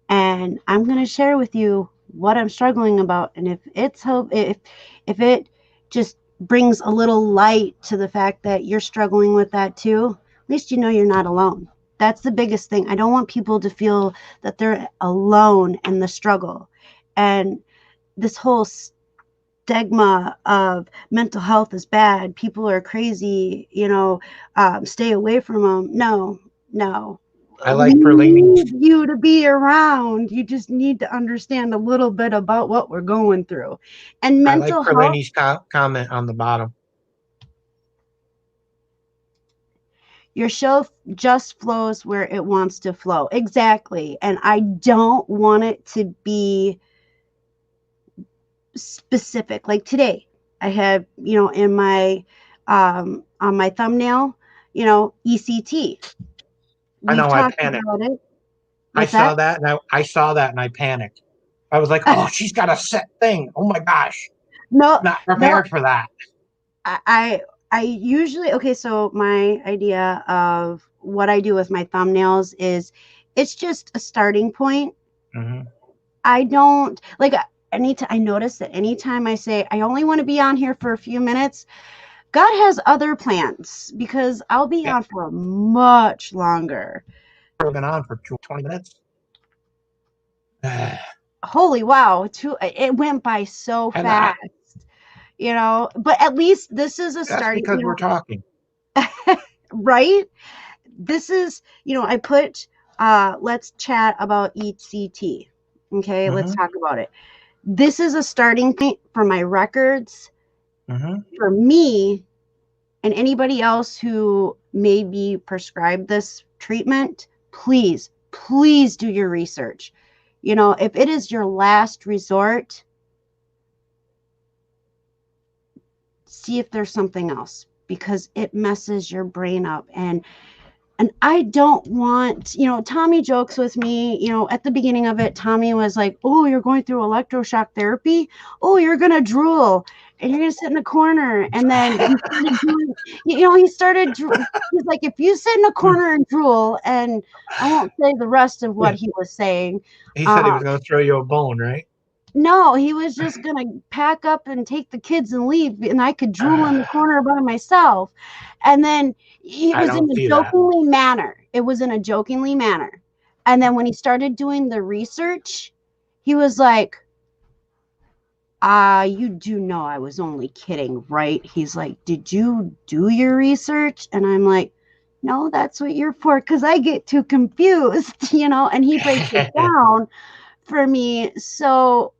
A: And I'm going to share with you what I'm struggling about. And if it's hope, if it just brings a little light to the fact that you're struggling with that too, at least you know you're not alone. That's the biggest thing. I don't want people to feel that they're alone in the struggle. And this whole stigma of mental health is bad, people are crazy, stay away from them. No,
B: I
A: we
B: like Perlini's.
A: need you to be around. You just need to understand a little bit about what we're going through. And
B: I like
A: mental health,
B: Perlini's comment on the bottom.
A: your show just flows where it wants to flow. Exactly. And I don't want it to be specific. Like today, I have, in my on my thumbnail, ECT.
B: I
A: We've
B: know, I
A: talked
B: panicked.
A: about it.
B: I
A: What's
B: saw
A: that?
B: that and I saw that and I panicked. I was like, oh, she's got a set thing. Oh my gosh.
A: No,
B: Not
A: no.
B: prepared for that.
A: I usually, okay, so my idea of what I do with my thumbnails is it's just a starting point.
B: Mm-hmm.
A: I don't like I notice that anytime I say I only want to be on here for a few minutes, God has other plans because I'll be on for much longer.
B: We've been on for 20 minutes.
A: Holy wow, it went by so
B: And
A: fast. But at least this is a
B: that's
A: starting,
B: because we're talking.
A: right? This is, I put let's chat about ECT. Okay, let's talk about it. This is a starting point for my records, for me, and anybody else who may be prescribed this treatment. Please do your research. If it is your last resort, see if there's something else, because it messes your brain up. And I don't want, Tommy jokes with me, at the beginning of it, Tommy was like, oh, you're going through electroshock therapy. Oh, you're going to drool and you're going to sit in a corner. And then he started doing, he's like, if you sit in a corner and drool, and I won't say the rest of what he was saying.
B: He said he was going to throw you a bone, right?
A: No, he was just going to pack up and take the kids and leave, and I could drool in the corner by myself. And then it was in a jokingly manner. It was in a jokingly manner. And then when he started doing the research, he was like, you do know I was only kidding, right? He's like, did you do your research? And I'm like, no, that's what you're for, because I get too confused, and he breaks it down for me. So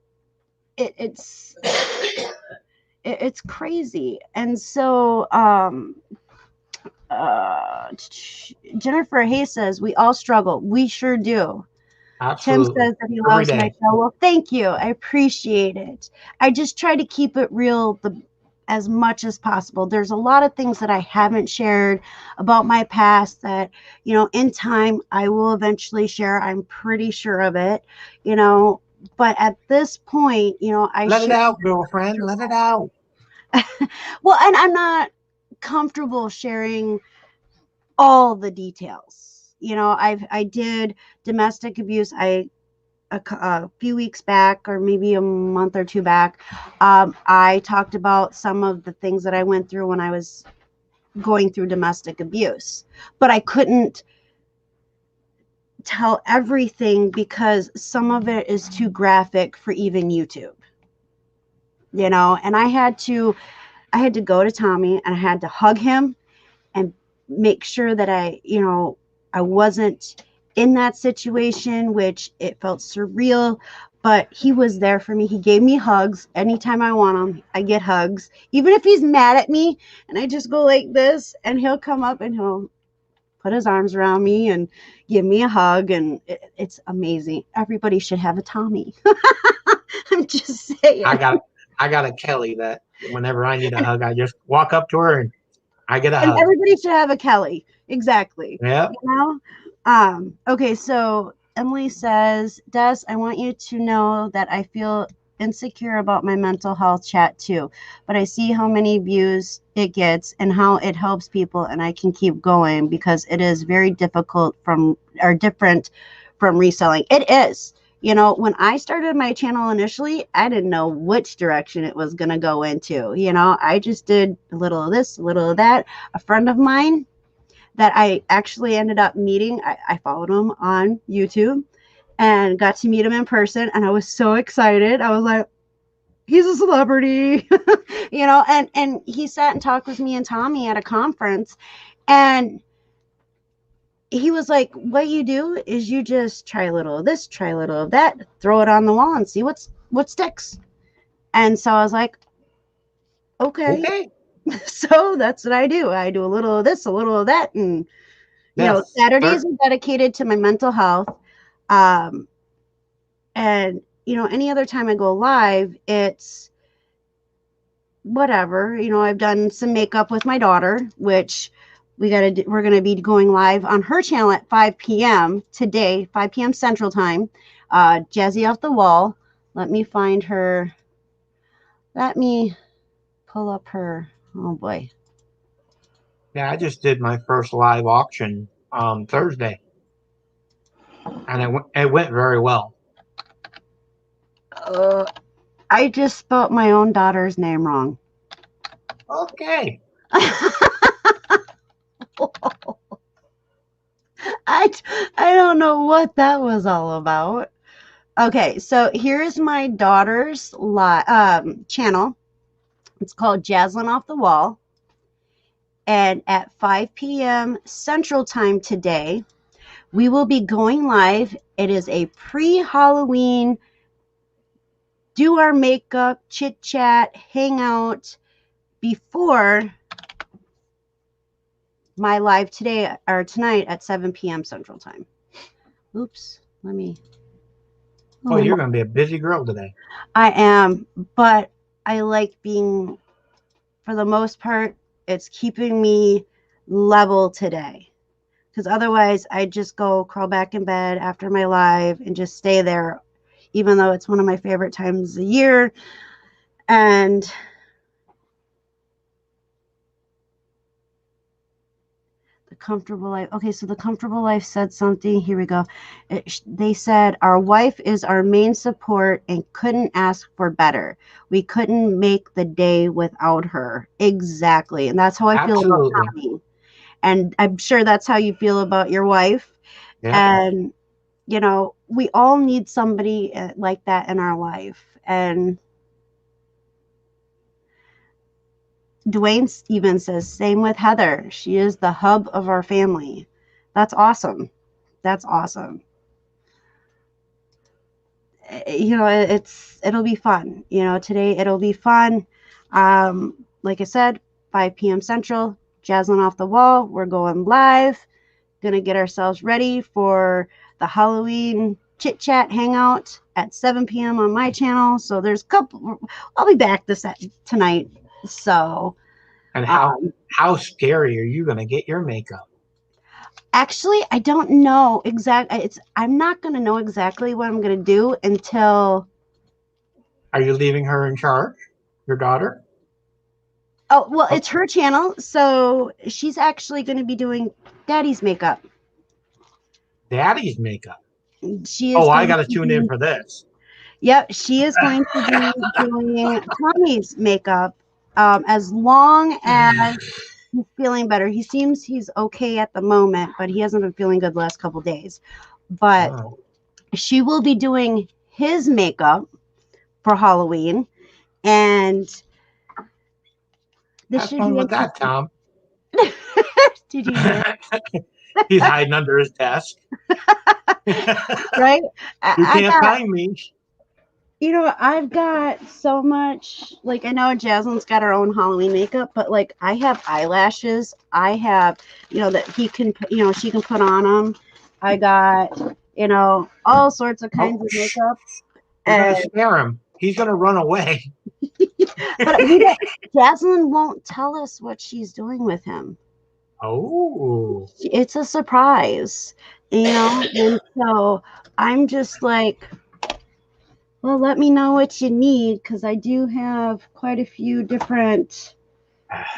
A: it's crazy. And so Jennifer Hayes says we all struggle. We sure do.
B: Absolutely.
A: Tim says that he loves my show. Well, thank you. I appreciate it. I just try to keep it real as much as possible. There's a lot of things that I haven't shared about my past that, in time I will eventually share. I'm pretty sure of it, but at this point, I
B: let it out, girlfriend. Let it out.
A: Well, and I'm not comfortable sharing all the details. I did domestic abuse. A few weeks back, or maybe a month or two back, I talked about some of the things that I went through when I was going through domestic abuse, but I couldn't tell everything because some of it is too graphic for even YouTube. And I had to go to Tommy and I had to hug him and make sure that I wasn't in that situation, which it felt surreal, but he was there for me. He gave me hugs. Anytime I want them, I get hugs. Even if he's mad at me and I just go like this, and he'll come up and he'll put his arms around me and give me a hug, and it's amazing. Everybody should have a Tommy. I'm just saying.
B: I got a Kelly that whenever I need a hug, I just walk up to her and I get a hug.
A: Everybody should have a Kelly. Exactly.
B: Yeah.
A: Okay, so Emily says, Des, I want you to know that I feel insecure about my mental health chat too, but I see how many views it gets and how it helps people, and I can keep going because it is very different from reselling. It is. When I started my channel initially, I didn't know which direction it was going to go into. I just did a little of this, a little of that. A friend of mine that I actually ended up meeting, I followed him on YouTube and got to meet him in person. And I was so excited. I was like, he's a celebrity, you know, and he sat and talked with me and Tommy at a conference, and he was like, what you do is you just try a little of this, try a little of that, throw it on the wall and see what sticks. And so I was like, okay.
B: Okay.
A: So that's what I do. I do a little of this, a little of that. And, you know,
B: Yes.
A: Saturdays are dedicated to my mental health. And, you know, any other time I go live, it's whatever. You know, I've done some makeup with my daughter, which we're going to be going live on her channel at 5 p.m. today, 5 p.m. Central Time. Jazzy Off the Wall. Let me find her. Let me pull up her. Oh, boy.
B: Yeah, I just did my first live auction on Thursday, and it went very well.
A: I just spelled my own daughter's name wrong.
B: Okay.
A: I don't know what that was all about. Okay, so here's my daughter's channel. It's called Jazzlin' Off the Wall. And at 5 p.m. Central Time today, we will be going live. It is a pre-Halloween, do our makeup, chit-chat, hang out before my live today or tonight at 7 p.m. Central Time. Oops, let me.
B: Oh, you're going to be a busy girl today.
A: I am, but I like being, for the most part, it's keeping me level today. Because otherwise, I just go crawl back in bed after my live and just stay there, even though it's one of my favorite times of the year. And the Comfortable Life. Okay, so the Comfortable Life said something. Here we go. They said, our wife is our main support and couldn't ask for better. We couldn't make the day without her. Exactly. And that's how I feel about Tommy. And I'm sure that's how you feel about your wife. Yeah. And, you know, we all need somebody like that in our life. And Dwayne Stevens says, same with Heather. She is the hub of our family. That's awesome. That's awesome. You know, it'll be fun. You know, today it'll be fun. Like I said, 5 p.m. Central, Jazzlin' Off the Wall. We're going live. Gonna get ourselves ready for the Halloween chit chat hangout at 7 p.m. on my channel. So there's a couple. I'll be back tonight. So.
B: And how scary are you gonna get your makeup?
A: Actually, I don't know exactly. I'm not gonna know exactly what I'm gonna do until.
B: Are you leaving her in charge, your daughter?
A: Oh, well, it's her channel, so she's actually going to be doing Daddy's makeup.
B: Daddy's makeup?
A: She is.
B: Oh, I got to tune in for this.
A: Yep, she is going to be doing Tommy's makeup as long as he's feeling better. He seems he's okay at the moment, but he hasn't been feeling good the last couple days. But she will be doing his makeup for Halloween, and
B: this should be with that, Tom.
A: Did you hear?
B: He's hiding under his desk.
A: Right?
B: You can't find me.
A: You know, I've got so much, like, I know Jasmine's got her own Halloween makeup, but like I have eyelashes. I have, you know, that he can, you know, she can put on them. I got, you know, all sorts of kinds of makeup.
B: You're going to scare him. He's going to run away.
A: But Jasmine won't tell us what she's doing with him.
B: Oh.
A: It's a surprise, you know? And so I'm just like, well, let me know what you need, because I do have quite a few different,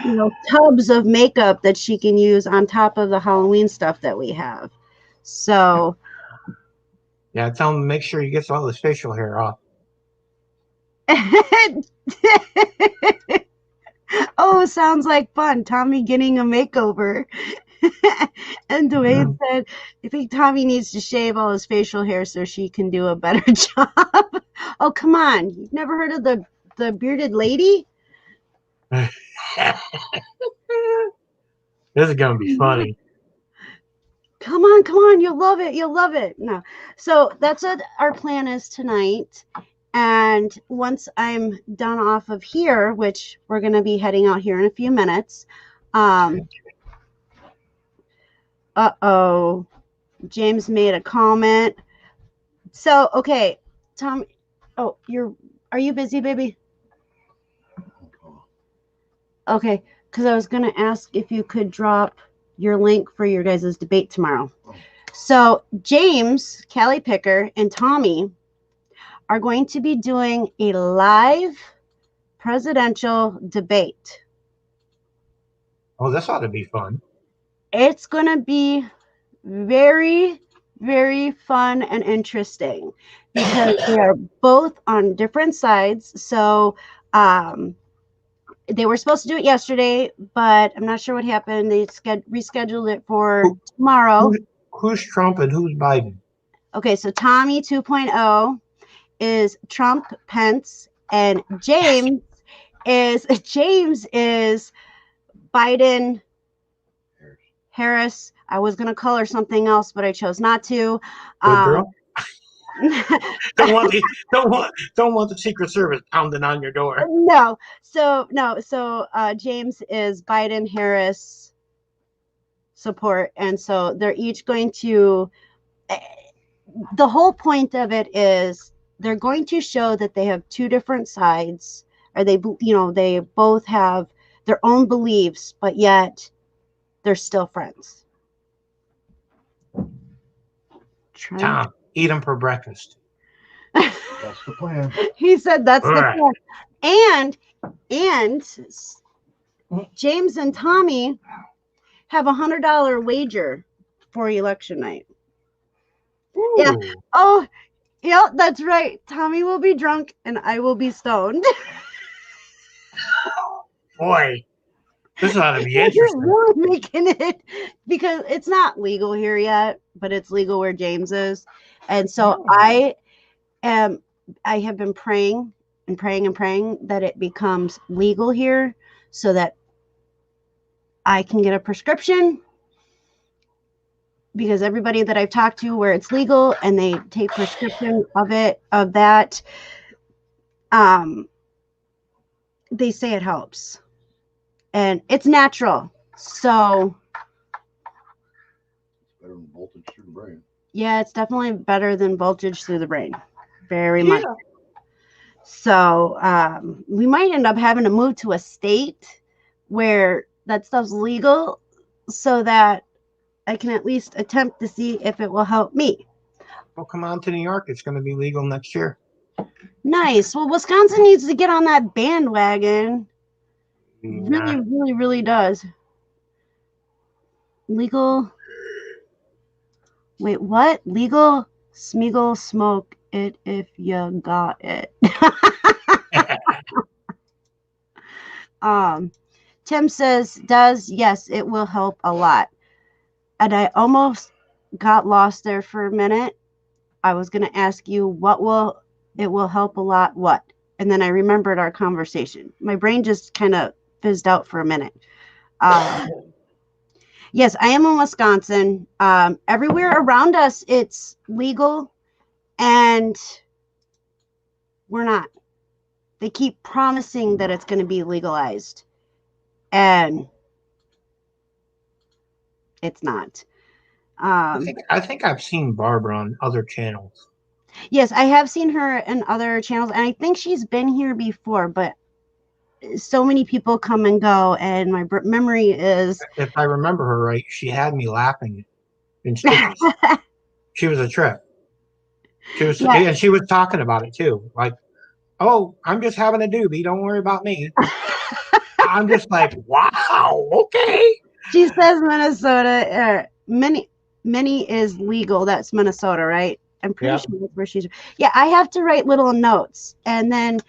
A: you know, tubs of makeup that she can use on top of the Halloween stuff that we have. So.
B: Yeah, tell him to make sure he gets all his facial hair off.
A: Oh, sounds like fun. Tommy getting a makeover. And Dwayne said, I think Tommy needs to shave all his facial hair so she can do a better job. Oh, come on. You've never heard of the the bearded lady.
B: This is gonna be funny.
A: Come on, you'll love it. No, so that's what our plan is tonight. And once I'm done off of here, which we're going to be heading out here in a few minutes. James made a comment. So, okay, Tom. Oh, are you busy, baby? Okay, because I was going to ask if you could drop your link for your guys' debate tomorrow. So James, Callie Picker, and Tommy are going to be doing a live presidential debate.
B: Oh, this ought to be fun.
A: It's going to be very, very fun and interesting because they are both on different sides. So they were supposed to do it yesterday, but I'm not sure what happened. They rescheduled it for tomorrow.
B: Who's Trump and who's Biden?
A: Okay, so Tommy 2.0 is Trump, Pence, and James is Biden, Harris. I was gonna call her something else, but I chose not to.
B: Good girl. don't want the Secret Service pounding on your door.
A: No. So James is Biden, Harris support, and so they're each going to. The whole point of it is they're going to show that they have two different sides, or they both have their own beliefs, but yet they're still friends.
B: Tom, eat them for breakfast.
C: That's the plan.
A: He said that's
B: All
A: the
B: right.
A: plan. And James and Tommy have $100 wager for election night.
B: Ooh.
A: Yeah. Oh, yeah, that's right. Tommy will be drunk and I will be stoned.
B: Boy, this ought to be
A: You're
B: interesting.
A: really making it, because it's not legal here yet, but it's legal where James is. And so I have been praying and praying that it becomes legal here so that I can get a prescription, because everybody that I've talked to where it's legal and they take prescription of that, they say it helps. And it's natural. So
C: Better than voltage through the brain.
A: yeah, it's definitely better than voltage through the brain. Very much. So we might end up having to move to a state where that stuff's legal so that I can at least attempt to see if it will help me.
B: Well, come on to New York. It's going to be legal next year.
A: Nice. Well, Wisconsin needs to get on that bandwagon.
B: Nah.
A: Really does. Legal. Wait, what? Legal Smeagol smoke it if you got it. Tim says, yes, it will help a lot. And I almost got lost there for a minute. I was going to ask you, it will help a lot, what? And then I remembered our conversation. My brain just kind of fizzed out for a minute. Yes, I am in Wisconsin. Everywhere around us, it's legal, and we're not. They keep promising that it's going to be legalized, and it's not.
B: I think I've seen Barbara on other channels.
A: Yes, I have seen her in other channels, and I think she's been here before, but so many people come and go, and my memory is...
B: If I remember her right, she had me laughing in stitches. She was a trip. And she was talking about it too. Like, oh, I'm just having a doobie. Don't worry about me. I'm just like, wow, okay.
A: She says Minnesota, many is legal. That's Minnesota, right? I'm pretty sure that's where she's... Yeah, I have to write little notes, and then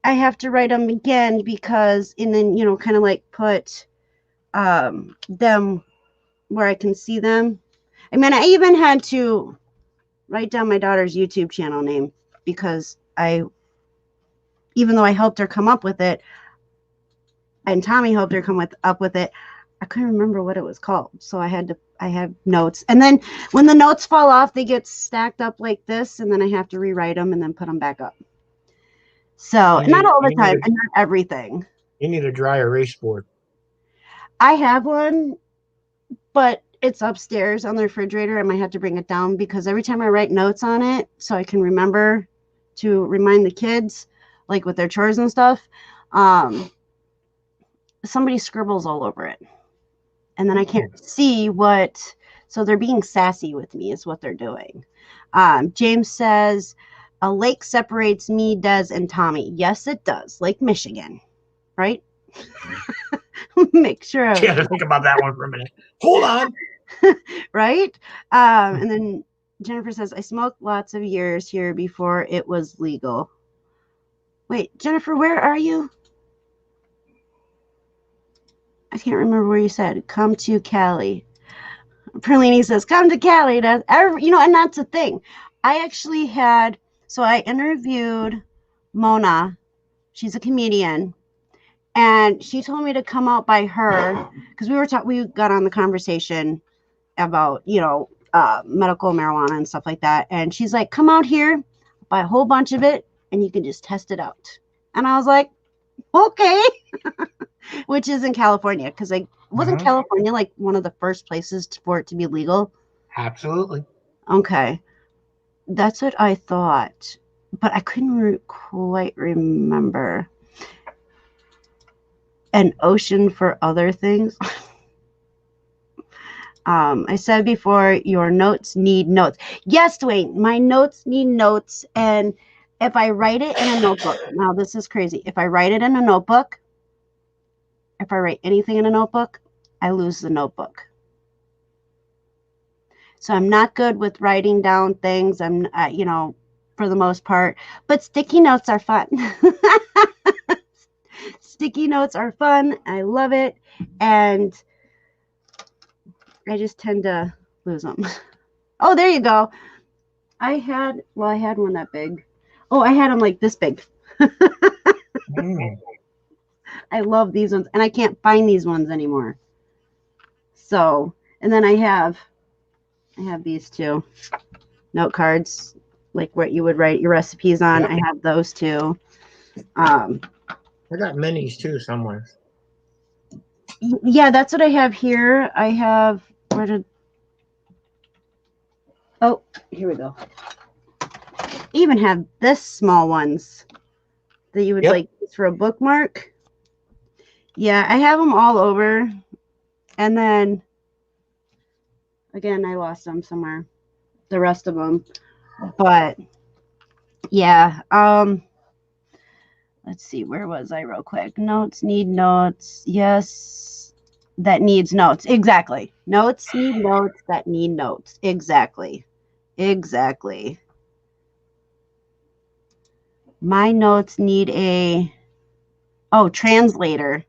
A: I have to write them again because, and then, kind of like put them where I can see them. I mean, I even had to write down my daughter's YouTube channel name because even though I helped her come up with it, and Tommy helped her come up with it, I couldn't remember what it was called. So I have notes. And then when the notes fall off, they get stacked up like this, and then I have to rewrite them and then put them back up. So not all the time and not everything.
B: You need a dry erase board.
A: I have one, but it's upstairs on the refrigerator. I might have to bring it down because every time I write notes on it, so I can remember to remind the kids, like with their chores and stuff, somebody scribbles all over it. And then I can't see what, so they're being sassy with me is what they're doing. James says, a lake separates me, Des, and Tommy. Yes, it does. Lake Michigan, right? Make sure.
B: You got to think about that one for a minute. Hold on.
A: Right? And then Jennifer says, I smoked lots of years here before it was legal. Wait, Jennifer, where are you? I can't remember where you said. Come to Cali. Perlini says, come to Cali. And that's the thing. I actually I interviewed Mona. She's a comedian. And she told me to come out by her because we got on the conversation about, medical marijuana and stuff like that. And she's like, come out here, buy a whole bunch of it, and you can just test it out. And I was like, okay. Which is in California, because wasn't California like one of the first places for it to be legal?
B: Absolutely.
A: Okay. That's what I thought, but I couldn't quite remember. An ocean for other things. I said before, your notes need notes. Yes, Dwayne, my notes need notes. And if I write it in a notebook, now this is crazy. If I write it in a notebook, if I write anything in a notebook, I lose the notebook. So I'm not good with writing down things. I'm, for the most part, but sticky notes are fun. Sticky notes are fun. I love it. And I just tend to lose them. Oh, there you go. I had one that big. Oh, I had them like this big. I love these ones. And I can't find these ones anymore. So, and then I have these two note cards, like what you would write your recipes on. Yep. I have those two.
B: I got minis too somewhere.
A: Yeah, that's what I have here. I have oh, here we go. I even have this small ones that you would like for a bookmark. Yeah, I have them all over. And then again, I lost them somewhere. The rest of them. But yeah, let's see, where was I real quick? Notes need notes. Yes, that needs notes. Exactly. Notes need notes that need notes. Exactly. Exactly. My notes need a translator.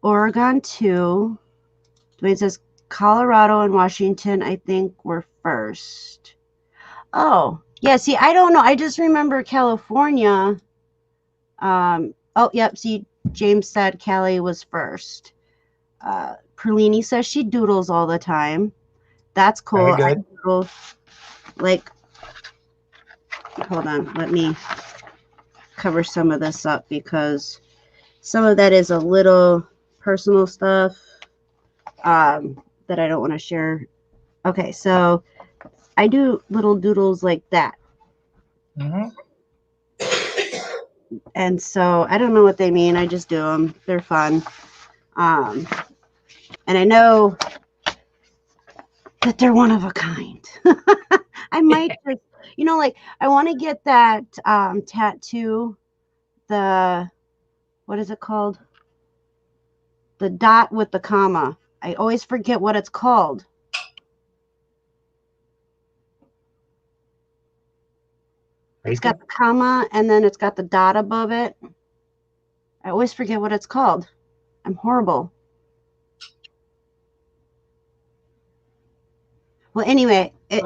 A: Oregon 2. Dwayne says Colorado and Washington, I think, were first. Oh, yeah. See, I don't know. I just remember California. Oh, yep. See, James said Cali was first. Perlini says she doodles all the time. That's cool.
B: Very good.
A: I doodle, hold on. Let me cover some of this up because some of that is a little personal stuff that I don't want to share. Okay, so I do little doodles like that. And so I don't know what they mean. I just do them. They're fun. And I know that they're one of a kind. I might just, I want to get that tattoo. What is it called? The dot with the comma. I always forget what it's called. It's got the comma and then it's got the dot above it. I always forget what it's called. I'm horrible. Well, anyway, It,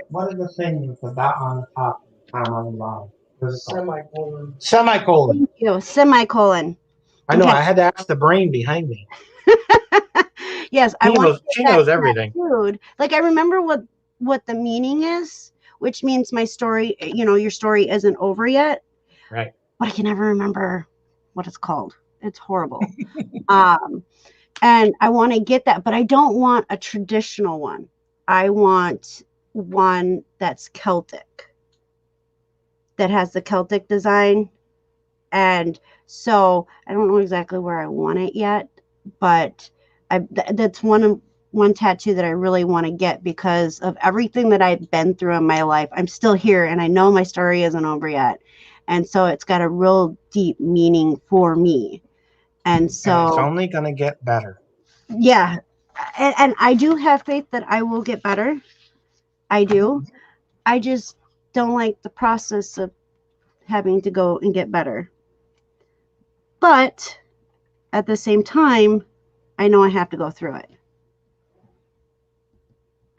B: What is the thing with the dot on the top, comma on the bottom? Semicolon. Semicolon.
A: thank you. Semicolon.
B: I know.
A: Okay.
B: I had to ask the brain behind me.
A: Yes, I want to get
B: She
A: that
B: knows everything.
A: tattooed. Like I remember what the meaning is, which means my story, your story isn't over yet.
B: Right.
A: But I can never remember what it's called. It's horrible. And I want to get that, but I don't want a traditional one. I want one that's Celtic, that has the Celtic design. And so I don't know exactly where I want it yet, but that's one tattoo that I really want to get because of everything that I've been through in my life. I'm still here and I know my story isn't over yet. And so it's got a real deep meaning for me. And so
B: And it's only going to get better.
A: yeah. And I do have faith that I will get better. I do. I just don't like the process of having to go and get better. But at the same time, I know I have to go through it.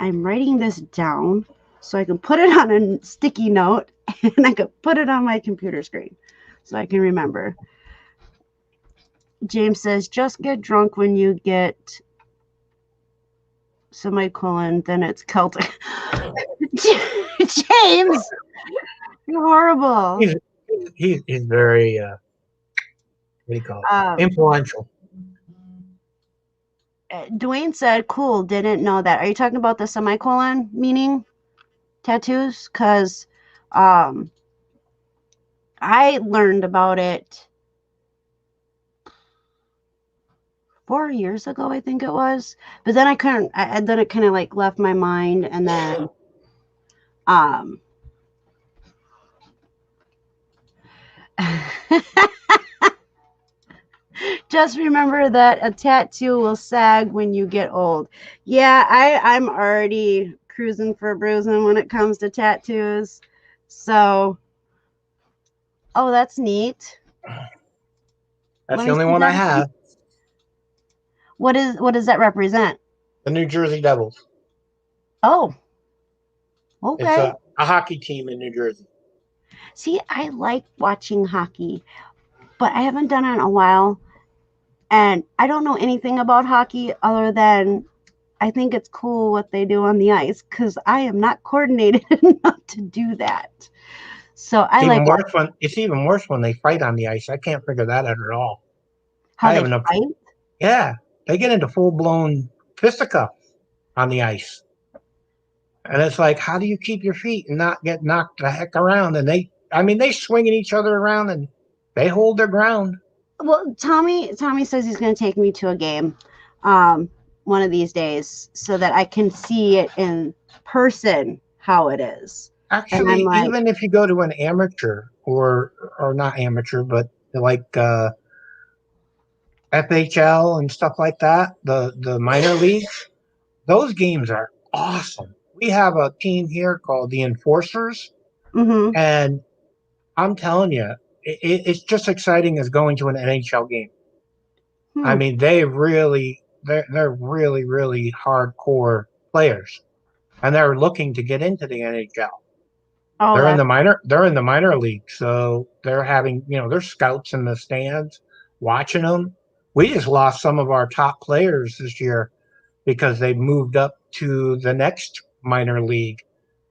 A: I'm writing this down so I can put it on a sticky note and I can put it on my computer screen so I can remember. James says, just get drunk when you get semicolon, then it's Celtic. James, you're horrible.
B: He's very, what do you call it? Influential.
A: Dwayne said, cool, didn't know that. Are you talking about the semicolon meaning tattoos? Because I learned about it 4 years ago, I think it was. But then then it kind of like left my mind. And then just remember that a tattoo will sag when you get old. Yeah, I'm already cruising for bruising when it comes to tattoos. So, oh, that's neat.
B: That's the only one I have.
A: What does that represent?
B: The New Jersey Devils.
A: Oh, okay.
B: It's a hockey team in New Jersey.
A: See, I like watching hockey, but I haven't done it in a while. And I don't know anything about hockey other than I think it's cool what they do on the ice because I am not coordinated enough to do that. So
B: it's even worse when they fight on the ice. I can't figure that out at all.
A: How they fight?
B: Yeah, they get into full-blown fisticuffs on the ice. And it's like, how do you keep your feet and not get knocked the heck around? And they swinging each other around and they hold their ground.
A: Well, Tommy says he's going to take me to a game one of these days so that I can see it in person how it is.
B: Actually, even if you go to an amateur or not amateur, but like FHL and stuff like that, the minor leagues, those games are awesome. We have a team here called the Enforcers, and I'm telling you, it's just exciting as going to an NHL game. I mean, they're really, really hardcore players, and they're looking to get into the NHL. Oh, they're in the minor league, so they're having, there's scouts in the stands watching them. We just lost some of our top players this year because they moved up to the next minor league,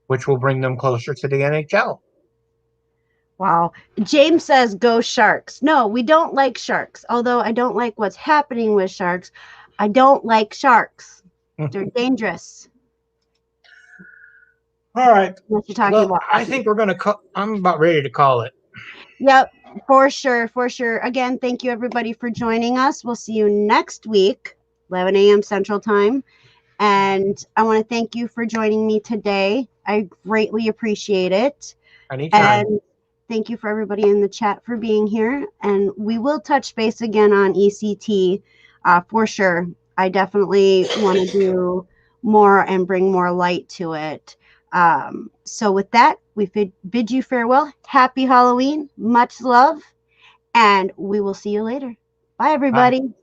B: which will bring them closer to the NHL.
A: Wow. James says, go Sharks. No, we don't like sharks. Although I don't like what's happening with sharks. I don't like sharks. They're dangerous.
B: All right.
A: What you're talking about.
B: I think I'm about ready to call it.
A: Yep, for sure. For sure. Again, thank you everybody for joining us. We'll see you next week, 11 a.m. Central Time. And I want to thank you for joining me today. I greatly appreciate it.
B: Anytime.
A: And thank you for everybody in the chat for being here. And we will touch base again on ECT for sure. I definitely want to do more and bring more light to it. So with that, we bid you farewell. Happy Halloween. Much love. And we will see you later. Bye, everybody. Bye.